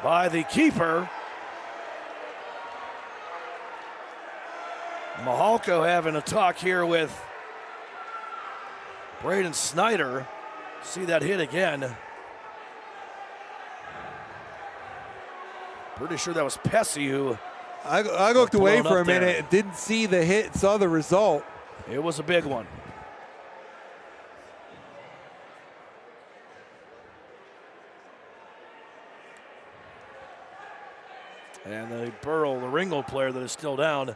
by the keeper. Mihalko having a talk here with Braden Snyder. See that hit again. Pretty sure that was Pesci who... I looked away for a minute and didn't see the hit, saw the result. It was a big one. And the Burrell, the Ringgold player that is still down.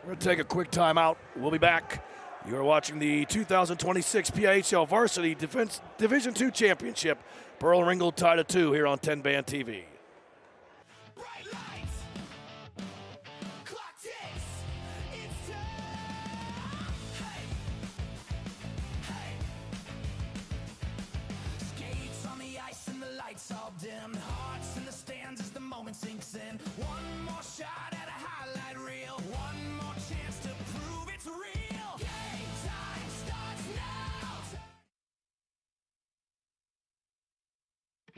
We're going to take a quick timeout. We'll be back. You're watching the 2026 PIHL Varsity Division II Championship. Burrell and Ringgold tied at 2 here on TenbandTV. All dim, hearts in the stands as the moment sinks in. One more shot at a highlight reel. One more chance to prove it's real. Game time starts now.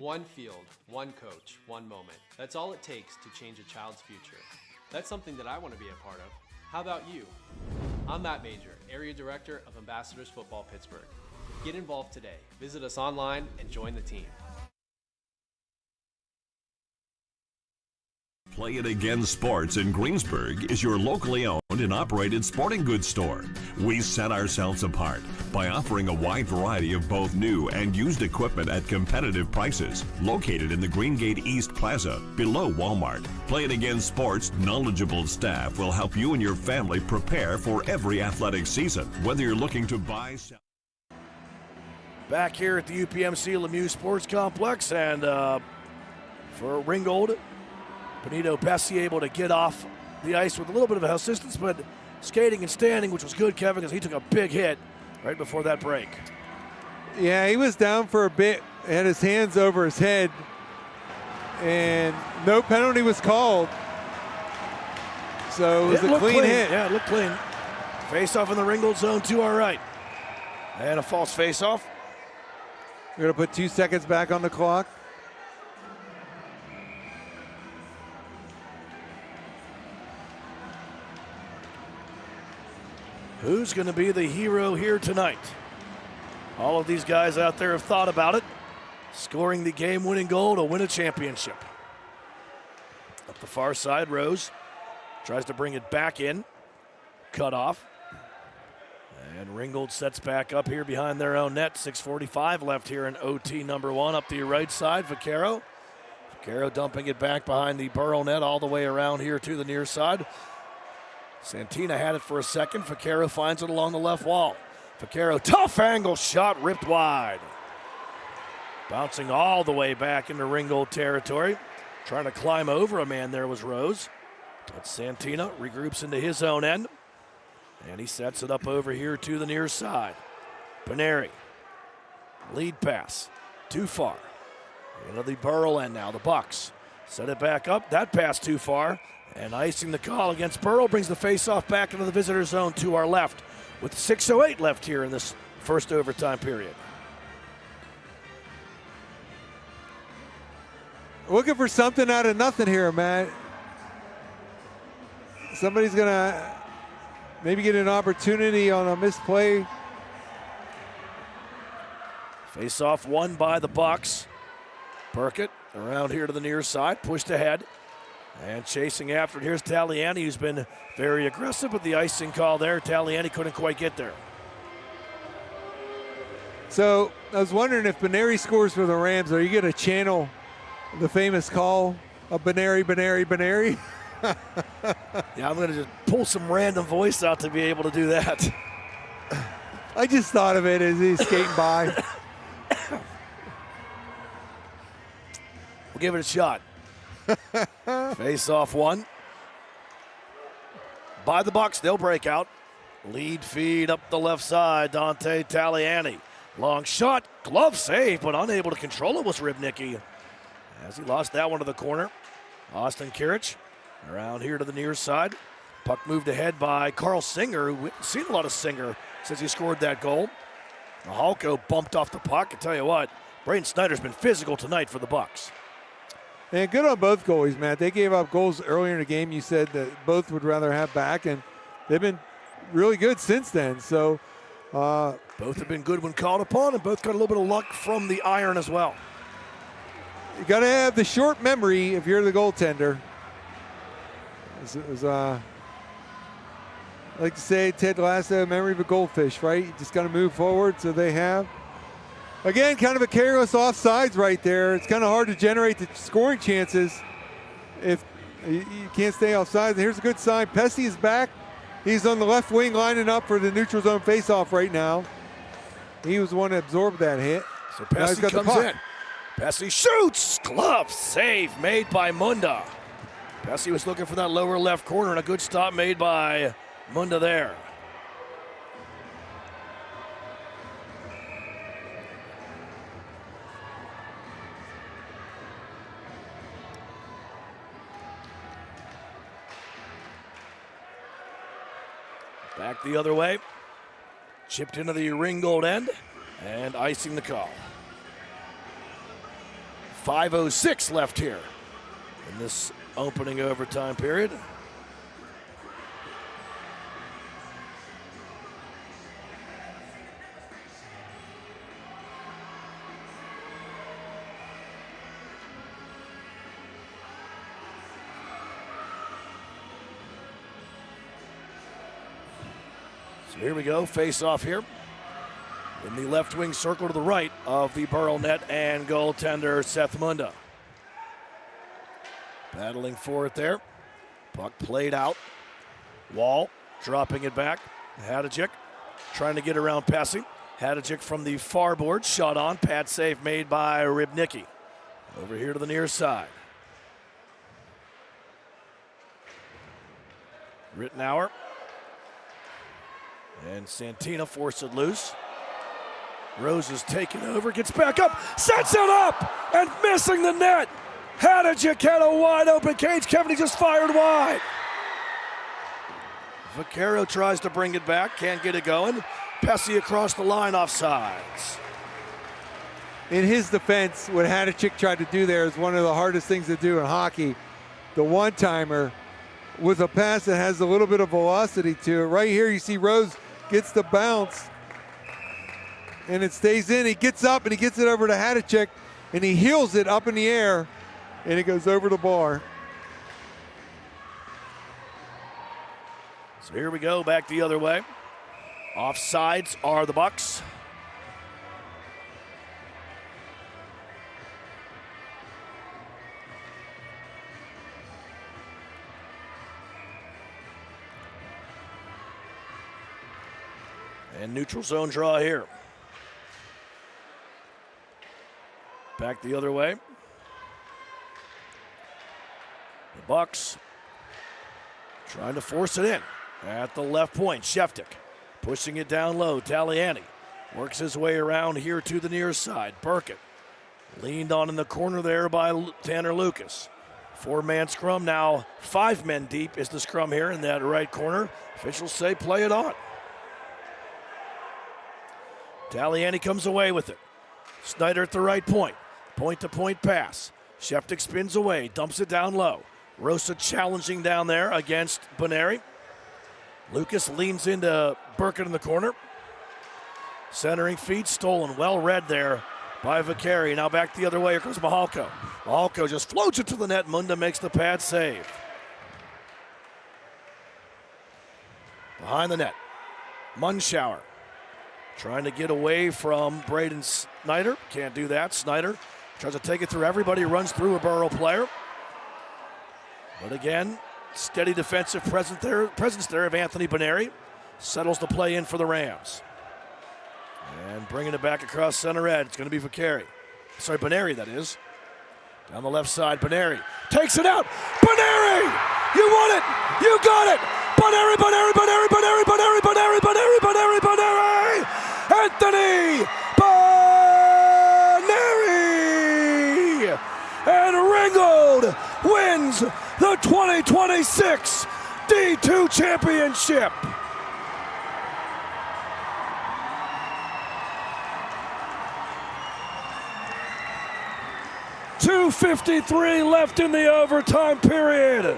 One field, one coach, one moment. That's all it takes to change a child's future. That's something that I want to be a part of. How about you? I'm Matt Major, Area Director of Ambassadors Football Pittsburgh. Get involved today. Visit us online and join the team. Play It Again Sports in Greensburg is your locally owned and operated sporting goods store. We set ourselves apart by offering a wide variety of both new and used equipment at competitive prices. Located in the Greengate East Plaza, below Walmart. Play It Again Sports' knowledgeable staff will help you and your family prepare for every athletic season. Whether you're looking to buy, sell... Back here at the UPMC Lemieux Sports Complex, and for Ringgold, Benito Pesci able to get off the ice with a little bit of assistance, but skating and standing, which was good, Kevin, because he took a big hit right before that break. Yeah, he was down for a bit, had his hands over his head, and no penalty was called. So it was a clean hit. Yeah, it looked clean. Face-off in the Ringgold zone to our right. And a false face-off. We're going to put 2 seconds back on the clock. Who's going to be the hero here tonight? All of these guys out there have thought about it. Scoring the game-winning goal to win a championship. Up the far side, Rose tries to bring it back in. Cut off. And Ringgold sets back up here behind their own net. 6:45 left here in OT number 1. Up the right side, Vaquero. Vaquero dumping it back behind the Burrow net all the way around here to the near side. Santina had it for a second. Vaquero finds it along the left wall. Vaquero, tough angle shot, ripped wide. Bouncing all the way back into Ringgold territory. Trying to climb over a man there was Rose. But Santina regroups into his own end. And he sets it up over here to the near side. Paneri, lead pass, too far. Into the Burrell end now, the Bucks. Set it back up, that pass too far. And icing the call against Burrow brings the faceoff back into the visitor zone to our left with 6:08 left here in this first overtime period. Looking for something out of nothing here, Matt. Somebody's going to maybe get an opportunity on a misplay. Face-off won by the Bucks. Burkett around here to the near side, pushed ahead. And chasing after it, here's Taliani, who's been very aggressive, but the icing call there, Taliani couldn't quite get there. So I was wondering if Paneri scores for the Rams, are you going to channel the famous call of Paneri? Yeah, I'm going to just pull some random voice out to be able to do that. I just thought of it as he's skating by. We'll give it a shot. Face-off one. By the Bucks, they'll break out. Lead feed up the left side, Dante Taliani. Long shot, glove save, but unable to control it was Ribnicki as he lost that one to the corner. Austin Kirich around here to the near side. Puck moved ahead by Carl Singer, who we haven't seen a lot of Singer since he scored that goal. Mahalko bumped off the puck. I tell you what, Braden Snyder's been physical tonight for the Bucks. And good on both goalies, Matt. They gave up goals earlier in the game. You said that both would rather have back, and they've been really good since then. So both have been good when called upon, and both got a little bit of luck from the iron as well. You got to have the short memory if you're the goaltender. I like to say, Ted Lasso, memory of a goldfish, right? You just got to move forward, so they have. Again, kind of a careless offsides right there. It's kind of hard to generate the scoring chances if you can't stay offsides. Here's a good sign. Pesce is back. He's on the left wing lining up for the neutral zone faceoff right now. He was the one that absorbed that hit. So Pesce comes in. Pesce shoots. Glove save made by Munda. Pesce was looking for that lower left corner, and a good stop made by Munda there. Back the other way. Chipped into the Ringgold end and icing the call. 5:06 left here in this opening overtime period. So here we go, face off here. In the left wing circle to the right of the Burrow net and goaltender Seth Munda. Battling for it there. Puck played out. Wall dropping it back. Hadjic trying to get around Pesce. Hadjic from the far board, shot on. Pad save made by Ribnicki. Over here to the near side. Rittenauer. And Santina forced it loose. Rose is taking over, gets back up, sets it up, and missing the net. Hadjic had a wide open cage. Kevin, he just fired wide. Vaquero tries to bring it back, can't get it going. Pesce across the line offsides. In his defense, what Hadjic tried to do there is one of the hardest things to do in hockey. The one-timer with a pass that has a little bit of velocity to it. Right here you see Rose gets the bounce, and it stays in. He gets up and he gets it over to Hadjic, and he heels it up in the air, and it goes over the bar. So here we go, back the other way. Offsides are the Bucks. And neutral zone draw here. Back the other way. The Bucks trying to force it in at the left point. Sheftik pushing it down low. Taliani works his way around here to the near side. Burkett leaned on in the corner there by Tanner Lucas. 4-man scrum now. 5 men deep is the scrum here in that right corner. Officials say play it on. Taliani comes away with it. Snyder at the right point. Point-to-point pass. Sheftik spins away, dumps it down low. Rosa challenging down there against Beneri. Lucas leans into Burkett in the corner. Centering feed stolen, well read there by Vicari. Now back the other way, here comes Mahalko. Mahalko just floats it to the net. Munda makes the pad save. Behind the net, Munschauer trying to get away from Braden Snyder. Can't do that. Snyder tries to take it through everybody, runs through a Burrow player. But again, steady defensive presence there of Anthony Beneri. Settles the play in for the Rams. And bringing it back across center edge, it's going to be Vicari. Sorry, Beneri, that is. Down the left side, Beneri takes it out. Beneri! You won it! You got it! Beneri, Beneri, Beneri, Beneri, Beneri, Beneri, Beneri, Beneri, Beneri! Anthony Beneri! And Ringgold wins the 2026 D2 Championship. .253 left in the overtime period.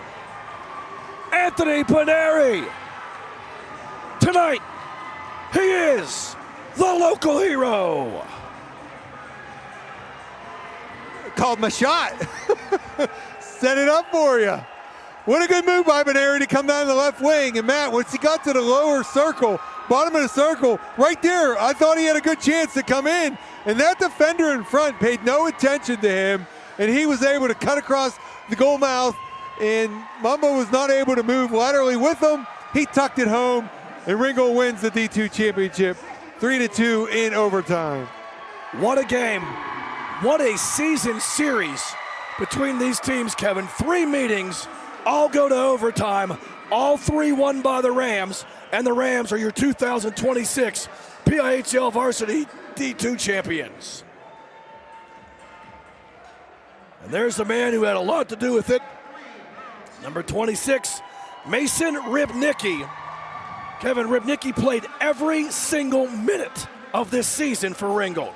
Anthony Beneri. Tonight, he is the local hero. Called my shot. Set it up for you. What a good move by Beneri to come down the left wing. And Matt, once he got to the lower circle, bottom of the circle, right there, I thought he had a good chance to come in. And that defender in front paid no attention to him. And he was able to cut across the goal mouth. And Mumbo was not able to move laterally with him. He tucked it home. And Ringgold wins the D2 championship 3-2 in overtime. What a game. What a season series between these teams, Kevin. 3 meetings, all go to overtime. All 3 won by the Rams. And the Rams are your 2026 PIHL Varsity D2 champions. And there's the man who had a lot to do with it. Number 26, Mason Rybnicki. Kevin, Rybnicki played every single minute of this season for Ringgold.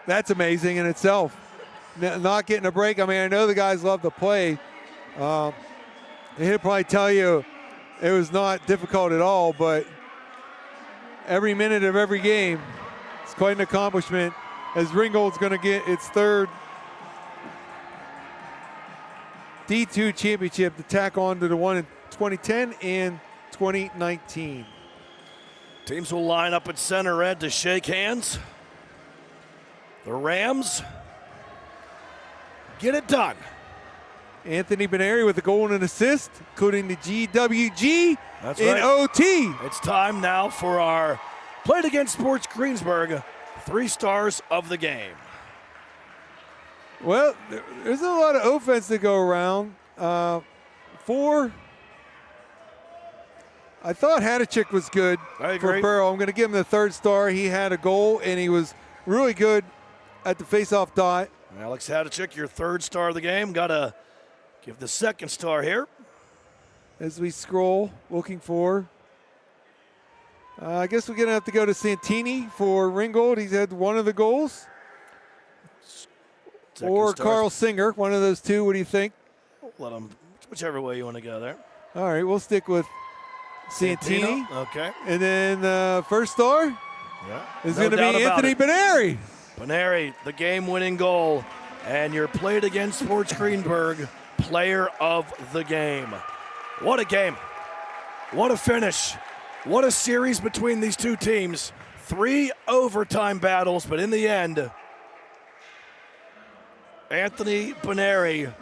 That's amazing in itself. Not getting a break. I mean, I know the guys love to play. He'll probably tell you it was not difficult at all, but every minute of every game, it's quite an accomplishment as Ringgold's going to get its 3rd D2 championship to tack on to the one in 2010 and 2019. Teams will line up at center ed to shake hands. The Rams get it done. Anthony Beneri with a goal and an assist, including the GWG That's in right. OT. It's time now for our Played Against Sports Greensburg 3 stars of the game. Well, there's a lot of offense to go around. 4. I thought Hadachik was good for Burrow. I'm going to give him the 3rd star. He had a goal, and he was really good at the face-off dot. Alex Hadachik, your 3rd star of the game. Got to give the 2nd star here. As we scroll, looking for. I guess we're going to have to go to Santini for Ringgold. He's had one of the goals. Or Carl Singer, one of those 2. What do you think? Let him, whichever way you want to go there. All right, we'll stick with Santini. Okay. And then 1st star is going to be Anthony Beneri. Beneri, the game-winning goal, and your Played Against Sports Greenberg player of the game. What a game. What a finish. What a series between these 2 teams. 3 overtime battles, but in the end, Anthony Beneri,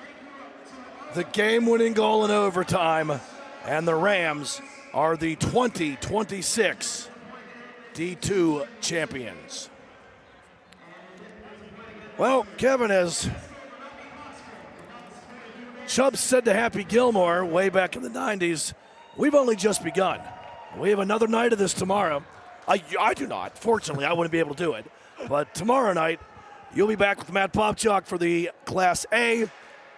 the game-winning goal in overtime, and the Rams are the 2026 D2 champions. Well, Kevin, as Chubb said to Happy Gilmore way back in the 90s, we've only just begun. We have another night of this tomorrow. I do not. Fortunately, I wouldn't be able to do it. But tomorrow night, you'll be back with Matt Popchak for the Class A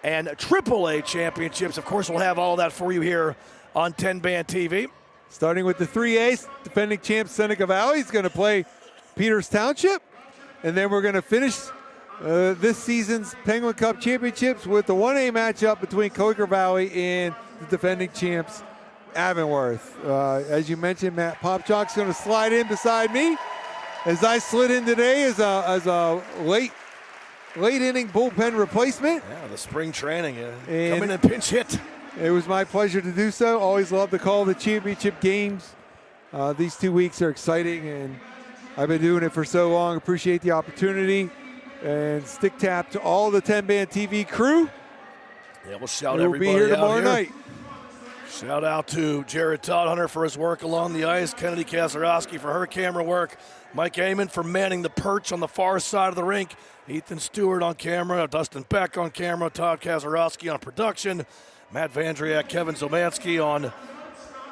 and AAA championships. Of course, we'll have all that for you here on 10-Band TV. Starting with the 3A, defending champ Seneca Valley is going to play Peters Township. And then we're going to finish this season's Penguin Cup championships with the 1A matchup between Quaker Valley and the defending champs Avonworth. As you mentioned, Matt Popchak's going to slide in beside me. As I slid in today as a late inning bullpen replacement. Yeah, the spring training. Come in and pinch hit. It was my pleasure to do so. Always love to call the championship games. These 2 weeks are exciting, and I've been doing it for so long. Appreciate the opportunity. And stick tap to all the 10-Band TV crew. Yeah, we'll shout we'll everybody be here out tomorrow night. Shout out to Jared Todhunter for his work along the ice, Kennedy Kazarowski for her camera work, Mike Amon for manning the perch on the far side of the rink, Ethan Stewart on camera, Dustin Beck on camera, Todd Kazarowski on production, Matt Vandriak, Kevin Zomansky on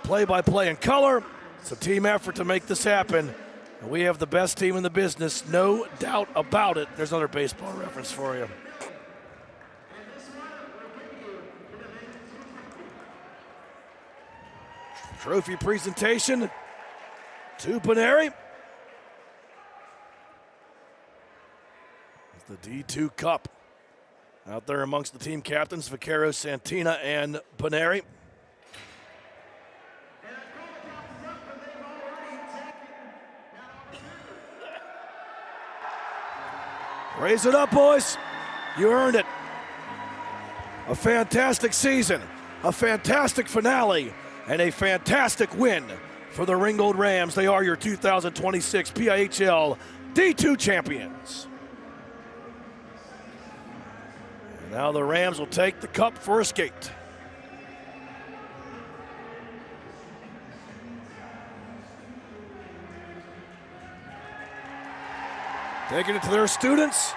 play-by-play and color. It's a team effort to make this happen. And we have the best team in the business, no doubt about it. There's another baseball reference for you. Trophy presentation to Paneri. The D2 Cup out there amongst the team captains, Vaquero, Santina, and Paneri. Raise it up, boys. You earned it. A fantastic season, a fantastic finale, and a fantastic win for the Ringgold Rams. They are your 2026 PIHL D2 champions. And now the Rams will take the cup for a skate. Taking it to their students,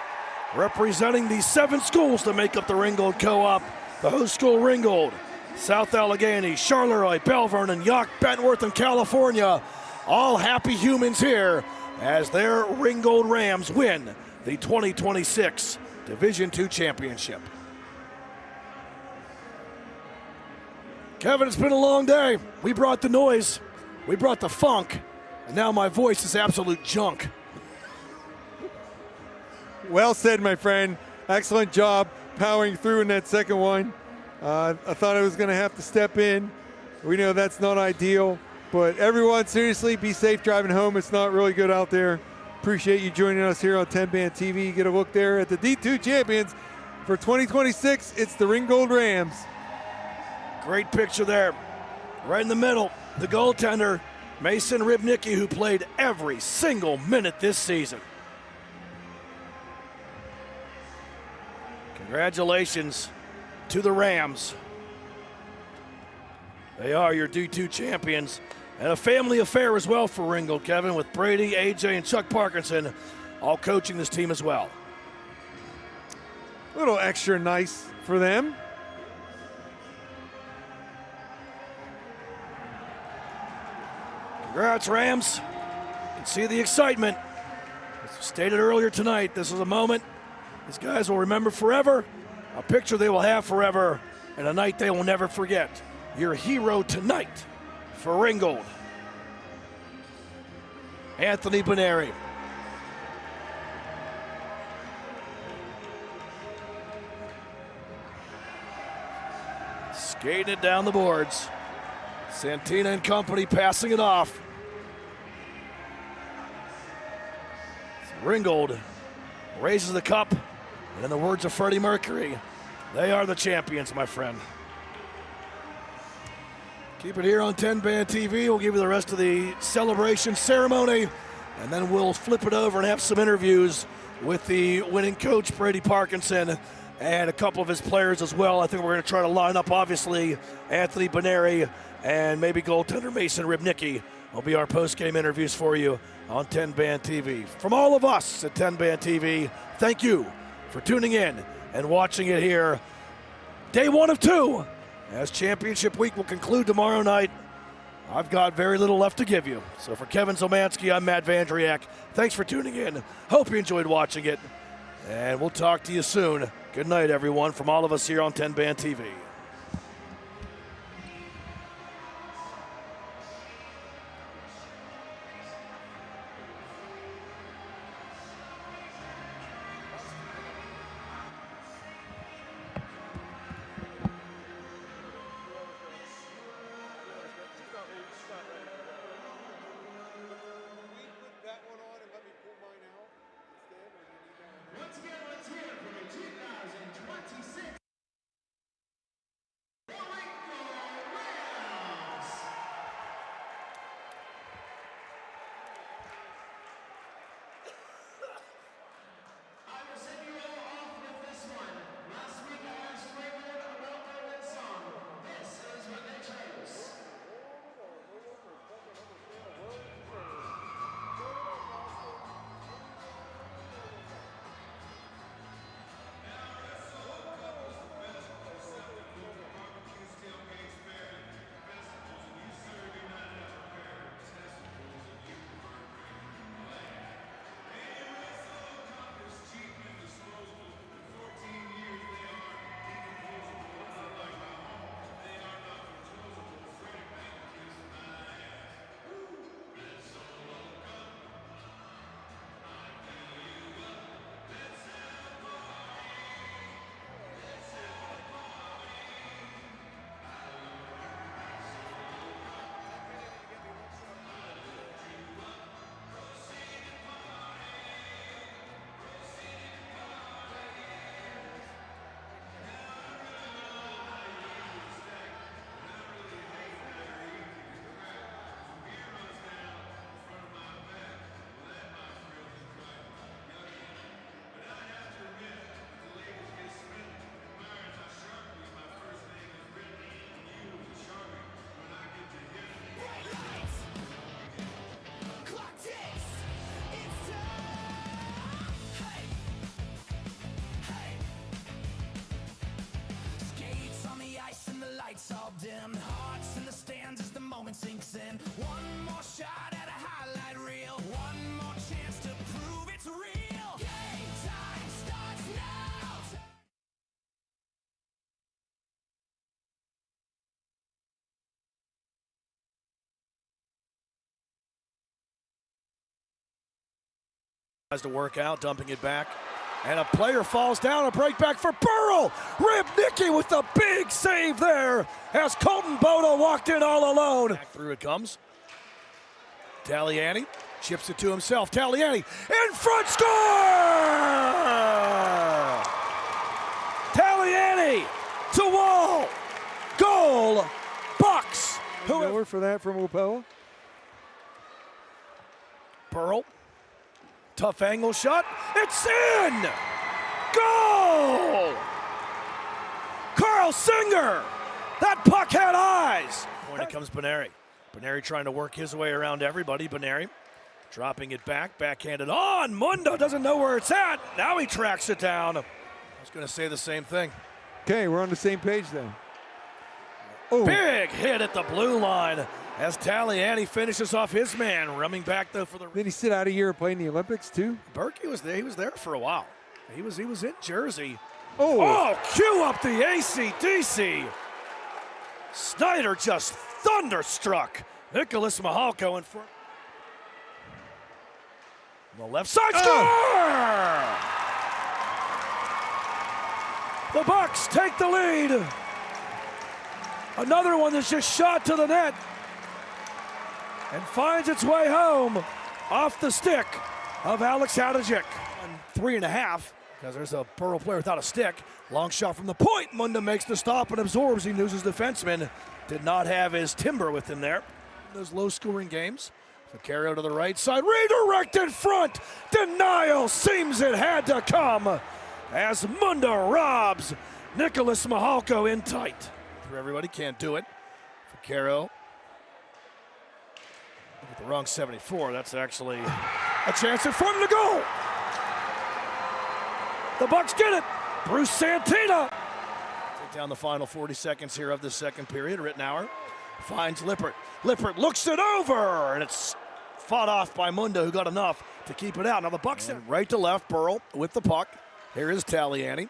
representing the 7 schools that make up the Ringgold Co-op. The host school, Ringgold, South Allegheny, Charleroi, Belle Vernon, Yock, Bentworth, and California. All happy humans here as their Ringgold Rams win the 2026 Division II championship. Kevin, it's been a long day. We brought the noise, we brought the funk, and now my voice is absolute junk. Well said, my friend. Excellent job powering through in that second one. I thought I was going to have to step in. We know that's not ideal, but everyone, seriously, be safe driving home. It's not really good out there. Appreciate you joining us here on 10-Band TV. Get a look there at the D2 champions for 2026. It's the Ringgold Rams. Great picture there. Right in the middle, the goaltender, Mason Rybnicki, who played every single minute this season. Congratulations to the Rams. They are your D2 champions. And a family affair as well for Ringgold, Kevin, with Brady, AJ, and Chuck Parkinson all coaching this team as well. A little extra nice for them. Congrats, Rams. You can see the excitement. As stated earlier tonight, this is a moment these guys will remember forever, a picture they will have forever, and a night they will never forget. Your hero tonight for Ringgold, Anthony Paneri. Skating it down the boards. Santina and company passing it off. Ringgold raises the cup, and in the words of Freddie Mercury, they are the champions, my friend. Keep it here on 10-Band TV. We'll give you the rest of the celebration ceremony, and then we'll flip it over and have some interviews with the winning coach, Brady Parkinson, and a couple of his players as well. I think we're going to try to line up, obviously, Anthony Paneri and maybe goaltender Mason Ribnicki will be our post-game interviews for you on TenbandTV. From all of us at TenbandTV, thank you for tuning in and watching it here. Day 1 of 2, as championship week will conclude tomorrow night. I've got very little left to give you. So for Kevin Zomansky, I'm Matt Vandriak. Thanks for tuning in. Hope you enjoyed watching it. And we'll talk to you soon. Good night, everyone, from all of us here on TenbandTV. All dim, hearts in the stands as the moment sinks in. One more shot at a highlight reel, one more chance to prove it's real. Game time starts now. Tries to work out, dumping it back. And a player falls down, a break back for Burrow. Ribnicki with the big save there as Colton Bodo walked in all alone. Back through it comes. Taliani chips it to himself. Taliani in front, score! Taliani to wall. Goal, Bucks. Miller for that from Opella. Burrell. Tough angle shot. It's in! Goal! Carl Singer! That puck had eyes! Point it comes Benary. Benary trying to work his way around everybody. Benary dropping it back. Backhanded on. Mundo doesn't know where it's at. Now he tracks it down. I was going to say the same thing. Okay, we're on the same page then. Oh. Big hit at the blue line as Taliani finishes off his man, running back though for the. Did he sit out a year of playing the Olympics too? Berkey was there. He was there for a while. He was in Jersey. Oh, cue up the AC/DC. Snyder just thunderstruck. Nicholas Mihalko in front. On the left side, score! The Bucks take the lead. Another one that's just shot to the net and finds its way home off the stick of Alex Hadjic. 3.5, because there's a Burrow player without a stick. Long shot from the point. Munda makes the stop and absorbs. He loses defenseman. Did not have his timber with him there. Those low-scoring games. Vaccaro to the right side. Redirected front. Denial seems it had to come as Munda robs Nicholas Mihalko in tight. For everybody, can't do it. Vaccaro With the wrong 74, that's actually a chance in front of the goal. The Bucks get it. Bruce Santina. Take down the final 40 seconds here of the second period. Rittenauer finds Lippert. Lippert looks it over, and it's fought off by Munda, who got enough to keep it out. Now the Bucks right to left. Burrell with the puck. Here is Taliani.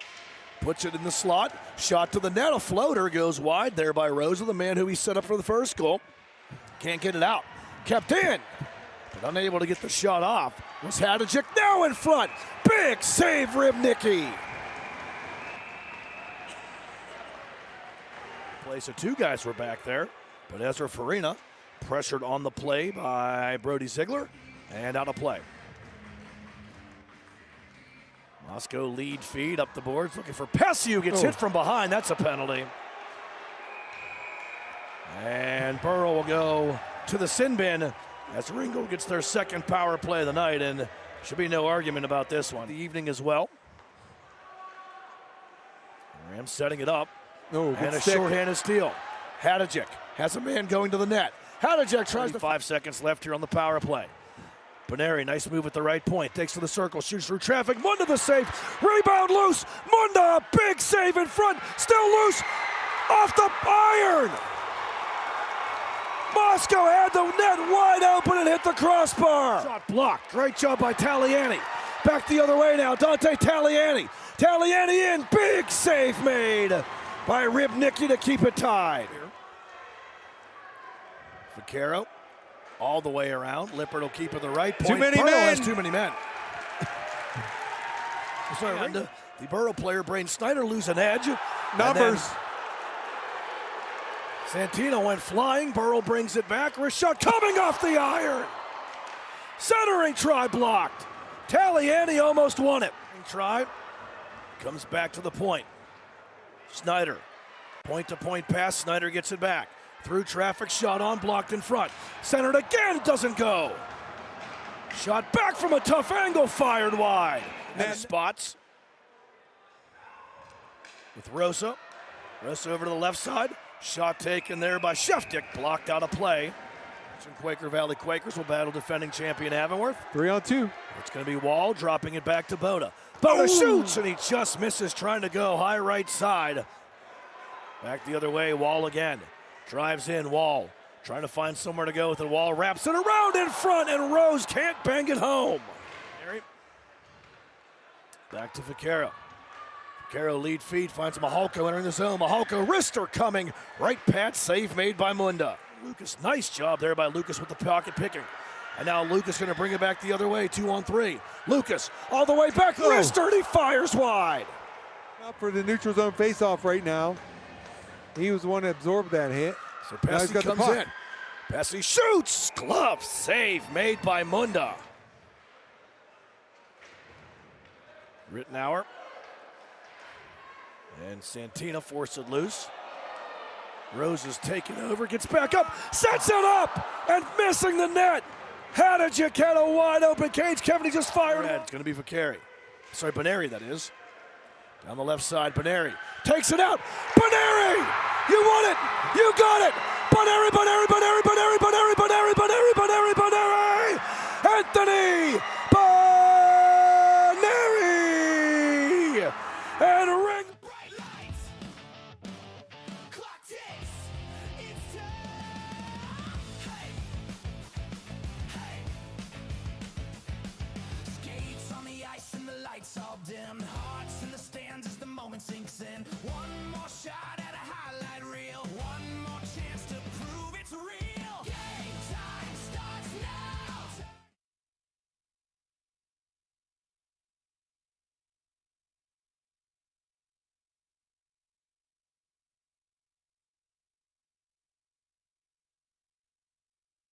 Puts it in the slot. Shot to the net. A floater goes wide there by Rosa, the man who he set up for the first goal. Can't get it out. Kept in, but unable to get the shot off was Hadjic. Now in front. Big save, Ribnicki. Play, so two guys were back there, but Ezra Farina pressured on the play by Brody Ziegler and out of play. Moscow lead feed up the boards, looking for Pesce, who gets hit from behind. That's a penalty. And Burrow will go to the sin bin as Ringgold gets their second power play of the night, and should be no argument about this one. The evening as well. Rams setting it up. And a shorthanded steal. Hadjic has a man going to the net. Hadjic tries to 5 seconds left here on the power play. Paneri, nice move at the right point. Takes to the circle, shoots through traffic. Munda the save. Rebound loose. Munda, big save in front. Still loose. Off the iron. Moscow had the net wide open and hit the crossbar. Shot blocked. Great job by Taliani. Back the other way now. Dante Taliani. Taliani in. Big save made by Ribnicki to keep it tied. Vaquero all the way around. Lippert will keep it the right point. Too many Burrow men. has too many men. Sorry, the Burrow player, Brain Snyder, lose an edge. Numbers. Santino went flying. Burrow brings it back. Rashad coming off the iron. Centering try blocked. Taliani almost won it. Try. Comes back to the point. Snyder. Point-to-point pass. Snyder gets it back. Through traffic. Shot on. Blocked in front. Centered again. Doesn't go. Shot back from a tough angle. Fired wide. And spots. With Rosa. Rosa over to the left side. Shot taken there by Sheftick, blocked out of play. Some Quaker Valley Quakers will battle defending champion Avonworth. 3-on-2. It's going to be Wall dropping it back to Boda. Boda shoots, and he just misses trying to go high right side. Back the other way, Wall again. Drives in, Wall. Trying to find somewhere to go with it. Wall wraps it around in front, and Rose can't bang it home. Back to Vaquero. Vaquero lead feed, finds Mihalko entering the zone. Mihalko, wrister coming. Right pat, save made by Munda. Lucas, nice job there by Lucas with the pocket picking. And now Lucas going to bring it back the other way, 2-on-3. Lucas all the way back, wrister, and he fires wide. Up for the neutral zone faceoff right now. He was the one that absorbed that hit. So Pesce comes in. Pesce shoots, glove, save made by Munda. Rittenauer. And Santina forced it loose. Rose is taking over, gets back up, sets it up, and missing the net. Hadjic had a wide open cage. Kevin, he just fired. It's going to be Vaqueri. Sorry, Paneri, that is. Down the left side, Paneri takes it out. Paneri! You won it! You got it! Paneri, Paneri, Paneri, Paneri, Paneri, Paneri, Paneri,